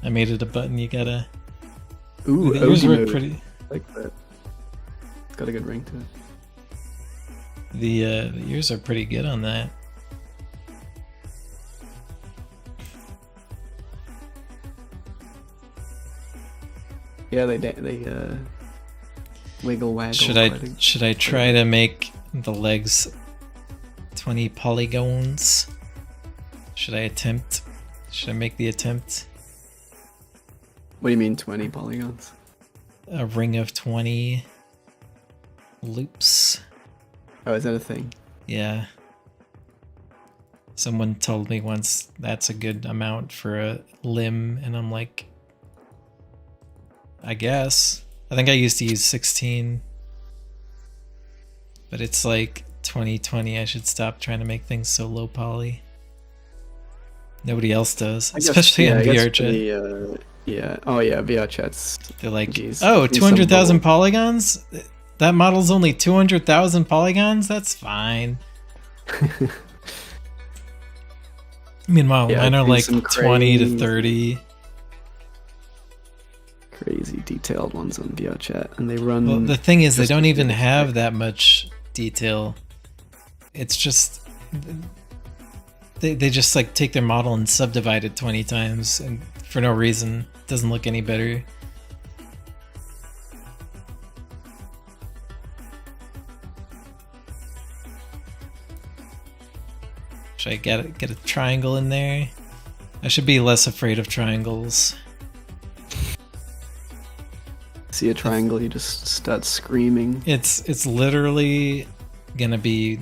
I made it a button you gotta... Ooh, the ears Odie work mode. pretty... I like that. It's got a good ring to it. The ears are pretty good on that. Yeah, they wiggle waggle. Should I try to make the legs 20 polygons? Should I make the attempt? What do you mean 20 polygons? A ring of 20 loops. Oh, is that a thing? Yeah. Someone told me once that's a good amount for a limb, and I'm like, I guess. I think I used to use 16. But it's like 2020. I should stop trying to make things so low poly. Nobody else does, especially in VR chat. Yeah. Oh yeah, VR chats. They're like, geez, oh, give me 200,000 some polygons? That model's only 200,000 polygons? That's fine. Meanwhile, Yeah, mine are do like some 20 to crazy- 30. Crazy detailed ones on VR chat, and they run. Well, the thing is, they just don't as even good as have that. that much detail. It's just... They just like take their model and subdivide it 20 times, and for no reason. It doesn't look any better. Should I get a triangle in there? I should be less afraid of triangles. See a triangle, you just start screaming. It's literally gonna be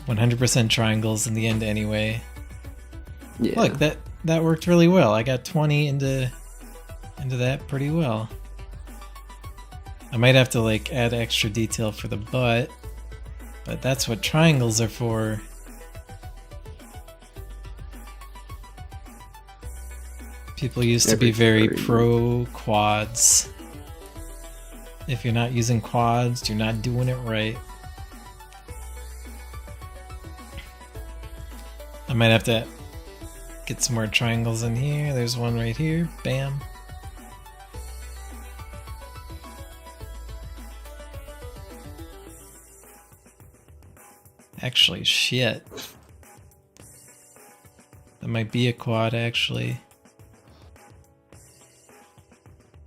100% triangles in the end anyway. Yeah. Look, that worked really well. I got 20 into that pretty well. I might have to like add extra detail for the butt, but that's what triangles are for. People used to be very pro quads. If you're not using quads, you're not doing it right. I might have to get some more triangles in here. There's one right here. Bam. Actually, shit. That might be a quad, actually.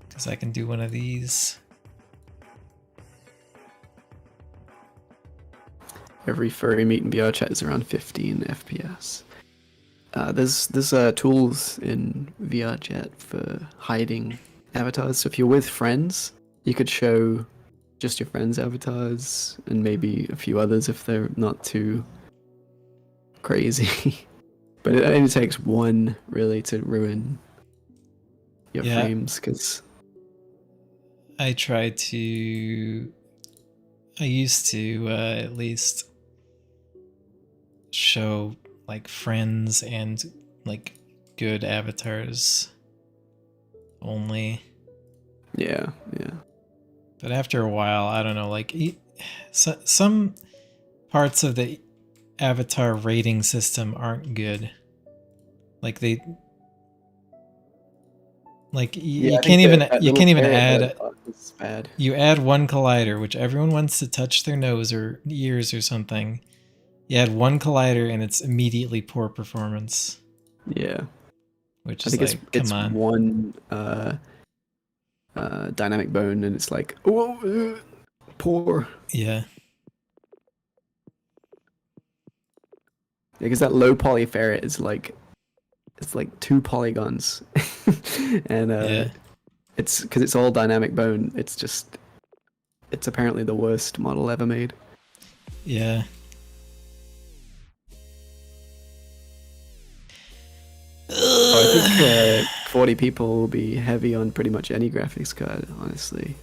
Because I can do one of these. Every furry meet in VR chat is around 15 FPS. There's tools in VR chat for hiding avatars. So if you're with friends, you could show just your friends' avatars and maybe a few others if they're not too crazy. But it only takes one really to ruin your frames, because I used to at least show like friends and like good avatars only. Yeah. But after a while, I don't know, like some parts of the avatar rating system aren't good. Like you can't even add. Bad. You add one collider, which everyone wants to touch their nose or ears or something. You add one collider and it's immediately poor performance. Yeah. Which I is think like, it's come on. one dynamic bone, and it's like, oh, poor. Yeah. Because that low poly ferret is like, it's like 2 polygons, and it's because it's all dynamic bone. It's apparently the worst model ever made. Yeah. I think 40 people will be heavy on pretty much any graphics card, honestly.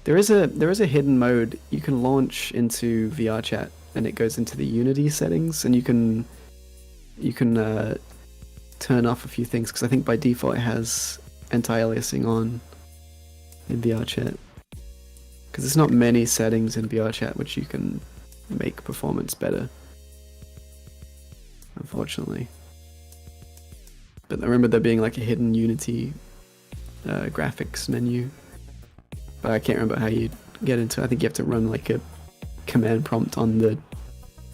There is a hidden mode you can launch into VR chat, and it goes into the Unity settings, and you can turn off a few things, because I think by default it has anti-aliasing on in VR chat. Because there's not many settings in VR chat which you can make performance better, unfortunately. But I remember there being like a hidden Unity graphics menu, but I can't remember how you get into it. I think you have to run like a command prompt on the.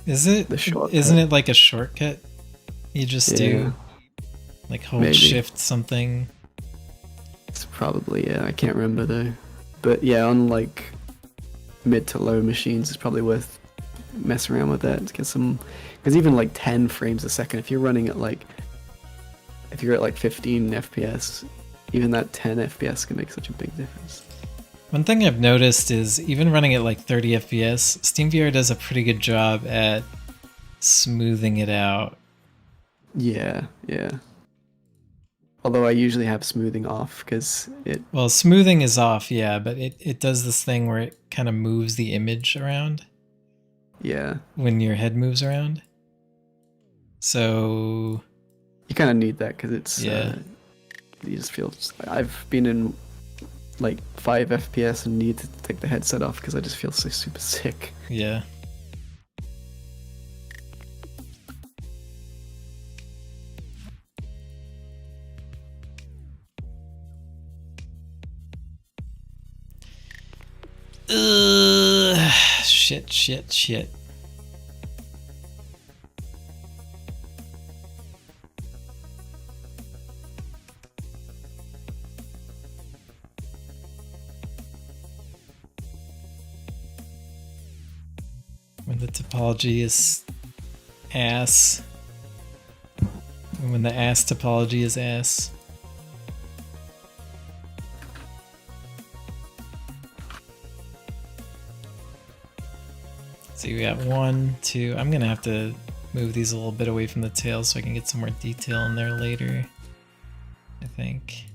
The shortcut. Isn't it like a shortcut? You just do like hold shift something. It's probably, I can't remember though. But yeah, on like mid to low machines, it's probably worth messing around with that to get some. Because even like 10 frames a second, if you're running at like. If you're at like 15 FPS, even that 10 FPS can make such a big difference. One thing I've noticed is even running at like 30 FPS, SteamVR does a pretty good job at smoothing it out. Yeah. Although I usually have smoothing off because it... Well, smoothing is off, yeah, but it does this thing where it kind of moves the image around. Yeah. When your head moves around. So... You kind of need that because it's... Yeah. You just feel... I've been in like 5 FPS and need to take the headset off because I just feel so super sick. Yeah. Shit. When the topology is ass. And when the ass topology is ass. So we got 1, 2. I'm gonna have to move these a little bit away from the tail so I can get some more detail in there later, I think.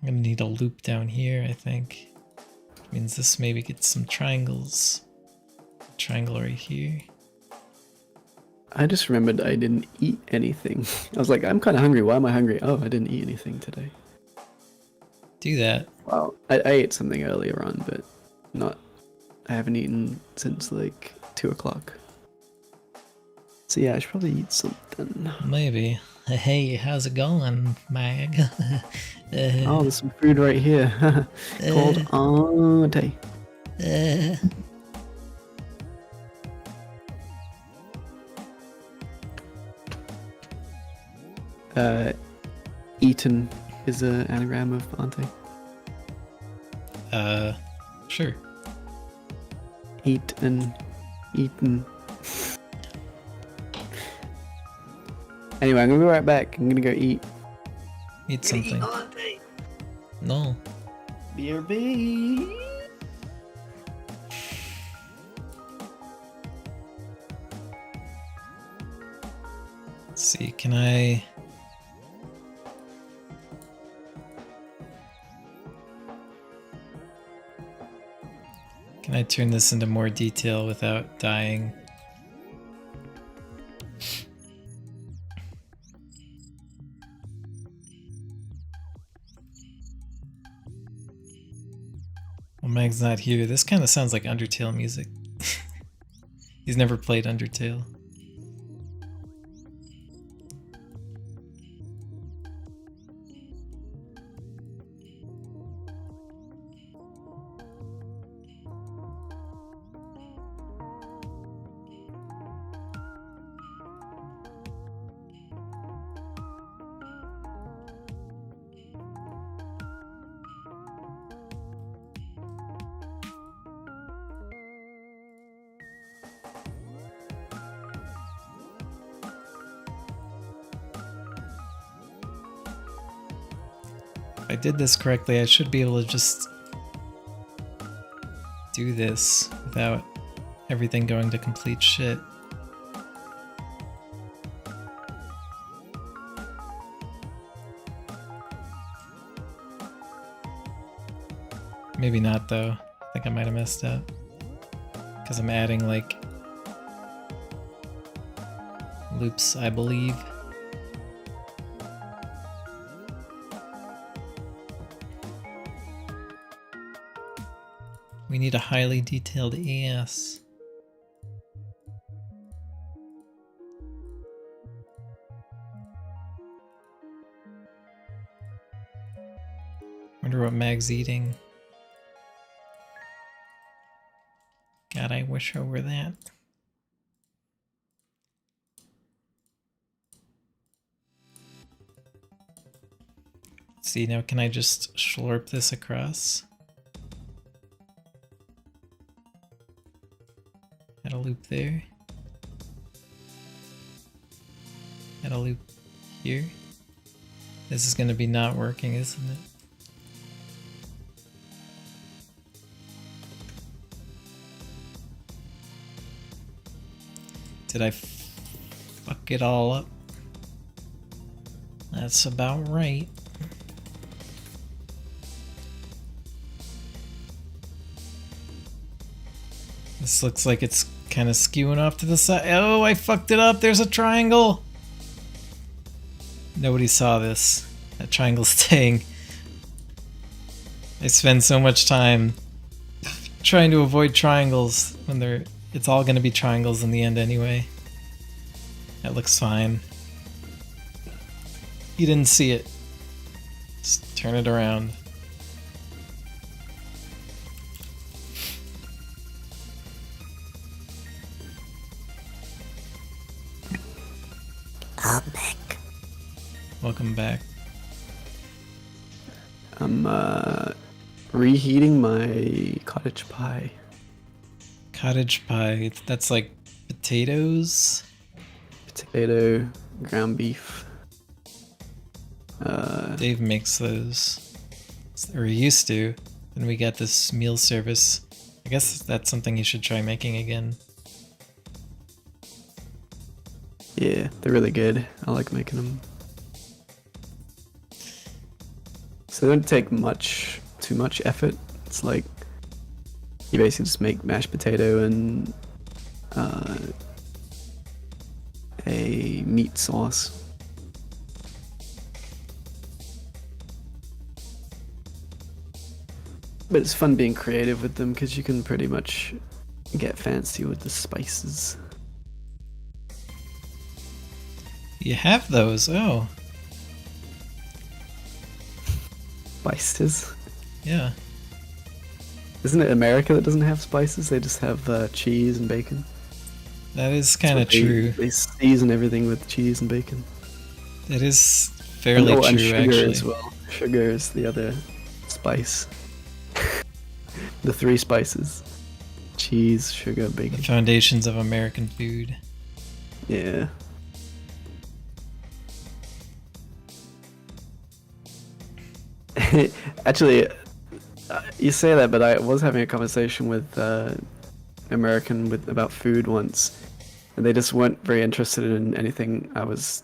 I'm gonna need a loop down here, I think. Means this maybe gets some triangles. Triangle right here. I just remembered I didn't eat anything. I was like, I'm kind of hungry. Why am I hungry? Oh, I didn't eat anything today. Do that. Wow. I ate something earlier on, but I haven't eaten since like 2 o'clock. So yeah, I should probably eat something. Maybe. Hey, how's it going, Mag? Oh, there's some food right here. Called Ante. Eaton is an anagram of Ante. Sure. Eaton. Anyway, I'm gonna be right back. I'm gonna go eat. Eat something. No. BRB. Let's see, can I... Can I turn this into more detail without dying? Well, Mag's not here. This kind of sounds like Undertale music. He's never played Undertale. If I did this correctly, I should be able to just do this without everything going to complete shit. Maybe not though. I think I might have messed up. Because I'm adding like loops, I believe. We need a highly detailed ass. Wonder what Mag's eating. God, I wish I were that. Let's see, now can I just slurp this across? Add a loop there. Add a loop here. This is going to be not working, isn't it? Did I fuck it all up? That's about right. This looks like it's kind of skewing off to the side. Oh, I fucked it up. There's a triangle. Nobody saw this. That triangle's staying. I spend so much time trying to avoid triangles when it's all going to be triangles in the end anyway. That looks fine. You didn't see it. Just turn it around. I'm back. Welcome back. I'm reheating my cottage pie. Cottage pie. That's like potatoes. Potato, ground beef. Dave makes those. Or he used to. And we got this meal service. I guess that's something you should try making again. Yeah, they're really good. I like making them. So they don't take too much effort. It's like you basically just make mashed potato and a meat sauce. But it's fun being creative with them because you can pretty much get fancy with the spices. You have those, oh. Spices? Yeah. Isn't it America that doesn't have spices? They just have cheese and bacon. That is kind of true. They season everything with cheese and bacon. It is fairly and true, sugar actually. as well. Sugar is the other spice. The 3 spices: cheese, sugar, The bacon. foundations of American food. Yeah. Actually, you say that, but I was having a conversation with American about food once, and they just weren't very interested in anything I was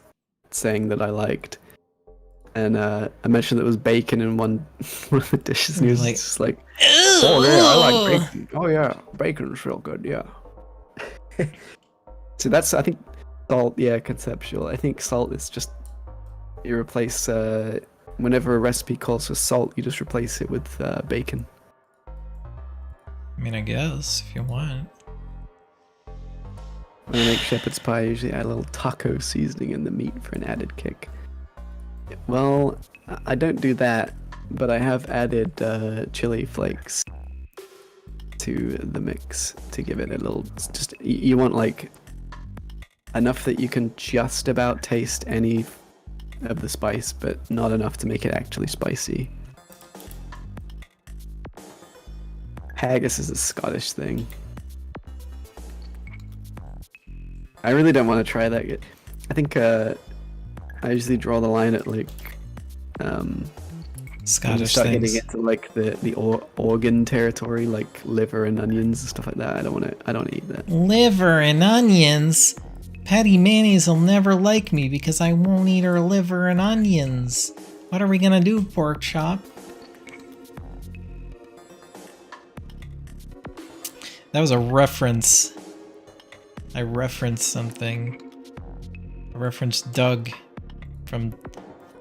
saying that I liked. And I mentioned that it was bacon in one of the dishes, and he was Like, just like, "Oh yeah, I like bacon. Oh yeah, bacon's real good. Yeah." So that's, I think, salt. Yeah, conceptual. I think salt is just, you replace whenever a recipe calls for salt, you just replace it with bacon. I mean, I guess, if you want. When I make shepherd's pie, I usually add a little taco seasoning in the meat for an added kick. Well, I don't do that, but I have added chili flakes to the mix to give it a little, just, you want like enough that you can just about taste any of the spice, but not enough to make it actually spicy. Haggis is a Scottish thing. I really don't want to try that yet. I think I usually draw the line at like when you Scottish start things. getting into like the organ territory, like liver and onions and stuff like that. I don't want to eat that. Liver and onions? Patty Mayonnaise will never like me because I won't eat her liver and onions. What are we gonna do, pork chop? That was a reference. I referenced something. I referenced Doug from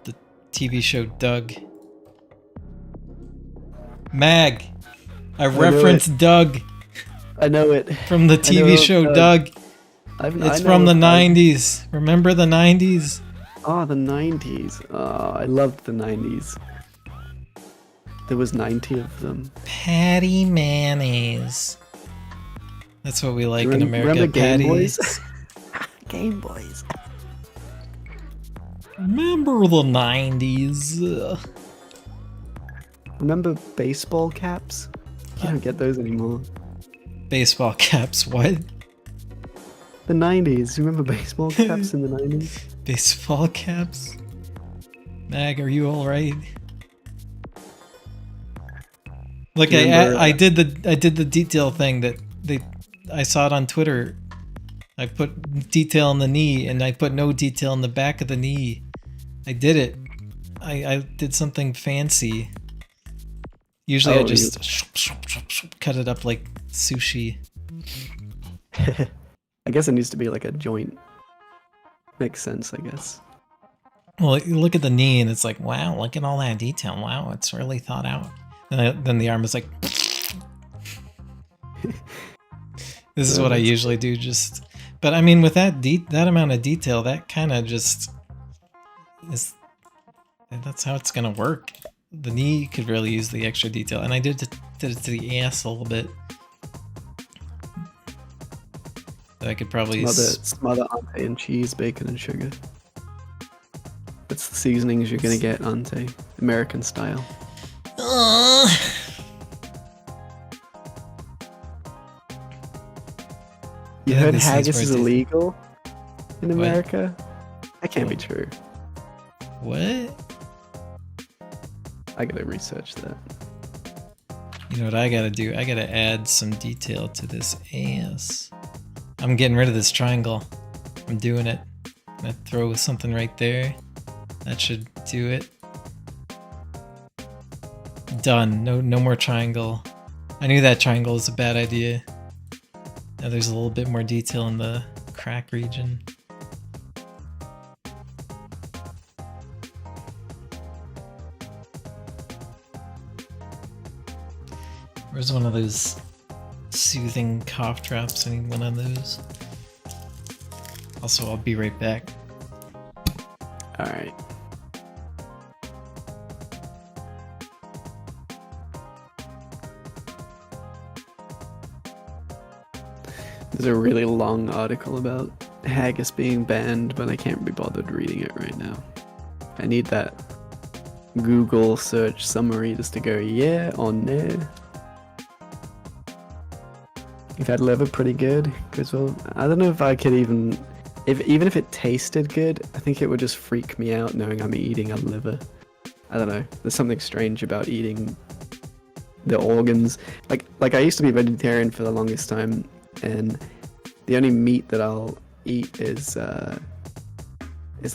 the TV show Doug. Mag! I referenced Doug I know it. from the TV show Doug. It's from the 90s. Remember the 90s? Oh, the 90s. Oh, I loved the 90s. There was 90 of them. Patty Mayonnaise. That's what we like in America. Remember Game Patty. Boys? Game Boys. Remember the 90s? Remember baseball caps? You don't get those anymore. Baseball caps, what? The 90s. You remember baseball caps in the 90s? Baseball caps? Mag, are you alright? Look, Do you remember, I did the detail thing that I saw it on Twitter. I put detail on the knee and I put no detail on the back of the knee. I did it. I did something fancy. Usually I just cut it up like sushi. I guess it needs to be like a joint. Makes sense, I guess. Well, you look at the knee and it's like, wow, look at all that detail. Wow, it's really thought out. And then the arm is like... This is what I usually do, just... But I mean, with that amount of detail, that kind of just... is. That's how it's gonna work. The knee could really use the extra detail. And I did it to the ass a little bit. That I could probably... Smother ante in cheese, bacon, and sugar. That's the seasonings you're gonna get ante. American style. You heard haggis is illegal in America? That can't be true. What? I gotta research that. You know what I gotta do? I gotta add some detail to this ass. I'm getting rid of this triangle. I'm doing it. I'm gonna throw something right there. That should do it. Done. No more triangle. I knew that triangle was a bad idea. Now there's a little bit more detail in the crack region. Where's one of those soothing cough drops? I need one of those. Also, I'll be right back. Alright. There's a really long article about haggis being banned, but I can't be bothered reading it right now. I need that Google search summary just to go yeah or no. You've had liver pretty good, Griswold. I don't know if I could even if it tasted good, I think it would just freak me out knowing I'm eating a liver. I don't know. There's something strange about eating the organs. Like I used to be vegetarian for the longest time, and the only meat that I'll eat is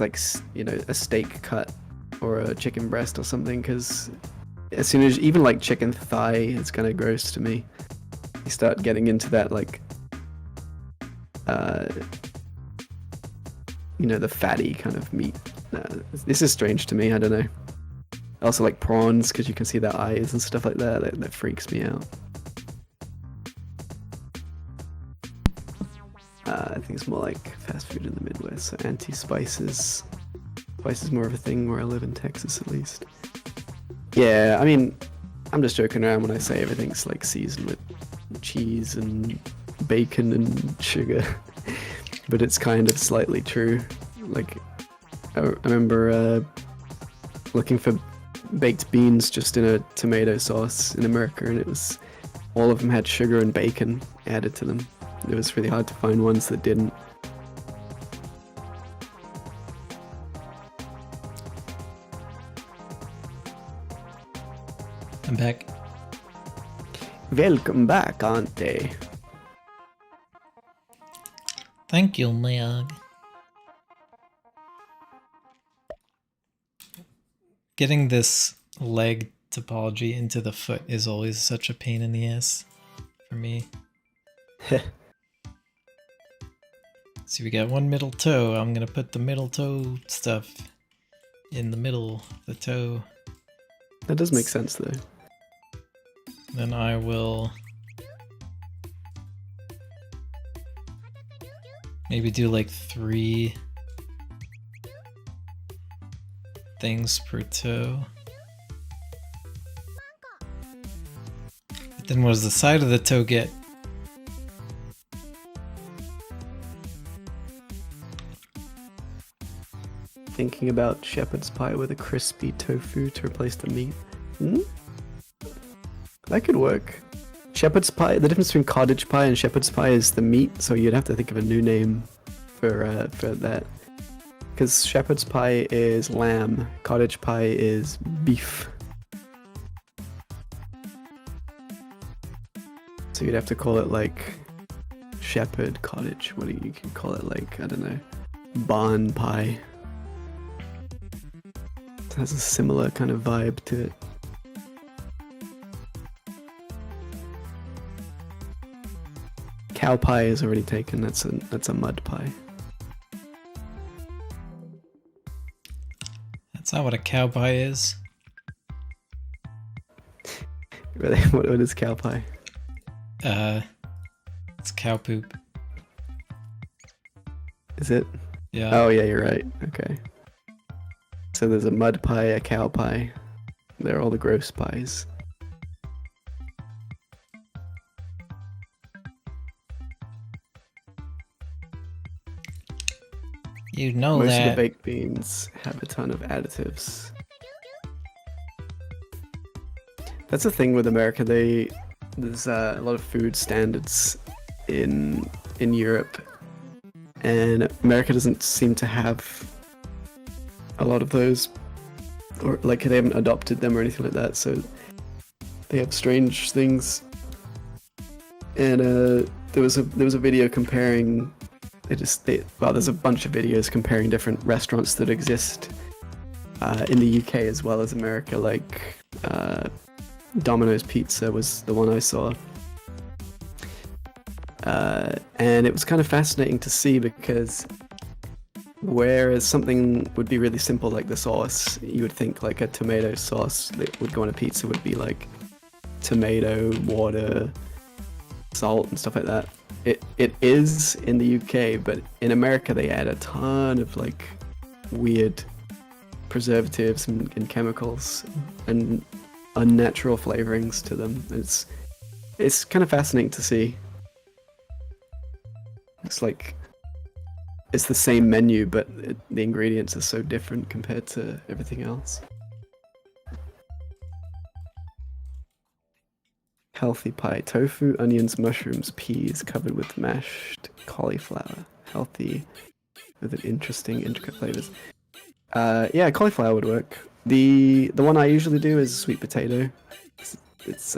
like, you know, a steak cut or a chicken breast or something, because as soon as, even like chicken thigh, it's kind of gross to me. You start getting into that, like, you know, the fatty kind of meat. This is strange to me, I don't know. I also like prawns, because you can see their eyes and stuff like that. That freaks me out. I think it's more like fast food in the Midwest, so anti-spices. Spice is more of a thing where I live in Texas, at least. Yeah, I mean, I'm just joking around when I say everything's like seasoned with cheese and bacon and sugar, but it's kind of slightly true. Like, I remember looking for baked beans just in a tomato sauce in America, and it was, all of them had sugar and bacon added to them. It was really hard to find ones that didn't. I'm back. Welcome back, Ante. Thank you, Meg. Getting this leg topology into the foot is always such a pain in the ass for me. So we got one middle toe. I'm gonna put the middle toe stuff in the middle of the toe. That does make sense, though. Then I will maybe do like 3 things per toe. But then what does the side of the toe get? Thinking about shepherd's pie with a crispy tofu to replace the meat. Hmm? That could work. Shepherd's pie, the difference between cottage pie and shepherd's pie is the meat, so you'd have to think of a new name for that. Because shepherd's pie is lamb, cottage pie is beef. So you'd have to call it like shepherd cottage. What do you can call it, like, I don't know, barn pie. It has a similar kind of vibe to it. Cow pie is already taken. That's a mud pie. That's not what a cow pie is. Really? What is cow pie? It's cow poop. Is it? Yeah. Oh yeah, you're right. Okay. So there's a mud pie, a cow pie. They're all the gross pies. You know Most that. of the baked beans have a ton of additives. That's the thing with America. There's a lot of food standards in Europe, and America doesn't seem to have a lot of those, or like they haven't adopted them or anything like that. So they have strange things. And there was a video comparing. Well, there's a bunch of videos comparing different restaurants that exist in the UK as well as America, like Domino's Pizza was the one I saw. And it was kind of fascinating to see, because whereas something would be really simple like the sauce, you would think like a tomato sauce that would go on a pizza would be like tomato, water, salt and stuff like that. It is in the UK, but in America they add a ton of like weird preservatives and chemicals and unnatural flavorings to them. It's kind of fascinating to see. It's like it's the same menu, but the ingredients are so different compared to everything else. Healthy pie: tofu, onions, mushrooms, peas, covered with mashed cauliflower. Healthy, with an interesting, intricate flavors. Yeah, cauliflower would work. The one I usually do is sweet potato. It's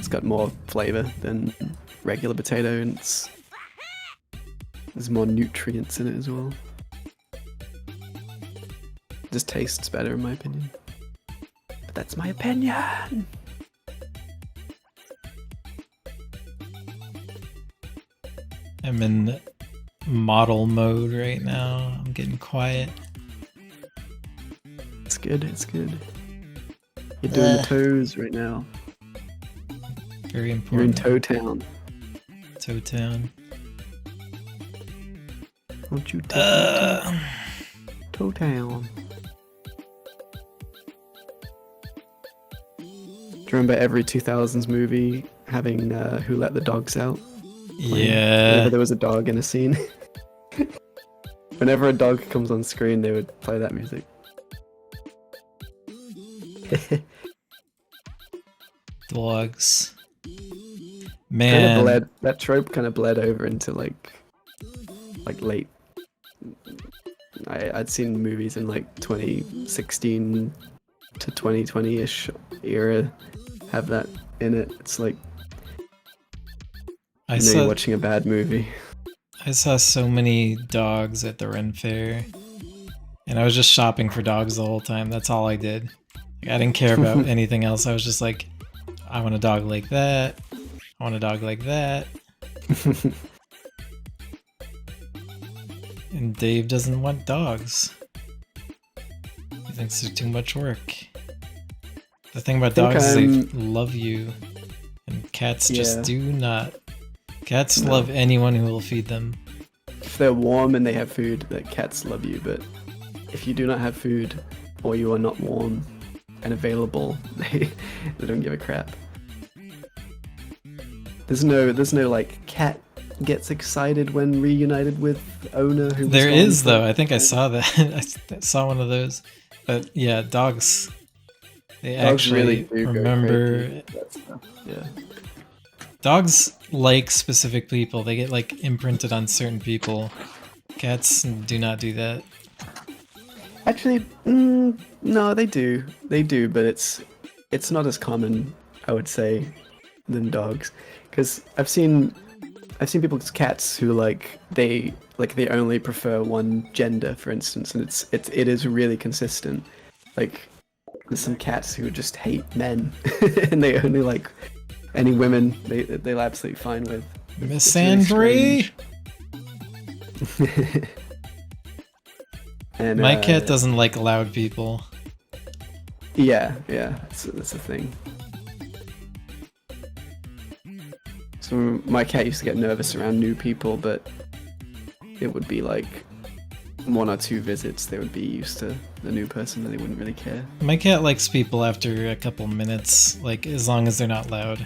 got more flavor than regular potato, and there's more nutrients in it as well. Just tastes better in my opinion. But that's my opinion. I'm in model mode right now. I'm getting quiet. It's good, it's good. You're doing the toes right now. Very You're in important. Toe Town. Toe Town. Won't you take me to Toe Town? Do you remember every 2000s movie having Who Let the Dogs Out? Yeah. Whenever there was a dog in a scene. Whenever a dog comes on screen, they would play that music. Dogs. Kind Man. of bled. That trope kind of bled over into like late. I'd seen movies in like 2016 to 2020-ish era have that in it. It's like you're watching a bad movie. I saw so many dogs at the Ren Fair, and I was just shopping for dogs the whole time. That's all I did. Like, I didn't care about anything else. I was just like, I want a dog like that. I want a dog like that. And Dave doesn't want dogs. He thinks they're too much work. The thing about dogs is they love you, and cats just do not. Cats love anyone who will feed them. If they're warm and they have food, the cats love you, but if you do not have food, or you are not warm and available, they don't give a crap. There's no like cat gets excited when reunited with owner who was There gone is for- though. I think I saw that. I saw one of those. But yeah, dogs. They Dogs actually really do go remember. crazy with that stuff. Yeah. Dogs like specific people. They get like imprinted on certain people. Cats do not do that. Actually, no, they do. They do, but it's not as common, I would say, than dogs. Because I've seen people's cats who they only prefer one gender, for instance, and it is really consistent. Like there's some cats who just hate men, and they only like any women they're absolutely fine with. Miss Andre. And my cat doesn't like loud people. Yeah, that's a thing. So my cat used to get nervous around new people, but it would be like 1 or 2 visits, they would be used to the new person and they wouldn't really care. My cat likes people after a couple minutes, like as long as they're not loud.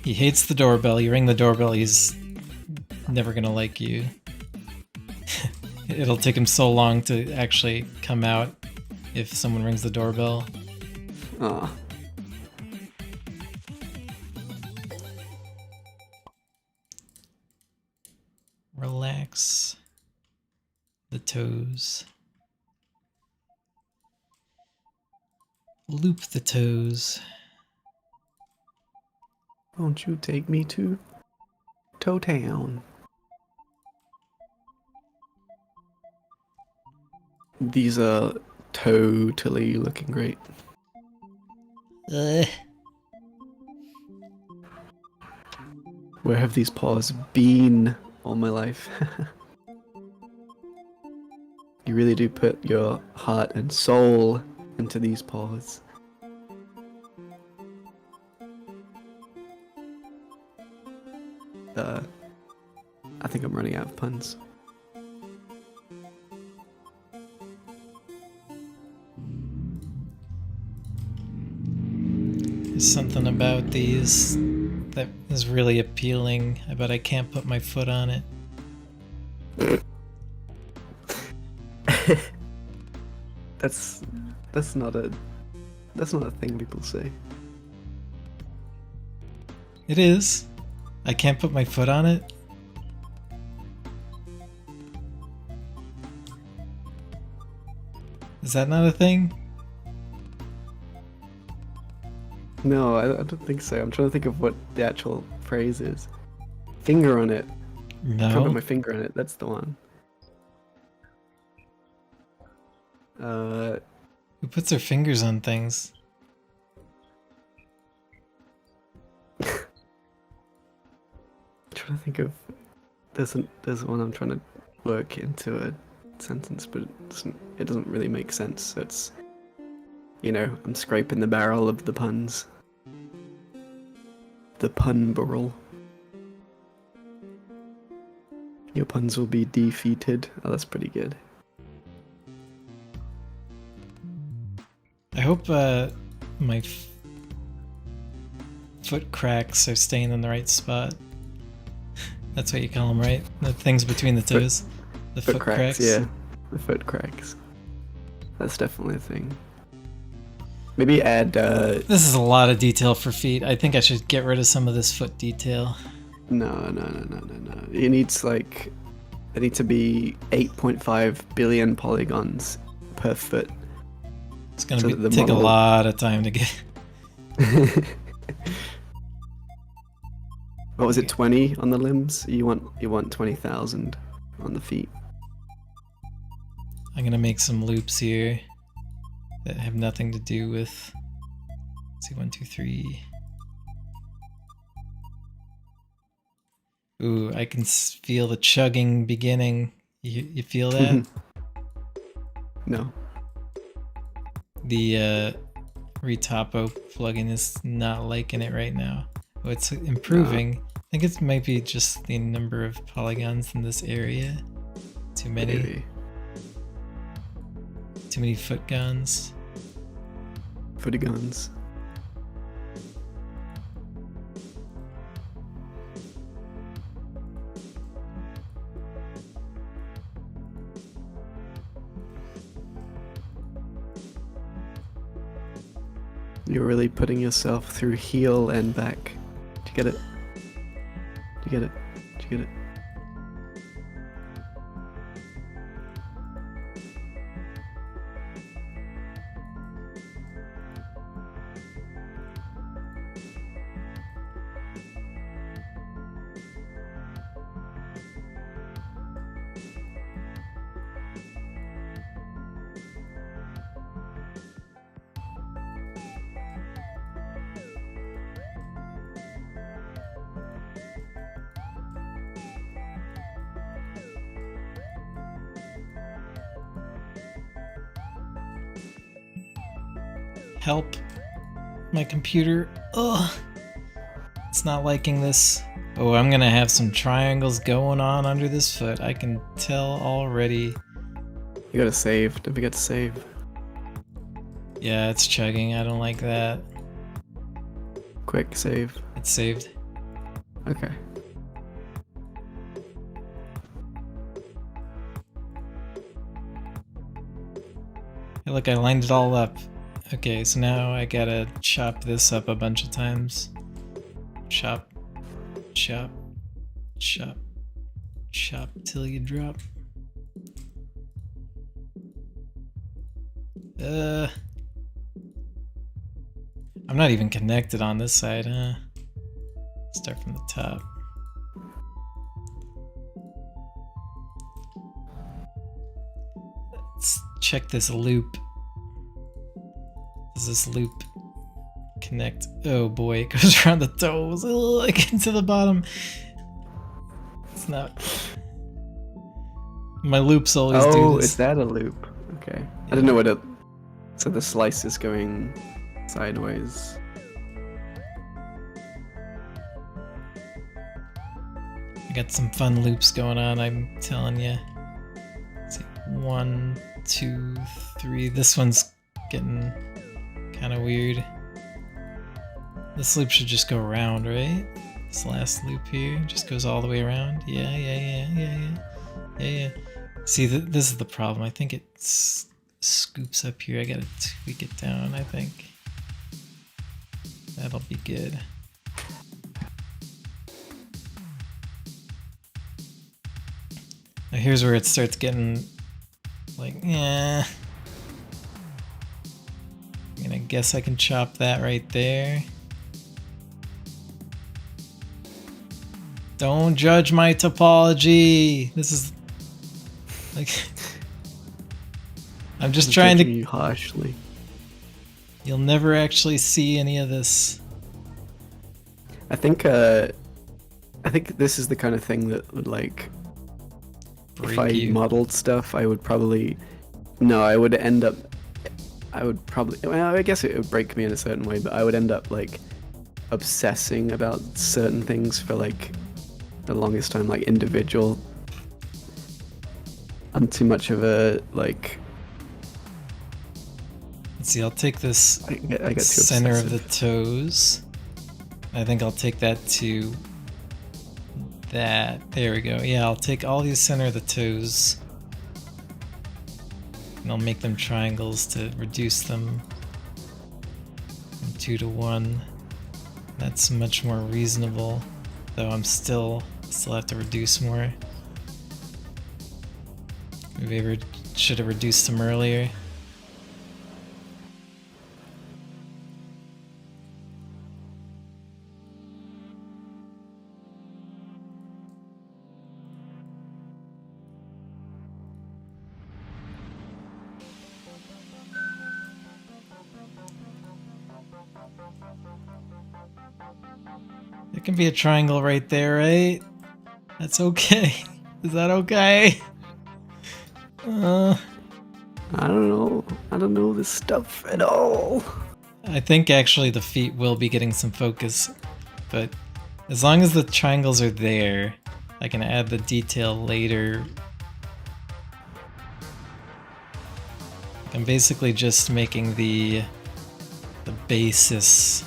He hates the doorbell. You ring the doorbell, he's never gonna like you. It'll take him so long to actually come out if someone rings the doorbell. Aw. Relax the toes. Loop the toes. Won't you take me to Toe Town? These are totally looking great. Where have these paws been all my life? You really do put your heart and soul into these paws. I think I'm running out of puns. There's something about these that is really appealing. I bet I can't put my foot on it. That's not a thing people say. It is. I can't put my foot on it. Is that not a thing? No, I don't think so. I'm trying to think of what the actual phrase is. Finger on it. Can't put No. my finger on it. That's the one. Who puts their fingers on things? Trying to think of. There's one I'm trying to work into a sentence, but it doesn't really make sense. So it's, I'm scraping the barrel of the puns. The pun barrel. Your puns will be defeated. Oh, that's pretty good. I hope my foot cracks are staying in the right spot. That's what you call them, right? The things between the toes. The foot cracks. Yeah, the foot cracks. That's definitely a thing. Maybe add. This is a lot of detail for feet. I think I should get rid of some of this foot detail. No. It needs it need to be 8.5 billion polygons per foot. It's gonna take a lot of time to get. What was it? 20 on the limbs? You want 20,000 on the feet. I'm gonna make some loops here that have nothing to do with. Let's see, 1, 2, 3. Ooh, I can feel the chugging beginning. You feel that? No. The Retopo plugin is not liking it right now. Oh, it's improving. No. I think it might be just the number of polygons in this area. Too many. Maybe. Too many foot guns. Footiguns. You're really putting yourself through heel and back. Did you get it? Did you get it? Did you get it? Help. My computer. Ugh. It's not liking this. Oh, I'm gonna have some triangles going on under this foot. I can tell already. You gotta save. Don't forget to save. Yeah, it's chugging. I don't like that. Quick save. It's saved. Okay. Hey, look, I lined it all up. Okay, so now I gotta chop this up a bunch of times. Chop, chop, chop, chop till you drop. I'm not even connected on this side, huh? Start from the top. Let's check this loop. Does this loop connect? Oh boy, it goes around the toes, like into the bottom. It's not. My loops always do Oh, this. is that a loop? Okay. I didn't know what it. So the slice is going sideways. I got some fun loops going on, I'm telling you. Let's see, 1, 2, 3. This one's getting kind of weird. This loop should just go around, right? This last loop here just goes all the way around. Yeah. See, this is the problem. I think it scoops up here. I gotta tweak it down, I think. That'll be good. Now here's where it starts getting like, yeah. I guess I can chop that right there. Don't judge my topology. This is like I'm just trying to you harshly. You'll never actually see any of this. I think this is the kind of thing that would like Break if I you. modeled stuff, I would probably well, I guess it would break me in a certain way, but I would end up like obsessing about certain things for like the longest time, like individual. I'm too much of a like. Let's see, I'll take this I get too center of the obsessive. toes. I think I'll take that to that. There we go. Yeah, I'll take all these center of the toes. And I'll make them triangles to reduce them from 2 to 1. That's much more reasonable, though I'm still have to reduce more. Maybe should have reduced them earlier. There can be a triangle right there, right? That's okay. Is that okay? I don't know. I don't know this stuff at all. I think actually the feet will be getting some focus, but as long as the triangles are there, I can add the detail later. I'm basically just making the basis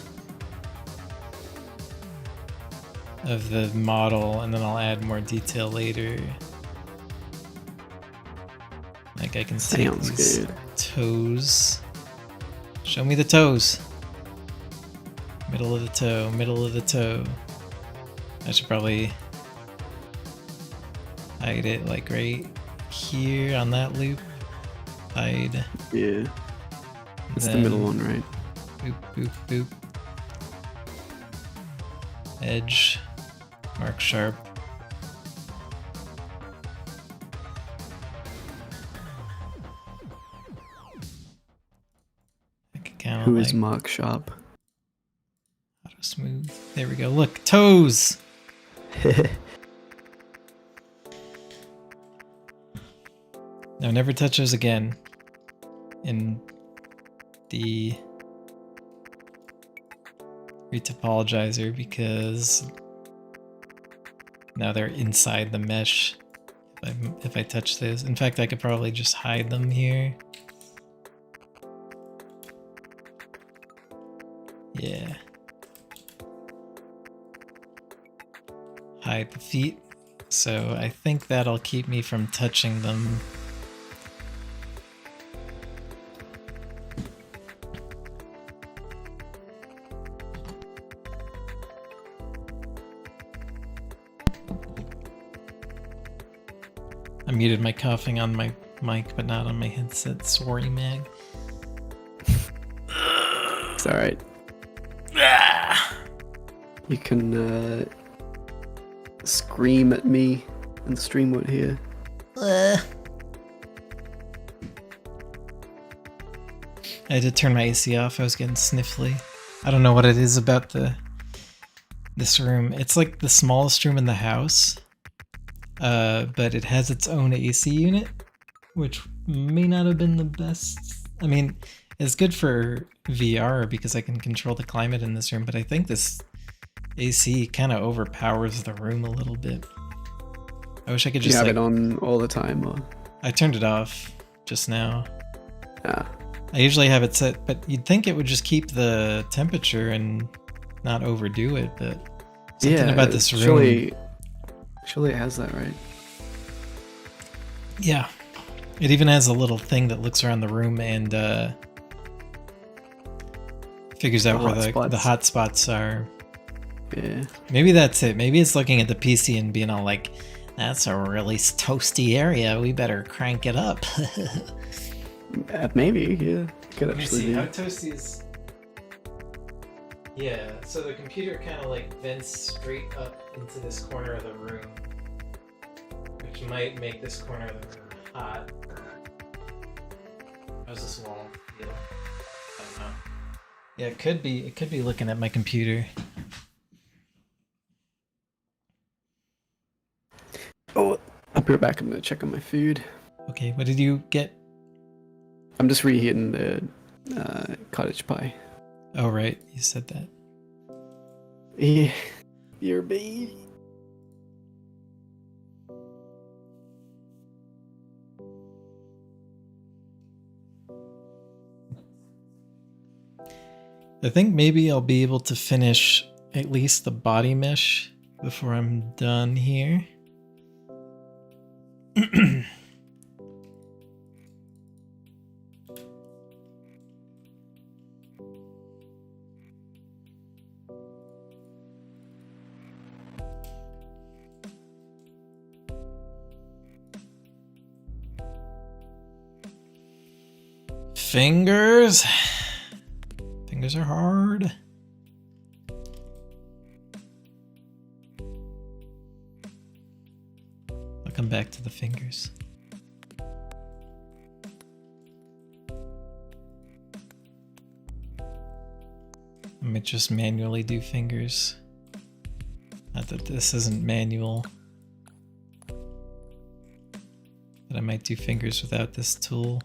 of the model, and then I'll add more detail later. Like I can take Sounds these good. toes. Show me the toes. Middle of the toe, middle of the toe. I should probably hide it like right here on that loop. Hide. Yeah. It's the Then middle one, right? Boop, boop, boop. Edge. Mark sharp. I can count Who like is Mark Sharp? auto smooth. There we go. Look, toes. Now never touch those again. In the retopologizer, because now they're inside the mesh. If I touch those, in fact, I could probably just hide them here. Yeah. Hide the feet. So I think that'll keep me from touching them. I muted my coughing on my mic, but not on my headset. Sorry, Mag. It's alright. You can scream at me and the stream won't hear. I had to turn my AC off. I was getting sniffly. I don't know what it is about this room. It's like the smallest room in the house, but it has its own AC unit, which may not have been the best. I mean, it's good for VR because I can control the climate in this room, but I think this AC kind of overpowers the room a little bit. I wish I could Do you just have like, it on all the time, or? I turned it off just now. Ah, I usually have it set, but you'd think it would just keep the temperature and not overdo it, but something about this room. Surely it has that, right? Yeah. It even has a little thing that looks around the room and figures out where the hot spots are. Yeah. Maybe that's it. Maybe it's looking at the PC and being all like, that's a really toasty area. We better crank it up. Maybe, yeah. Could Let me actually see, be. how toasty is... Yeah, so the computer kind of like vents straight up into this corner of the room, which might make this corner of the room hot. How's this wall feel? I don't know. Yeah, it could be looking at my computer. Oh, I'll be right back. I'm gonna check on my food. Okay, what did you get? I'm just reheating the cottage pie. Oh, right, you said that. Yeah, your baby. I think maybe I'll be able to finish at least the body mesh before I'm done here. Fingers. Fingers are hard. I'll come back to the fingers. I might just manually do fingers. Not that this isn't manual. But I might do fingers without this tool.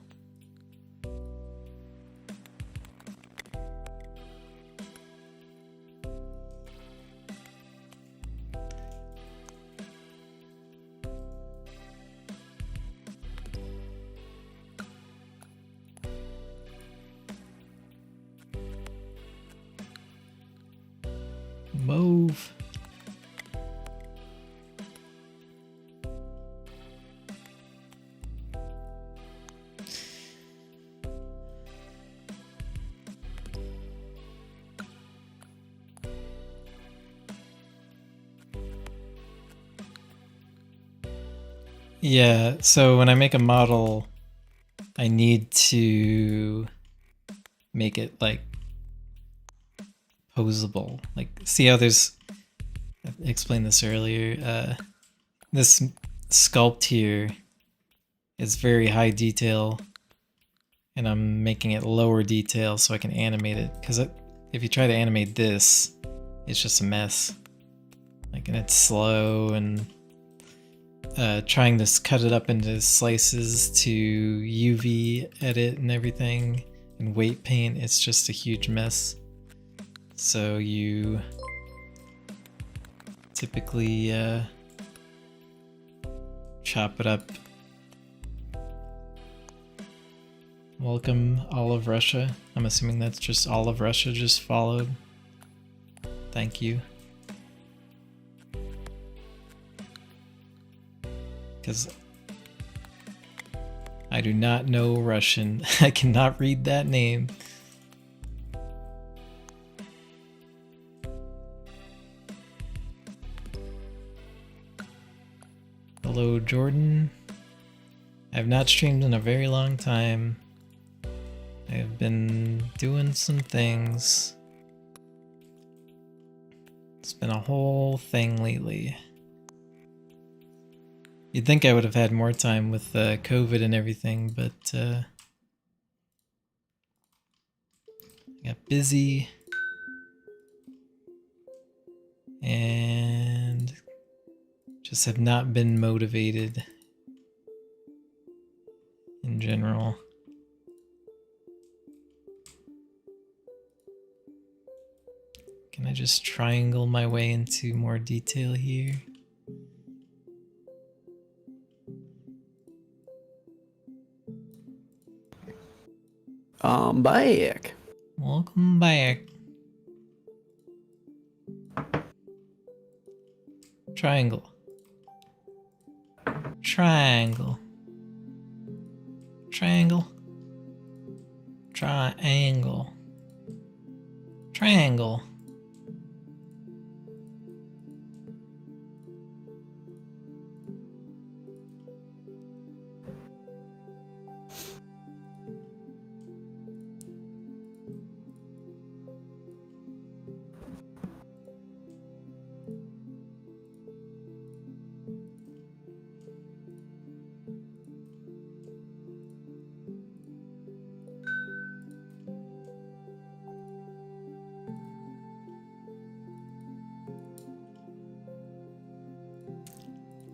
Move. Yeah, so when I make a model, I need to make it like posable. Like, see how there's, I explained this earlier, this sculpt here is very high detail, and I'm making it lower detail so I can animate it, because if you try to animate this, it's just a mess. Like, and it's slow, and trying to cut it up into slices to UV edit and everything, and weight paint, it's just a huge mess. So you typically chop it up. Welcome, all of Russia. I'm assuming that's just all of Russia just followed. Thank you. Because I do not know Russian. I cannot read that name. Hello, Jordan. I have not streamed in a very long time. I have been doing some things. It's been a whole thing lately. You'd think I would have had more time with COVID and everything, but I got busy and just have not been motivated in general. Can I just triangle my way into more detail here? Back. Welcome back. Triangle. Triangle. Triangle. Triangle. Triangle.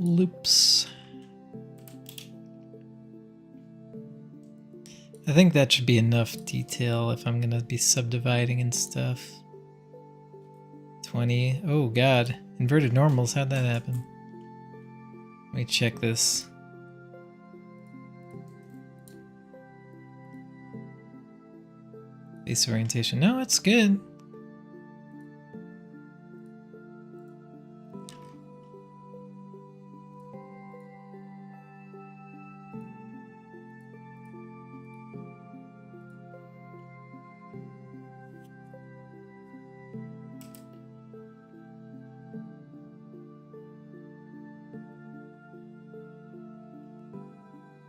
Loops. I think that should be enough detail if I'm gonna be subdividing and stuff. 20. Oh god. Inverted normals, how'd that happen? Let me check this. Base orientation. No, it's good.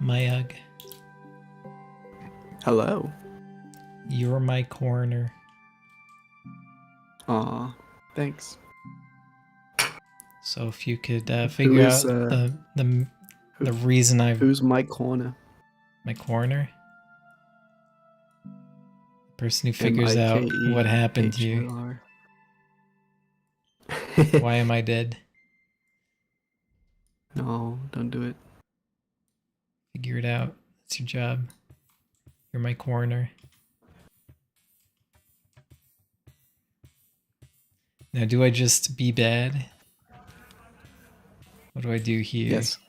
Mayag. Hello. You're my corner. Aw, thanks. So if you could figure is, out the reason I've Who's my corner? my corner, the person who figures out what happened to you. Why am I dead? No, don't do it. Figure it out. That's your job. You're my corner. Now, do I just be bad? What do I do here? Yes. Do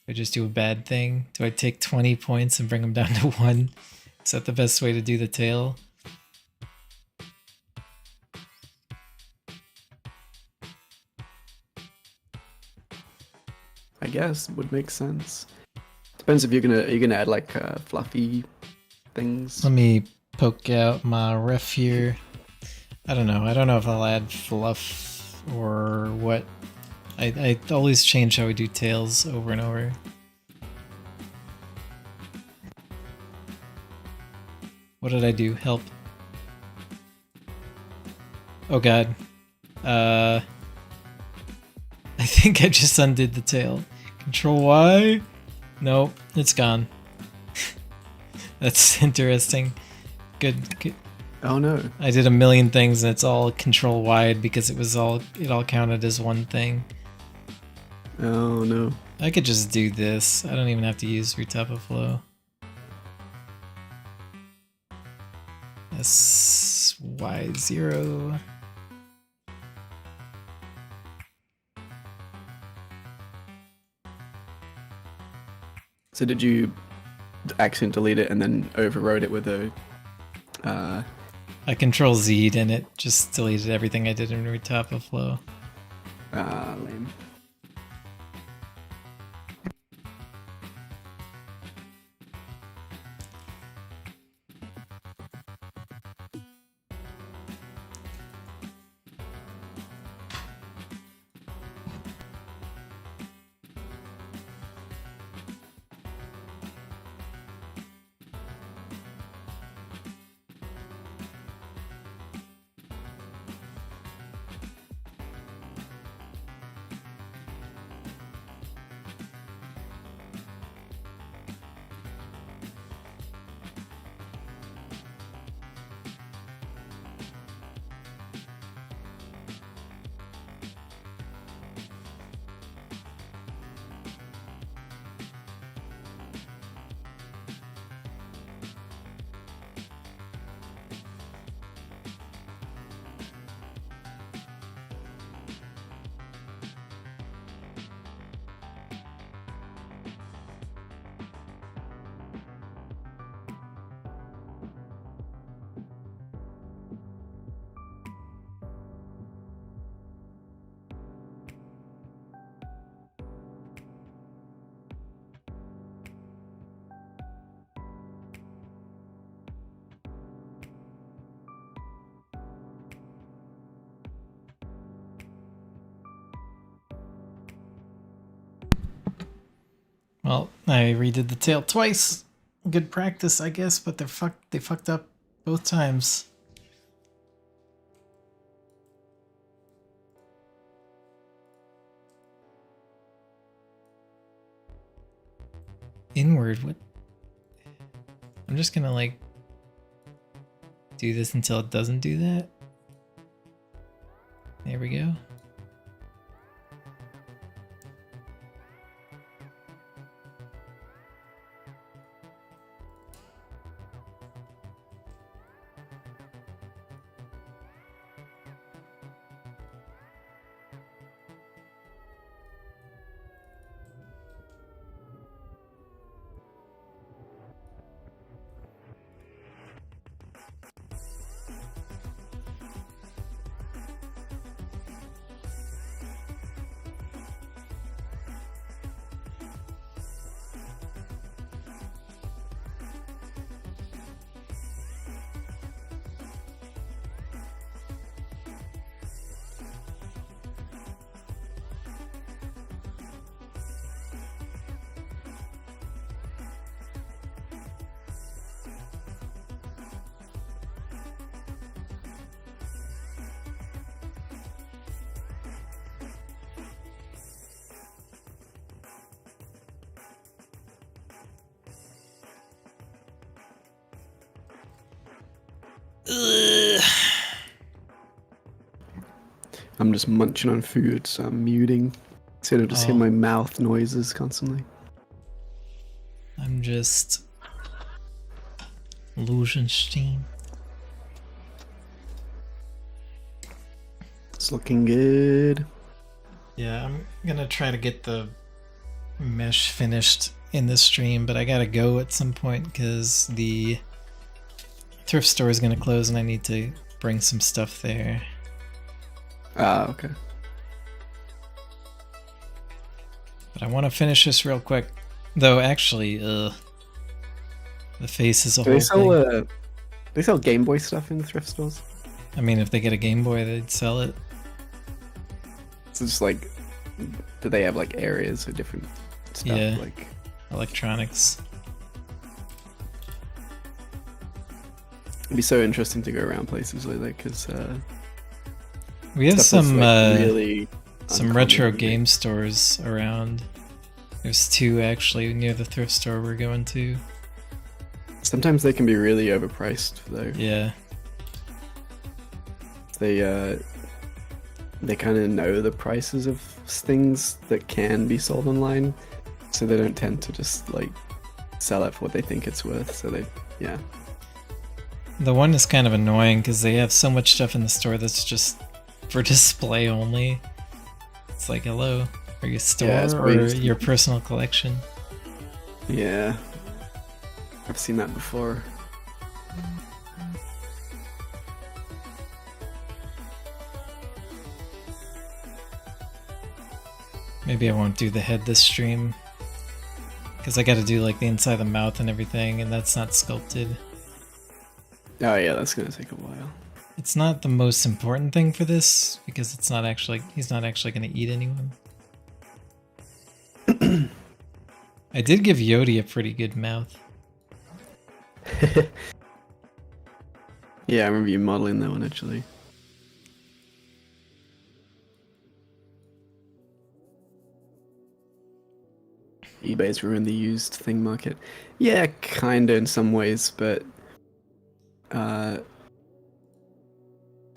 I just do a bad thing? Do I take 20 points and bring them down to 1? Is that the best way to do the tail? I guess would make sense. Depends if you're gonna add like fluffy things. Let me poke out my ref here. I don't know. I don't know if I'll add fluff or what. I always change how we do tails over and over. What did I do? Help. Oh god. I think I just undid the tail. Control Y? Nope, it's gone. That's interesting. Good. Oh no. I did a million things and it's all control wide because it all counted as one thing. Oh no. I could just do this. I don't even have to use retop of flow. SY0. So did you accidentally delete it and then overrode it with a I control Z'd and it just deleted everything I did in retop of flow. lame. Well, I redid the tail twice. Good practice, I guess, but they fucked up both times. Inward, what? I'm just gonna like do this until it doesn't do that. There we go. Ugh. I'm just munching on food, so I'm muting. Instead of just hearing my mouth noises constantly. I'm just losing steam. It's looking good. Yeah, I'm gonna try to get the mesh finished in this stream, but I gotta go at some point because the thrift store is gonna close and I need to bring some stuff there. Ah, okay. But I want to finish this real quick. Though, actually, the face is a Do whole they sell, thing. they sell Game Boy stuff in thrift stores? I mean, if they get a Game Boy, they'd sell it. So just like, do they have like areas of different stuff? Yeah. Like, Electronics. it'd be so interesting to go around places like that because We have stuff some that's, like, really some uncommon retro over here. game stores around. There's two actually near the thrift store we're going to. Sometimes they can be really overpriced though. Yeah. They kind of know the prices of things that can be sold online, so they don't tend to just like sell it for what they think it's worth. So yeah. The one is kind of annoying because they have so much stuff in the store that's just for display only. It's like, hello, are you a store it's or waste. your personal collection? Yeah, I've seen that before. Maybe I won't do the head this stream because I got to do like the inside of the mouth and everything, and that's not sculpted. Oh yeah, that's gonna take a while. It's not the most important thing for this because it's not actually he's not actually going to eat anyone. I did give Yodi a pretty good mouth. Yeah, I remember you modeling that one actually. eBay's ruined the used thing market. Yeah, kinda in some ways, but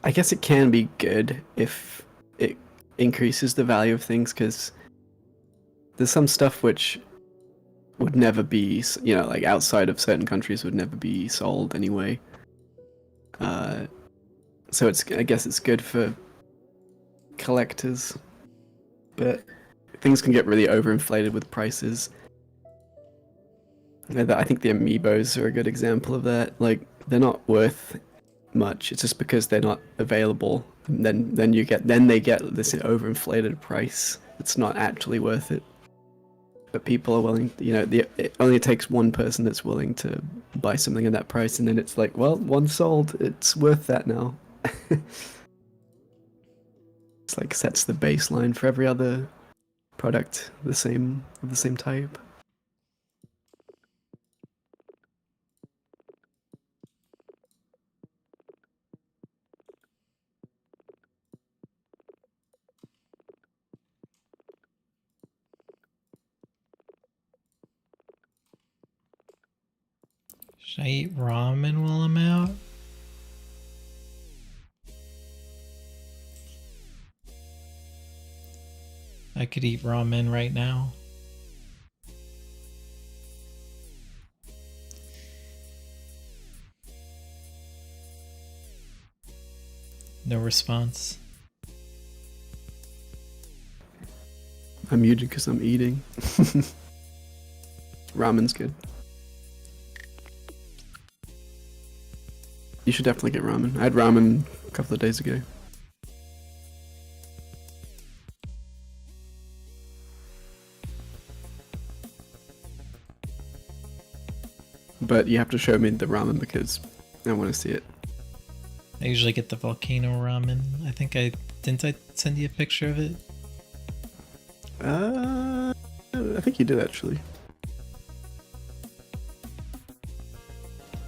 I guess it can be good if it increases the value of things, because there's some stuff which would never be, like outside of certain countries would never be sold anyway. So I guess it's good for collectors, but things can get really overinflated with prices. I think the amiibos are a good example of that. Like, they're not worth much. It's just because they're not available. And then they get this overinflated price. It's not actually worth it. But people are willing. It only takes one person that's willing to buy something at that price, and then it's like, well, one sold. It's worth that now. It's like sets the baseline for every other product of the same type. Should I eat ramen while I'm out? I could eat ramen right now. No response. I'm muted because I'm eating. Ramen's good. You should definitely get ramen. I had ramen a couple of days ago. But you have to show me the ramen because I want to see it. I usually get the volcano ramen. I think didn't I send you a picture of it? I think you did actually.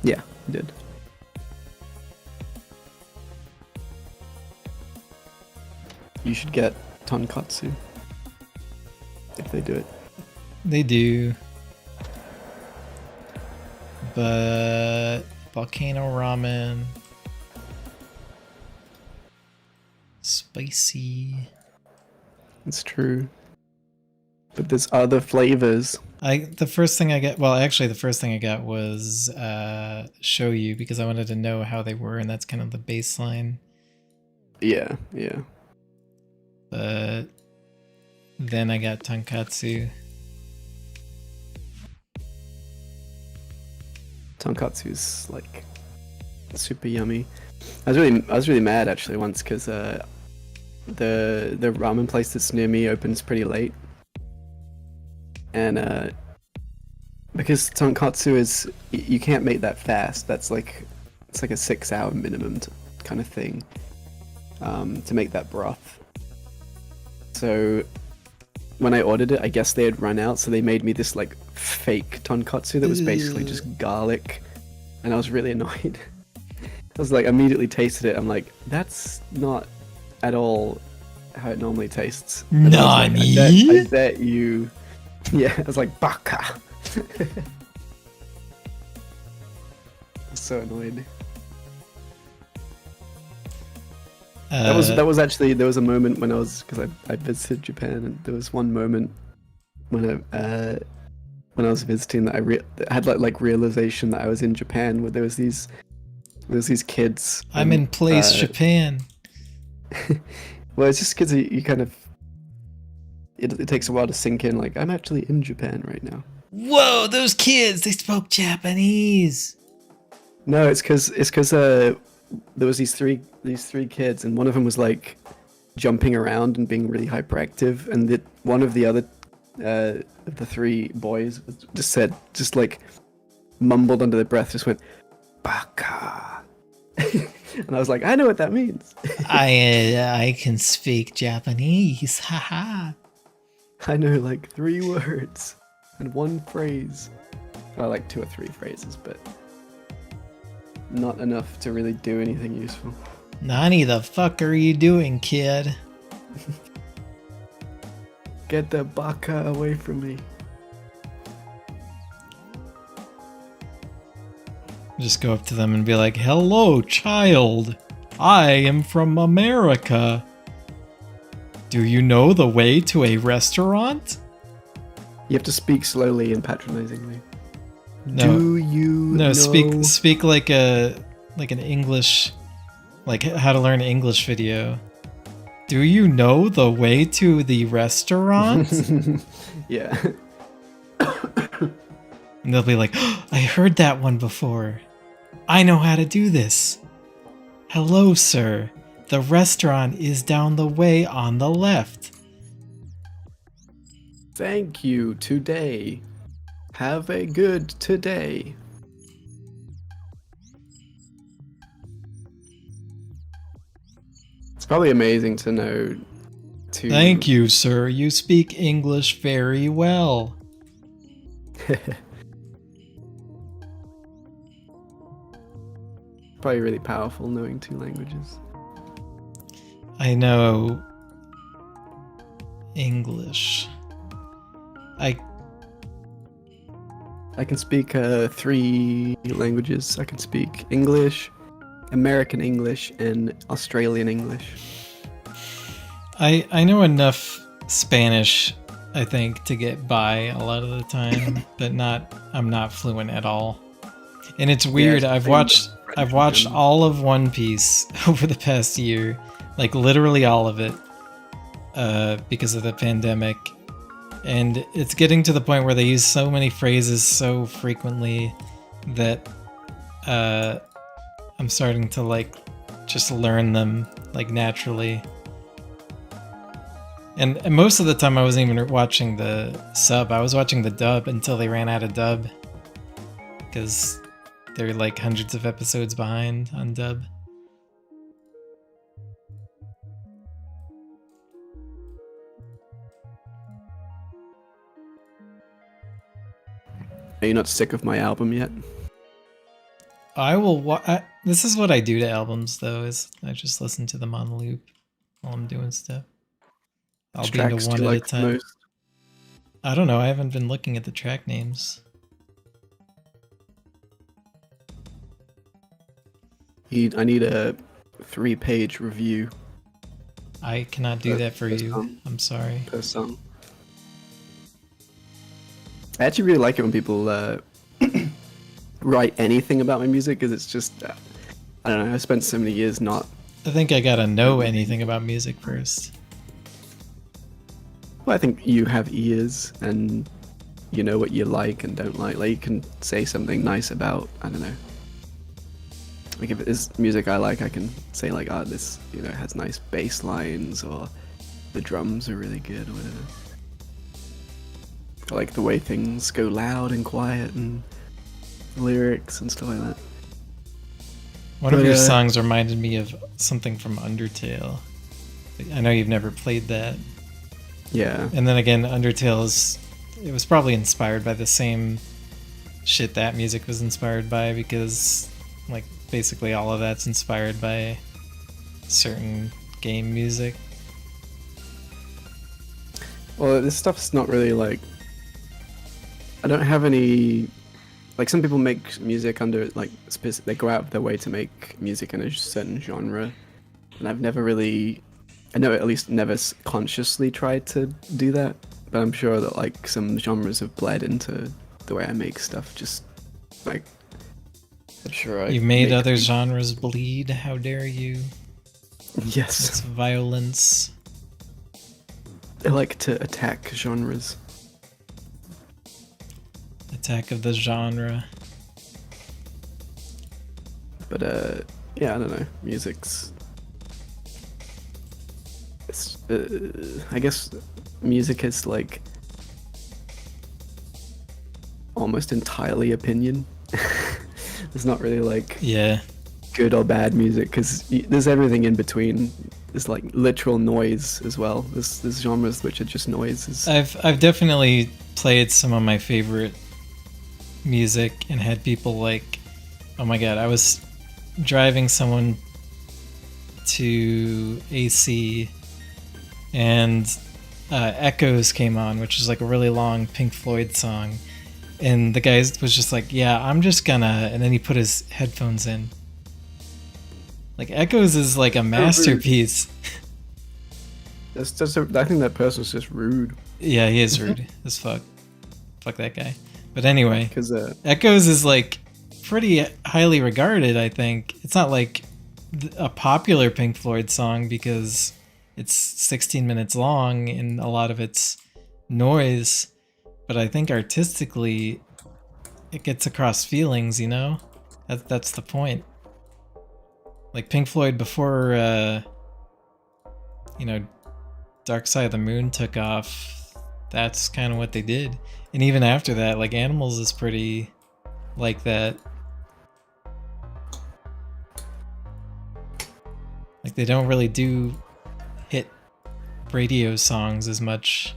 Yeah, you did. You should get tonkatsu if they do it. They do. But volcano ramen. Spicy. It's true. But there's other flavors. The first thing I got was shoyu because I wanted to know how they were, and that's kind of the baseline. Yeah. But then I got tonkatsu. Tonkatsu is like super yummy. I was really mad actually once because the ramen place that's near me opens pretty late, and because tonkatsu is you can't make that fast. It's like a 6-hour minimum kind of thing to make that broth. So when I ordered it, I guess they had run out, so they made me this like fake tonkatsu that was basically just garlic, and I was really annoyed. I was like, immediately tasted it. I'm like, that's not at all how it normally tastes. And I was Nani? like, I bet you. Yeah, I was like, baka. I was so annoyed. That was actually, there was a moment when because I visited Japan, and there was one moment when I was visiting that I had like realization that I was in Japan, where there was these kids. I'm in place, Japan. Well, it's just because you kind of it takes a while to sink in. Like, I'm actually in Japan right now. Whoa, those kids! They spoke Japanese. No, it's because there was these three kids, and one of them was like jumping around and being really hyperactive, and one of the other the three boys just like mumbled under their breath, just went baka. And I was like, I know what that means. I can speak Japanese. Haha. I know like 3 words and 1 phrase. Well, like 2 or 3 phrases, but not enough to really do anything useful. Nani, the fuck are you doing, kid? Get the baka away from me. Just go up to them and be like, hello, child. I am from America. Do you know the way to a restaurant? You have to speak slowly and patronizingly. No. Do you No, know? speak like an English, like how to learn English video. Do you know the way to the restaurant? Yeah. And they'll be like, oh, I heard that one before. I know how to do this. Hello, sir. The restaurant is down the way on the left. Thank you today. Have a good today. It's probably amazing to know to... Thank you, sir. You speak English very well. Probably really powerful knowing 2 languages. I know English. I can speak 3 languages. I can speak English, American English, and Australian English. I know enough Spanish, I think, to get by a lot of the time, but I'm not fluent at all. And it's weird. Yeah, I've watched all of One Piece over the past year, like literally all of it, because of the pandemic. And it's getting to the point where they use so many phrases so frequently that I'm starting to like just learn them like naturally. And most of the time I wasn't even watching the sub, I was watching the dub until they ran out of dub. Because they're like hundreds of episodes behind on dub. Are you not sick of my album yet? I will. This is what I do to albums, though. Is I just listen to them on loop while I'm doing stuff. I'll be into one at a time. Most? I don't know. I haven't been looking at the track names. I need a 3-page review. I cannot do that for you. Song. I'm sorry. Per song. I actually really like it when people write anything about my music, because it's just, I don't know, I spent so many years not... I think I gotta know anything about music first. Well, I think you have ears, and you know what you like and don't like. Like, you can say something nice about, I don't know. Like, if it is music I like, I can say, like, oh, this, you know, has nice bass lines, or the drums are really good, or whatever. I like the way things go loud and quiet, and lyrics and stuff like that. One of your songs reminded me of something from Undertale. I know you've never played that. Yeah. And then again, Undertale it was probably inspired by the same shit that music was inspired by, because like basically all of that's inspired by certain game music. Well, this stuff's not really like... I don't have any... Like, some people make music under, like, they go out of their way to make music in a certain genre. And I've never really... I know at least never consciously tried to do that. But I'm sure that, like, some genres have bled into the way I make stuff. Just, like... I'm sure you made other genres bleed, how dare you? Yes. It's violence. I like to attack genres. Attack of the genre. But yeah, I don't know. Music's... It's, I guess music is like almost entirely opinion. There's not really like good or bad music, because there's everything in between. There's like literal noise as well. There's genres which are just noises. I've definitely played some of my favorite music and had people like, oh my god, I was driving someone to AC and Echoes came on, which is like a really long Pink Floyd song, and the guy was just like, yeah, I'm just gonna, and then he put his headphones in. Like, Echoes is like a masterpiece. That's just I think that person's just rude. Yeah, he is rude as fuck. Fuck that guy. But anyway, because Echoes is like pretty highly regarded, I think. It's not like a popular Pink Floyd song because it's 16 minutes long and a lot of it's noise, but I think artistically it gets across feelings, you know? That's the point. Like Pink Floyd before Dark Side of the Moon took off, that's kind of what they did. And even after that, like Animals is pretty like that. Like they don't really do hit radio songs as much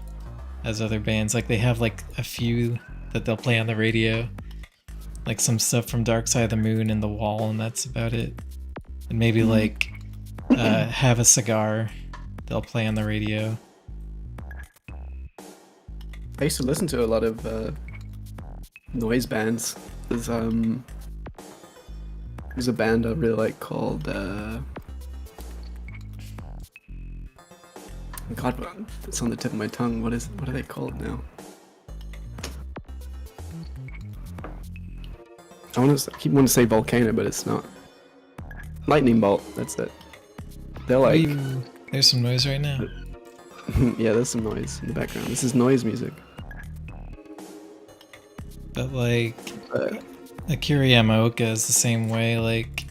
as other bands. Like they have like a few that they'll play on the radio. Like some stuff from Dark Side of the Moon and The Wall, and that's about it. And maybe like Have a Cigar, they'll play on the radio. I used to listen to a lot of Noise bands. There's a band I really like called God, it's on the tip of my tongue. What are they called now? I keep wanting to say Volcano, but it's not. Lightning Bolt, that's it. They're like... Ooh, there's some noise right now. Yeah, there's some noise in the background. This is noise music. But like, Akira Yamaoka is the same way. Like,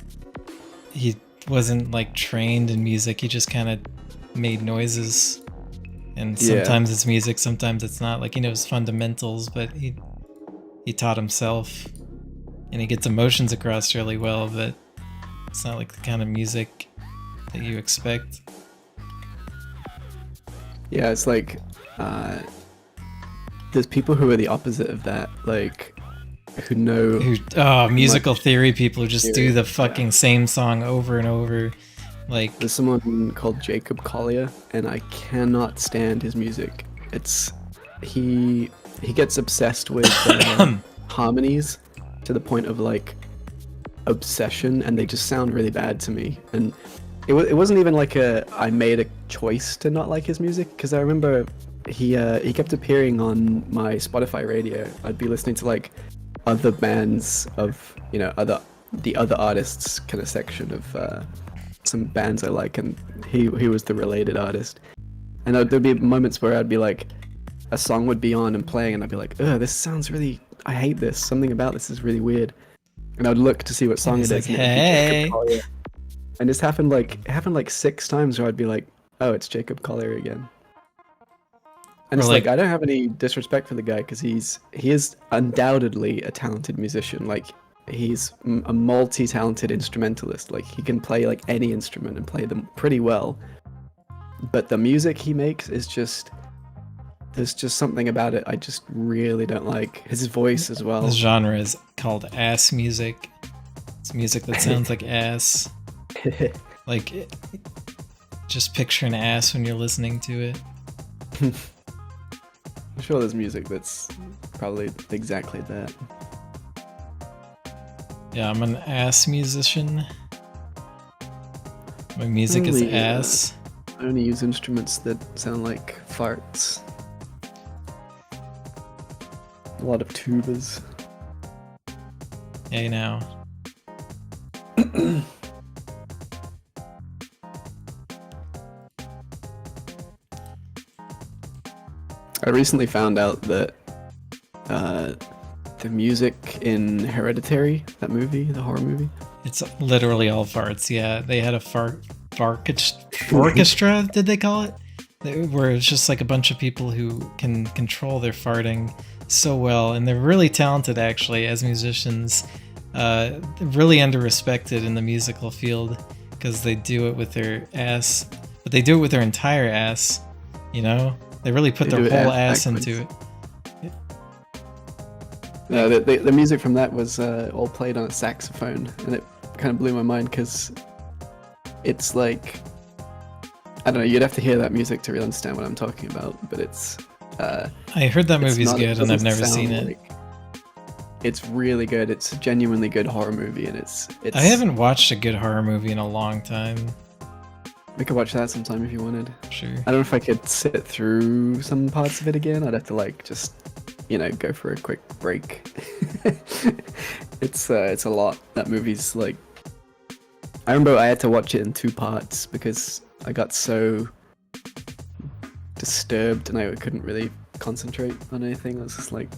he wasn't like trained in music. He just kind of made noises, and sometimes it's music, sometimes it's not. Like, he knows fundamentals, but he taught himself, and he gets emotions across really well. But it's not like the kind of music that you expect. Yeah, it's like there's people who are the opposite of that, like who know musical theory people who just do the fucking same song over and over. Like, there's someone called Jacob Collier, and I cannot stand his music. It's he gets obsessed with harmonies to the point of like obsession, and they just sound really bad to me. And it wasn't even like I made a choice to not like his music, because I remember he kept appearing on my Spotify radio. I'd be listening to like other bands of, you know, the other artists kind of section of some bands I like, and he was the related artist. And there'd be moments where I'd be like, a song would be on and playing, and I'd be like, ugh, this sounds really, I hate this. Something about this is really weird. And I'd look to see what song it is. like, and hey. And this happened like 6 times where I'd be like, oh, it's Jacob Collier again. And it's like, I don't have any disrespect for the guy, because he is undoubtedly a talented musician. Like, he's a multi-talented instrumentalist. Like, he can play like any instrument and play them pretty well. But the music he makes is just, there's just something about it I just really don't like. His voice as well. This genre is called ass music. It's music that sounds like ass. Like, just picture an ass when you're listening to it. I'm sure there's music that's probably exactly that. Yeah, I'm an ass musician. My music is ass. I only use instruments that sound like farts. A lot of tubas. Hey now. I recently found out that the music in Hereditary, that movie, the horror movie, It's literally all farts. Yeah, they had a orchestra, did they call it? Where it's just like a bunch of people who can control their farting so well, and they're really talented actually as musicians. Really underrespected in the musical field, because they do it with their ass, but they do it with their entire ass. You know, they really put their whole ass into it. The music from that was all played on a saxophone, and it kind of blew my mind, because it's like, I don't know, you'd have to hear that music to really understand what I'm talking about, but it's... I heard that movie's good, and I've never seen it. It's really good. It's a genuinely good horror movie, and it's... I haven't watched a good horror movie in a long time. We could watch that sometime if you wanted. Sure. I don't know if I could sit through some parts of it again. I'd have to like just, you know, go for a quick break. It's a lot. That movie's like, I remember I had to watch it in 2 parts because I got so disturbed and I couldn't really concentrate on anything. I was just like,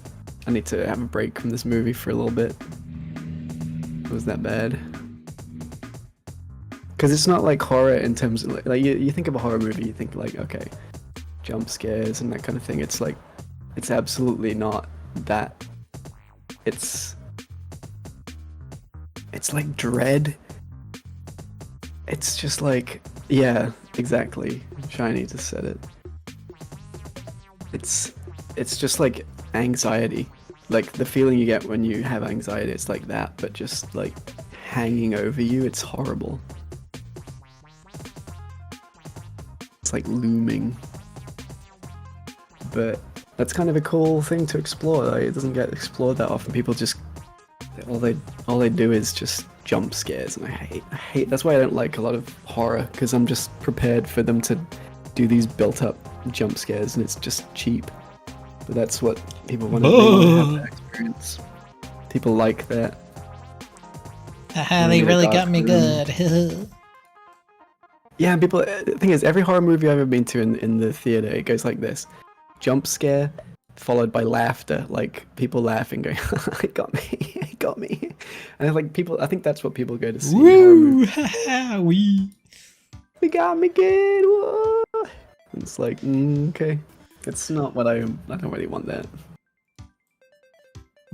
I need to have a break from this movie for a little bit. It was that bad. Because it's not like horror in terms of like you think of a horror movie, you think like, okay, jump scares and that kind of thing. It's like, it's absolutely not that. It's like dread. It's just like, yeah, exactly. Shiny just said it. It's just like anxiety. Like the feeling you get when you have anxiety, it's like that, but just like hanging over you. It's horrible. It's like looming. But that's kind of a cool thing to explore. Like, it doesn't get explored that often. People just all they do is just jump scares, and I hate. That's why I don't like a lot of horror, because I'm just prepared for them to do these built-up jump scares, and it's just cheap. But that's what people want to have that experience. People like that. Haha, they really got me good. Yeah, people. The thing is, every horror movie I've ever been to in the theater, it goes like this: jump scare, followed by laughter, like people laughing, going, "It got me, it got me," and like people. I think that's what people go to see. Woo! Haha, we got me good. Whoa. It's like, okay, it's not what I don't really want that.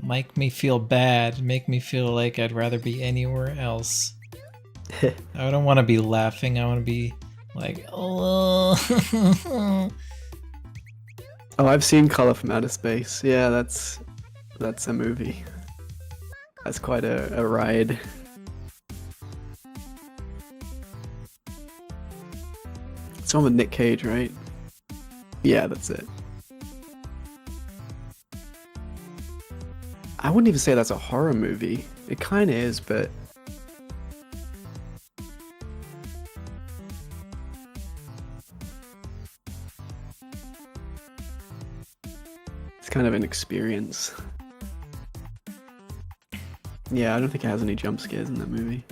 make me feel bad. Make me feel like I'd rather be anywhere else. I don't want to be laughing. I want to be like, oh. Oh, I've seen Color from Outer Space. Yeah, that's a movie. That's quite a ride. It's one with Nick Cage, right? Yeah, that's it. I wouldn't even say that's a horror movie. It kind of is, but it's kind of an experience. Yeah, I don't think it has any jump scares in that movie.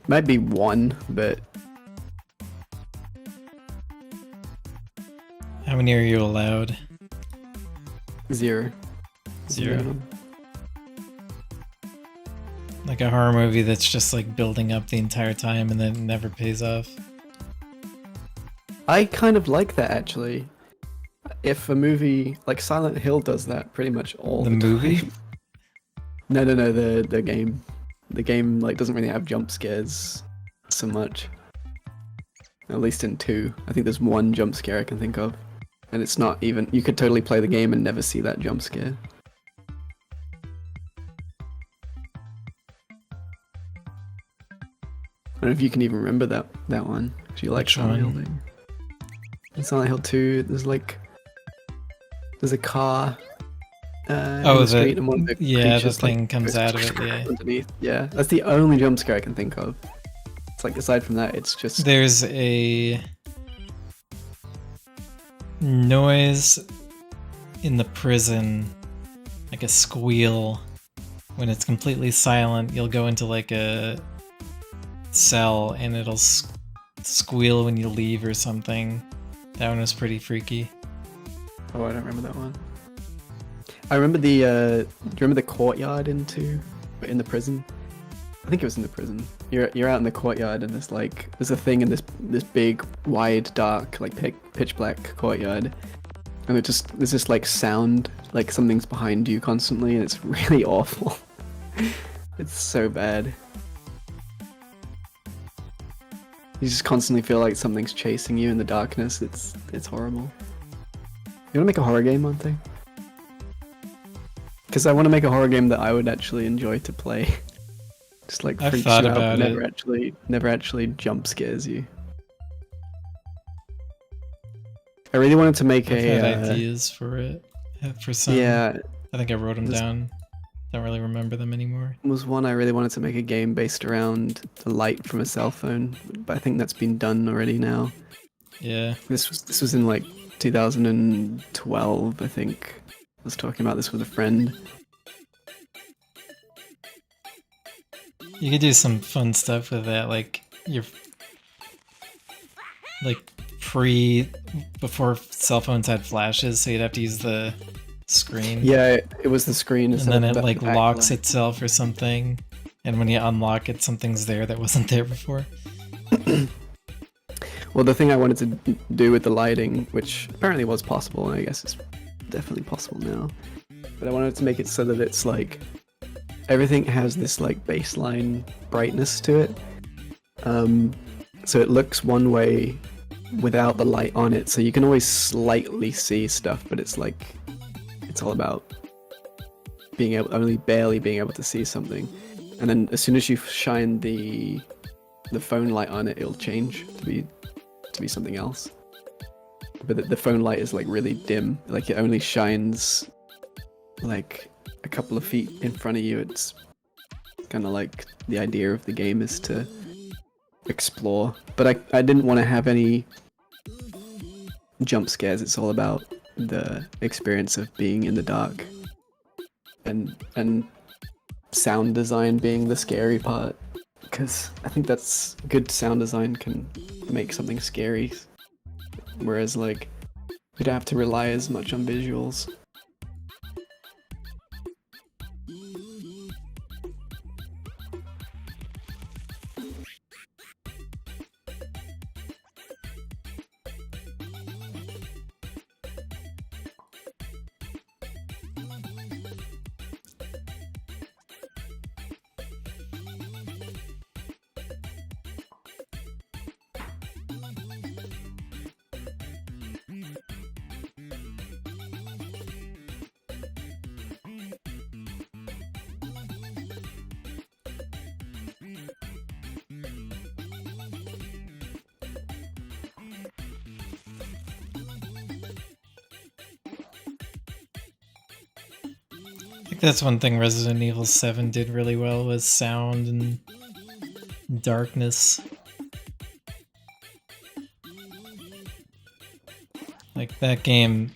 Might be one, but How many are you allowed? zero. Zero. Like a horror movie that's just like building up the entire time and then it never pays off. I kind of like that, actually. If a movie like Silent Hill does that pretty much all the movie? time. No, the game. The game like doesn't really have jump scares so much. At least in 2. I think there's one jump scare I can think of. And it's not even, you could totally play the game and never see that jump scare. I don't know if you can even remember that one. If you like Which Silent Hill. one? In Silent Hill 2, there's a car in Oh, the street, and one of the yeah, the creatures, thing like, comes goes out of it, yeah. underneath. Yeah, that's the only jump scare I can think of. It's like, aside from that, it's just... There's a noise in the prison, like a squeal. When it's completely silent, you'll go into like a cell and it'll squeal when you leave or something. That one was pretty freaky. Oh, I don't remember that one. I remember the, do you remember the courtyard in the prison? I think it was in the prison. You're out in the courtyard and there's a thing in this big, wide, dark, like pitch black courtyard. And there's this like sound, like something's behind you constantly, and it's really awful. It's so bad. You just constantly feel like something's chasing you in the darkness. It's horrible. You wanna make a horror game, one thing? Because I want to make a horror game that I would actually enjoy to play. Just like I've freaks thought you out, about but never actually jump scares you. I really wanted to make I've had a ideas for it. For some. yeah. I think I wrote them down. Don't really remember them anymore. Was one I really wanted to make a game based around the light from a cell phone, but I think that's been done already now. Yeah. This was in like 2012, I think. I was talking about this with a friend. You could do some fun stuff with that, like before cell phones had flashes, so you'd have to use the screen. Yeah, it was the screen. And then it like locks itself or something, and when you unlock it, something's there that wasn't there before. Well, the thing I wanted to do with the lighting, which apparently was possible, and I guess it's definitely possible now, but I wanted to make it so that it's like everything has this like baseline brightness to it, so it looks one way without the light on it, so you can always slightly see stuff, but it's like it's all about only barely being able to see something, and then as soon as you shine the phone light on it, it'll change to be something else. but the phone light is like really dim. Like it only shines like a couple of feet in front of you. It's kind of like the idea of the game is to explore. But I didn't want to have any jump scares. It's all about the experience of being in the dark and sound design being the scary part, because I think that's good sound design can make something scary, whereas like you don't have to rely as much on visuals. I think that's one thing Resident Evil 7 did really well, was sound and darkness. Like that game,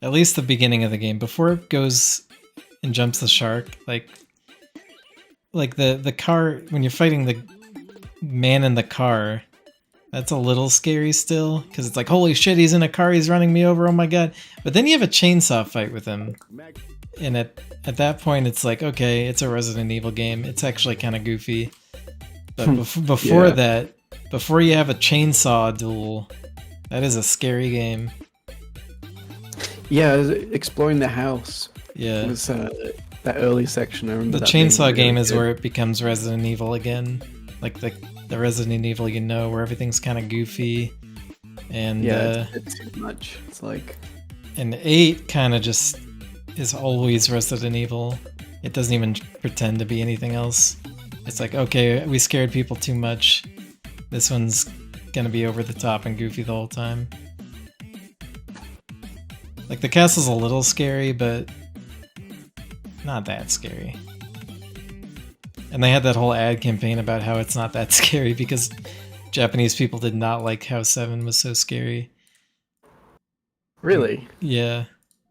at least the beginning of the game, before it goes and jumps the shark, like the car, when you're fighting the man in the car, that's a little scary still, because it's like, holy shit, he's in a car, he's running me over, oh my god. But then you have a chainsaw fight with him, and at that point it's like, okay, it's a Resident Evil game, it's actually kind of goofy. But before that, before you have a chainsaw duel, that is a scary game. Yeah, exploring the house. Yeah. It was that early section. I remember The that being chainsaw really game is good. where it becomes Resident Evil again. Like the Resident Evil you know, where everything's kind of goofy. And yeah, it's too much. It's like, and 8 kind of just is always Resident Evil. It doesn't even pretend to be anything else. It's like, okay, we scared people too much. This one's gonna be over the top and goofy the whole time. Like the castle's a little scary, but not that scary. And they had that whole ad campaign about how it's not that scary because Japanese people did not like how 7 was so scary. really? Yeah.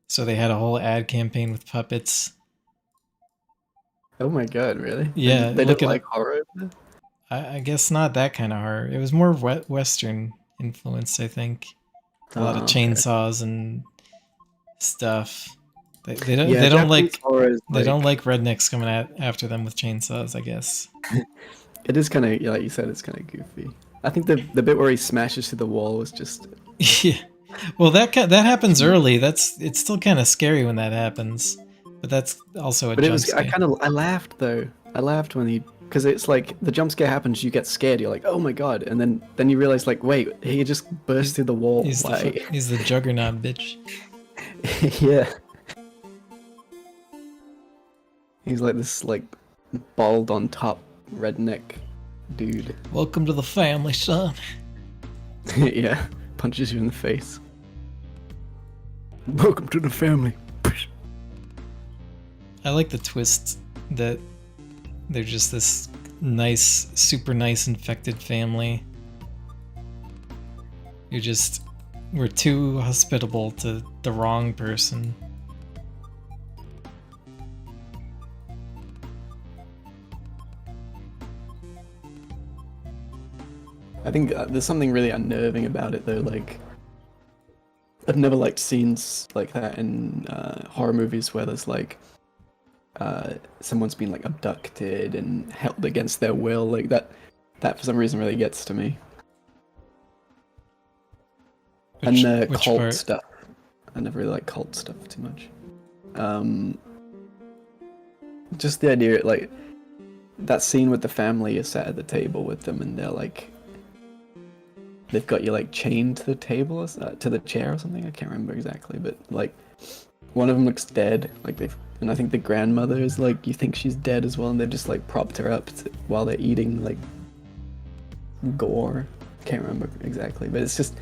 So they had a whole ad campaign with puppets. Oh my god, really? Yeah, They look don't at- like horror? I guess not that kind of horror. It was more Western influenced, I think. A lot of Okay. chainsaws and stuff. They don't Yeah, they don't Japanese like horror is they don't like rednecks coming after them with chainsaws, I guess. It is kind of, like you said, it's kind of goofy. I think the bit where he smashes through the wall was just. Yeah. Well, that happens early. It's still kind of scary when that happens. But that's also a But it jump was. scare. I laughed though. I laughed when he, because it's like the jump scare happens, you get scared, you're like, oh my god, and then you realize like, wait, he just burst through the wall. He's the juggernaut, bitch. Yeah. He's like this like bald on top redneck dude. Welcome to the family, son. Yeah, punches you in the face. Welcome to the family. I like the twist that they're just this nice, super nice infected family. We're too hospitable to the wrong person. I think there's something really unnerving about it though, like I've never liked scenes like that in horror movies where there's like someone's been like abducted and held against their will, like that for some reason really gets to me. And the Which cult part? stuff. I never really like cult stuff too much. Just the idea, like that scene with the family is sat at the table with them, and they're like, they've got you like chained to the table, or to the chair or something. I can't remember exactly, but like one of them looks dead. Like and I think the grandmother is like, you think she's dead as well, and they've just like propped her up while they're eating like gore. can't remember exactly, but it's just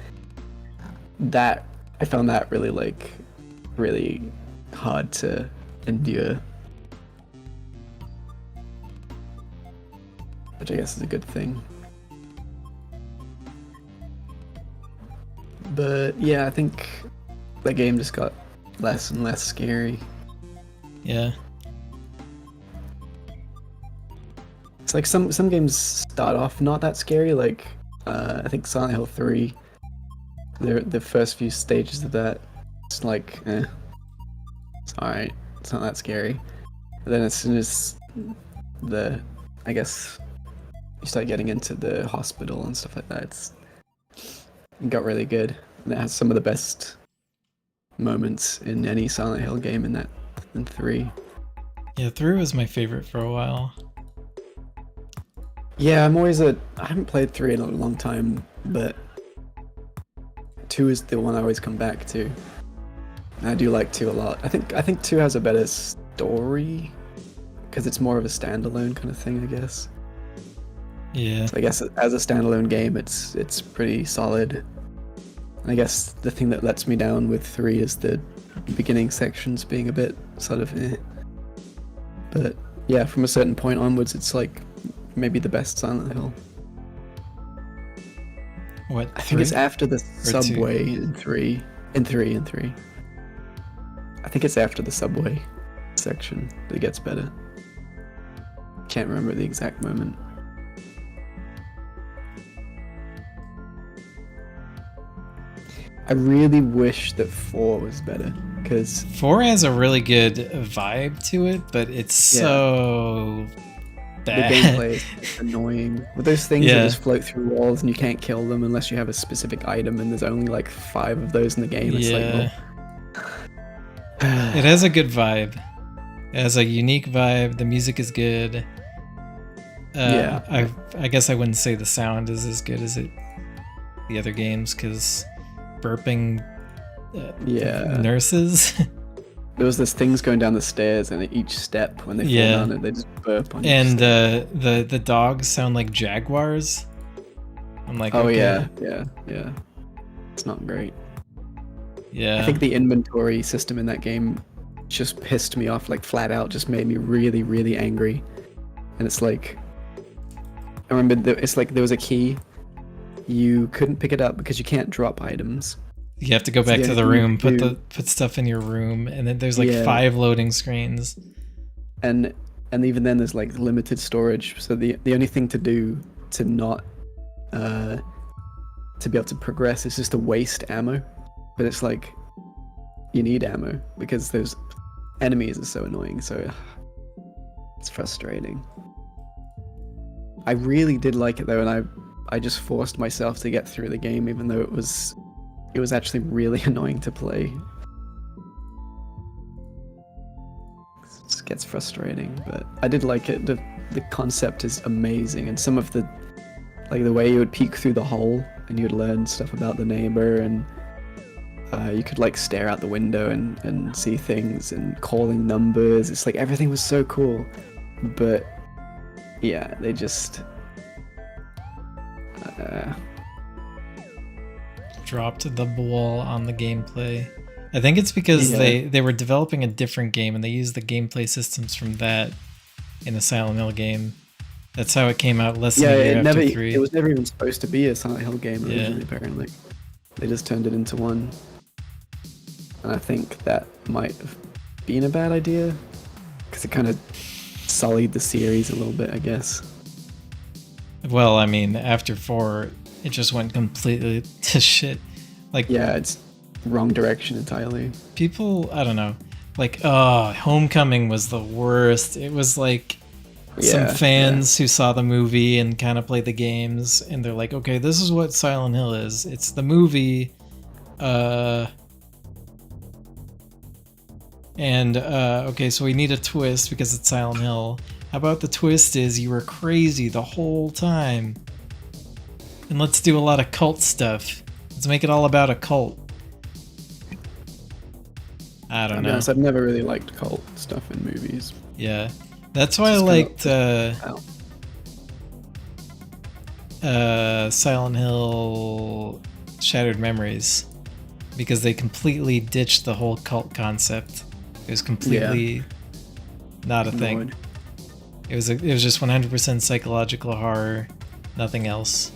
that I found that really hard to endure, which I guess is a good thing. But yeah, I think the game just got less and less scary. Yeah. It's like some games start off not that scary, like I think Silent Hill 3, the first few stages of that, it's like, it's alright, it's not that scary. But then as soon as I guess, you start getting into the hospital and stuff like that, it got really good. And it has some of the best moments in any Silent Hill game in 3. Yeah, 3 was my favorite for a while. Yeah, I haven't played 3 in a long time, but 2 is the one I always come back to. And I do like 2 a lot. I think 2 has a better story, because it's more of a standalone kind of thing, I guess. Yeah. So I guess as a standalone game, it's pretty solid. And I guess the thing that lets me down with 3 is the beginning sections being a bit sort of But yeah, from a certain point onwards, it's like maybe the best Silent Hill. What? I think it's after the 2? subway in 3. In 3. I think it's after the subway section that it gets better. Can't remember the exact moment. I really wish that 4 was better, because 4 has a really good vibe to it, but it's so bad. the gameplay is annoying. With those things that just float through walls and you can't kill them unless you have a specific item, and there's only like 5 of those in the game. It's like, well... It has a good vibe. It has a unique vibe. The music is good. I guess I wouldn't say the sound is as good as the other games, because burping nurses. There was this things going down the stairs, and at each step when they fall down it, they just burp on and the dogs sound like jaguars. I'm like, oh okay. yeah. It's not great. Yeah. I think the inventory system in that game just pissed me off, like flat out, just made me really, really angry. And it's like, I remember it's like there was a key. You couldn't pick it up because you can't drop items. You have to go back to the room, put stuff in your room, and then there's like 5 loading screens. And even then there's like limited storage. So the only thing to do to not to be able to progress is just to waste ammo. But it's like you need ammo because those enemies are so annoying, so it's frustrating. I really did like it though, and I just forced myself to get through the game, even though it was actually really annoying to play. It just gets frustrating, but I did like it. The concept is amazing, and some of the way you would peek through the hole and you'd learn stuff about the neighbor, and you could like stare out the window and see things and calling numbers. It's like everything was so cool, but yeah, they just dropped the ball on the gameplay. I think it's because they were developing a different game and they used the gameplay systems from that in a Silent Hill game. That's how it came out less than a year after 3. It was never even supposed to be a Silent Hill game originally, apparently. They just turned it into one. And I think that might have been a bad idea, because it kind of sullied the series a little bit, I guess. Well, I mean, after 4, it just went completely to shit. Like, yeah, it's wrong direction entirely. People, I don't know, like, Homecoming was the worst. It was like some fans who saw the movie and kind of played the games, and they're like, okay, this is what Silent Hill is. It's the movie, okay, so we need a twist because it's Silent Hill. How about the twist is you were crazy the whole time? And let's do a lot of cult stuff. Let's make it all about a cult. I don't know. Honest, I've never really liked cult stuff in movies. Yeah. That's why I liked Silent Hill Shattered Memories, because they completely ditched the whole cult concept. It was completely not a thing. Ignored. It was just 100% psychological horror, nothing else.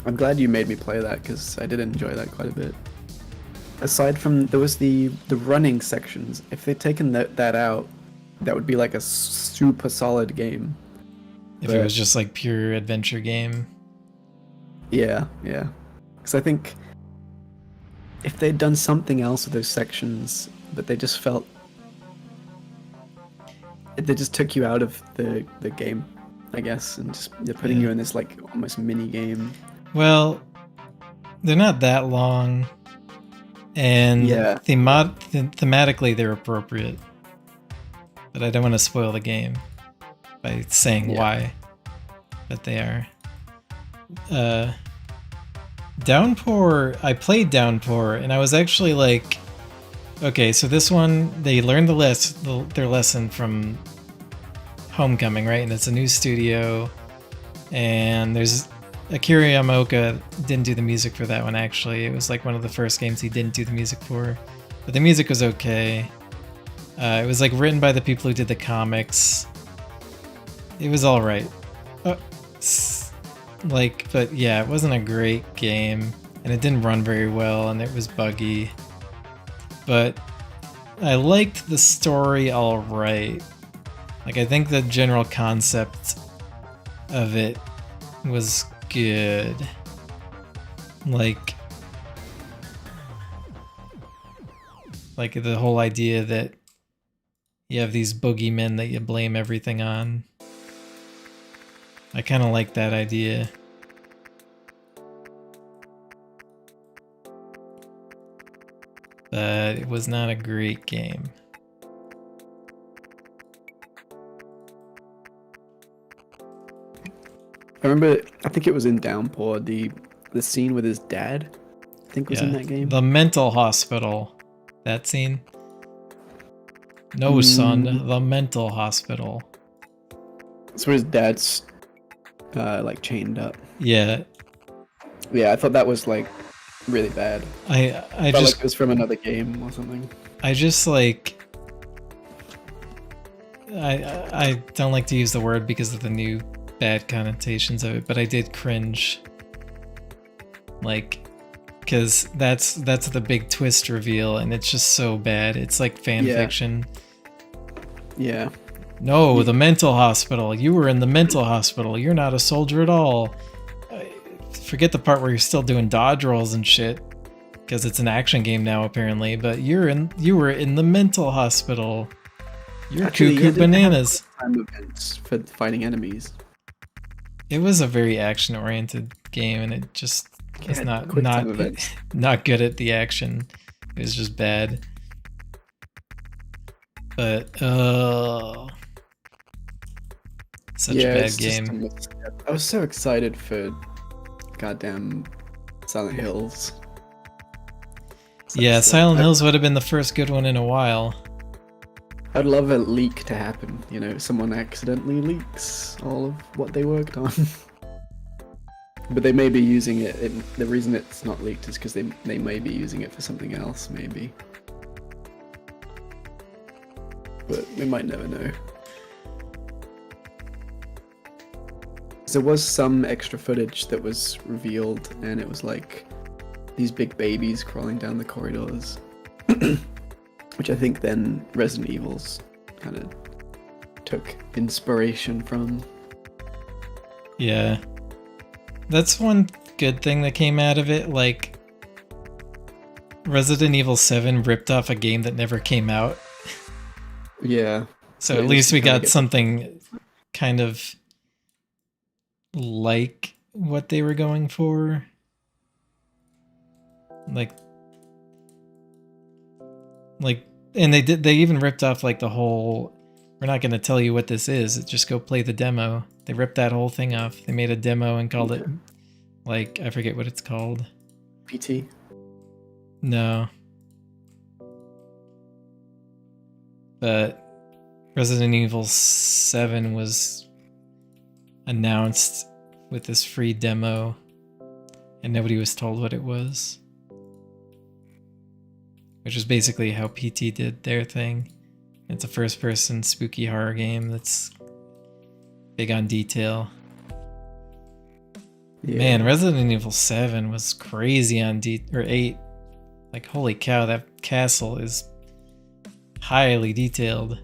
I'm glad you made me play that because I did enjoy that quite a bit. Aside from there was the running sections. If they'd taken that out, that would be like a super solid game. If it was just like pure adventure game. Yeah. Because I think if they'd done something else with those sections, but they just felt they just took you out of the game, I guess, and just they're putting you in this like almost mini game. Well, they're not that long, and thematically they're appropriate. But I don't want to spoil the game by saying why, but they are. Downpour, I played Downpour, and I was actually like, okay, so this one, they learned their lesson from Homecoming, right? And it's a new studio, and there's Akira Yamaoka didn't do the music for that one, actually. It was like one of the first games he didn't do the music for, but the music was okay. It was like written by the people who did the comics. It was all right. But yeah, it wasn't a great game, and it didn't run very well, and it was buggy. But I liked the story all right. Like, I think the general concept of it was good. Like the whole idea that you have these boogeymen that you blame everything on. I kind of like that idea. But it was not a great game. I remember, I think it was in Downpour, the scene with his dad, I think was in that game. The mental hospital. That scene? No, son, the mental hospital. That's where his dad's like chained up. Yeah. Yeah, I thought that was like really bad. I felt just like it was from another game or something. I just like I don't like to use the word because of the new bad connotations of it, but I did cringe. Like, because that's the big twist reveal, and it's just so bad. It's like fan fiction. Yeah. No, the mental hospital. You were in the mental hospital. You're not a soldier at all. Forget the part where you're still doing dodge rolls and shit, because it's an action game now apparently. But you were in the mental hospital. You're Actually, cuckoo bananas. Time events for fighting enemies. It was a very action-oriented game, and it just was not good at the action. It was just bad. But such a bad game. I was so excited for goddamn Silent Hills. Yeah, Silent Hills would have been the first good one in a while. I'd love a leak to happen, you know, someone accidentally leaks all of what they worked on. But they may be using it, the reason it's not leaked is because they may be using it for something else, maybe. But we might never know. There was some extra footage that was revealed, and it was like these big babies crawling down the corridors. Which I think then Resident Evil's kind of took inspiration from. Yeah. That's one good thing that came out of it. Like, Resident Evil 7 ripped off a game that never came out. Yeah. So at least we got something kind of like what they were going for. Like, and they even ripped off like the whole, we're not going to tell you what this is, just go play the demo. They ripped that whole thing off. They made a demo and called it, like, I forget what it's called. PT? No. But Resident Evil 7 was announced with this free demo, and nobody was told what it was. Which is basically how PT did their thing. It's a first-person spooky horror game that's big on detail. Yeah. Man, Resident Evil 7 was crazy on or 8. Like, holy cow, that castle is highly detailed.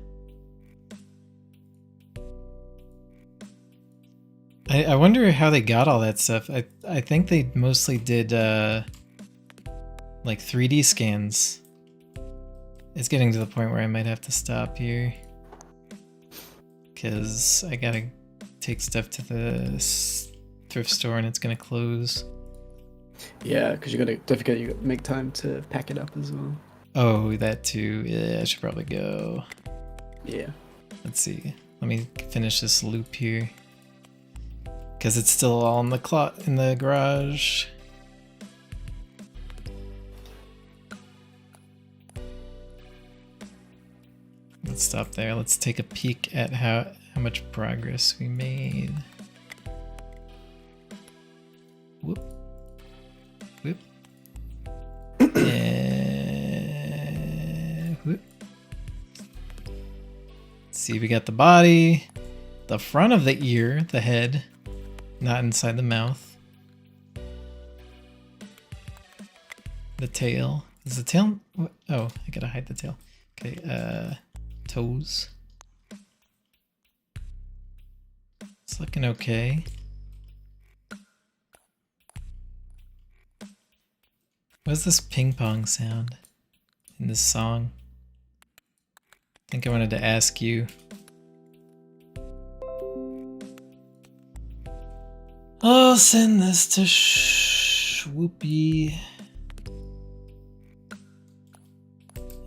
I wonder how they got all that stuff. I think they mostly did like 3D scans. It's getting to the point where I might have to stop here. Because I gotta take stuff to the thrift store and it's gonna close. Yeah, because don't forget you gotta make time to pack it up as well. Oh, that too. Yeah, I should probably go. Yeah. Let's see. Let me finish this loop here. Because it's still all in the garage. Let's stop there. Let's take a peek at how much progress we made. Whoop. Whoop. And whoop. Let's see, we got the body, the front of the ear, the head, not inside the mouth. The tail. Is the tail? What? Oh, I gotta hide the tail. Okay, toes. It's looking okay. What's this ping pong sound in this song? I think I wanted to ask you. I'll send this to Whoopi.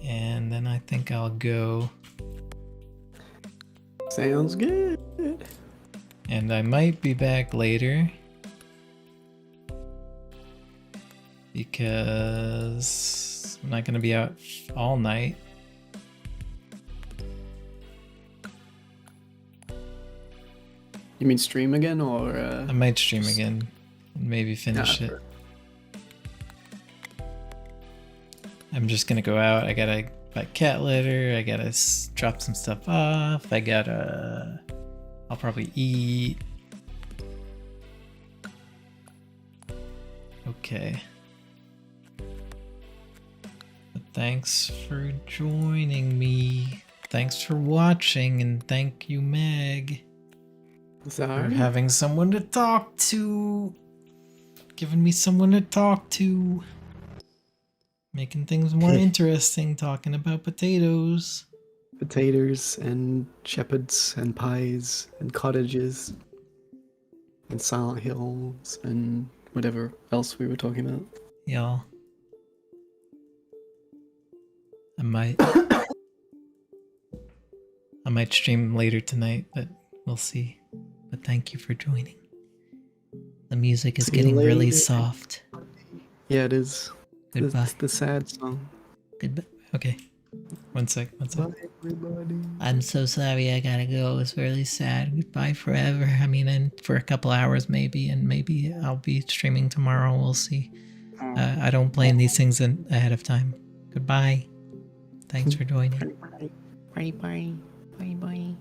And then I think I'll go. Sounds good. And I might be back later. Because I'm not going to be out all night. You mean stream again, or? I might stream again. Maybe finish it. I'm just gonna go out. I gotta buy cat litter. I gotta drop some stuff off. I'll probably eat. Okay. But thanks for joining me. Thanks for watching, and thank you, Meg. Sorry. For having someone to talk to. Giving me someone to talk to. Making things more interesting, talking about potatoes. Potatoes and shepherds and pies and cottages and Silent Hills and whatever else we were talking about. Y'all. I might stream later tonight, but we'll see. But thank you for joining. The music is getting really soft. Yeah, it is. Goodbye. It's the sad song. Goodbye. Okay. One sec. Bye, everybody. I'm so sorry I gotta go. It's really sad. Goodbye forever. I mean, and for a couple hours maybe, and maybe I'll be streaming tomorrow. We'll see. I don't plan these things ahead of time. Goodbye. Thanks for joining. Bye bye. Bye bye. Bye bye.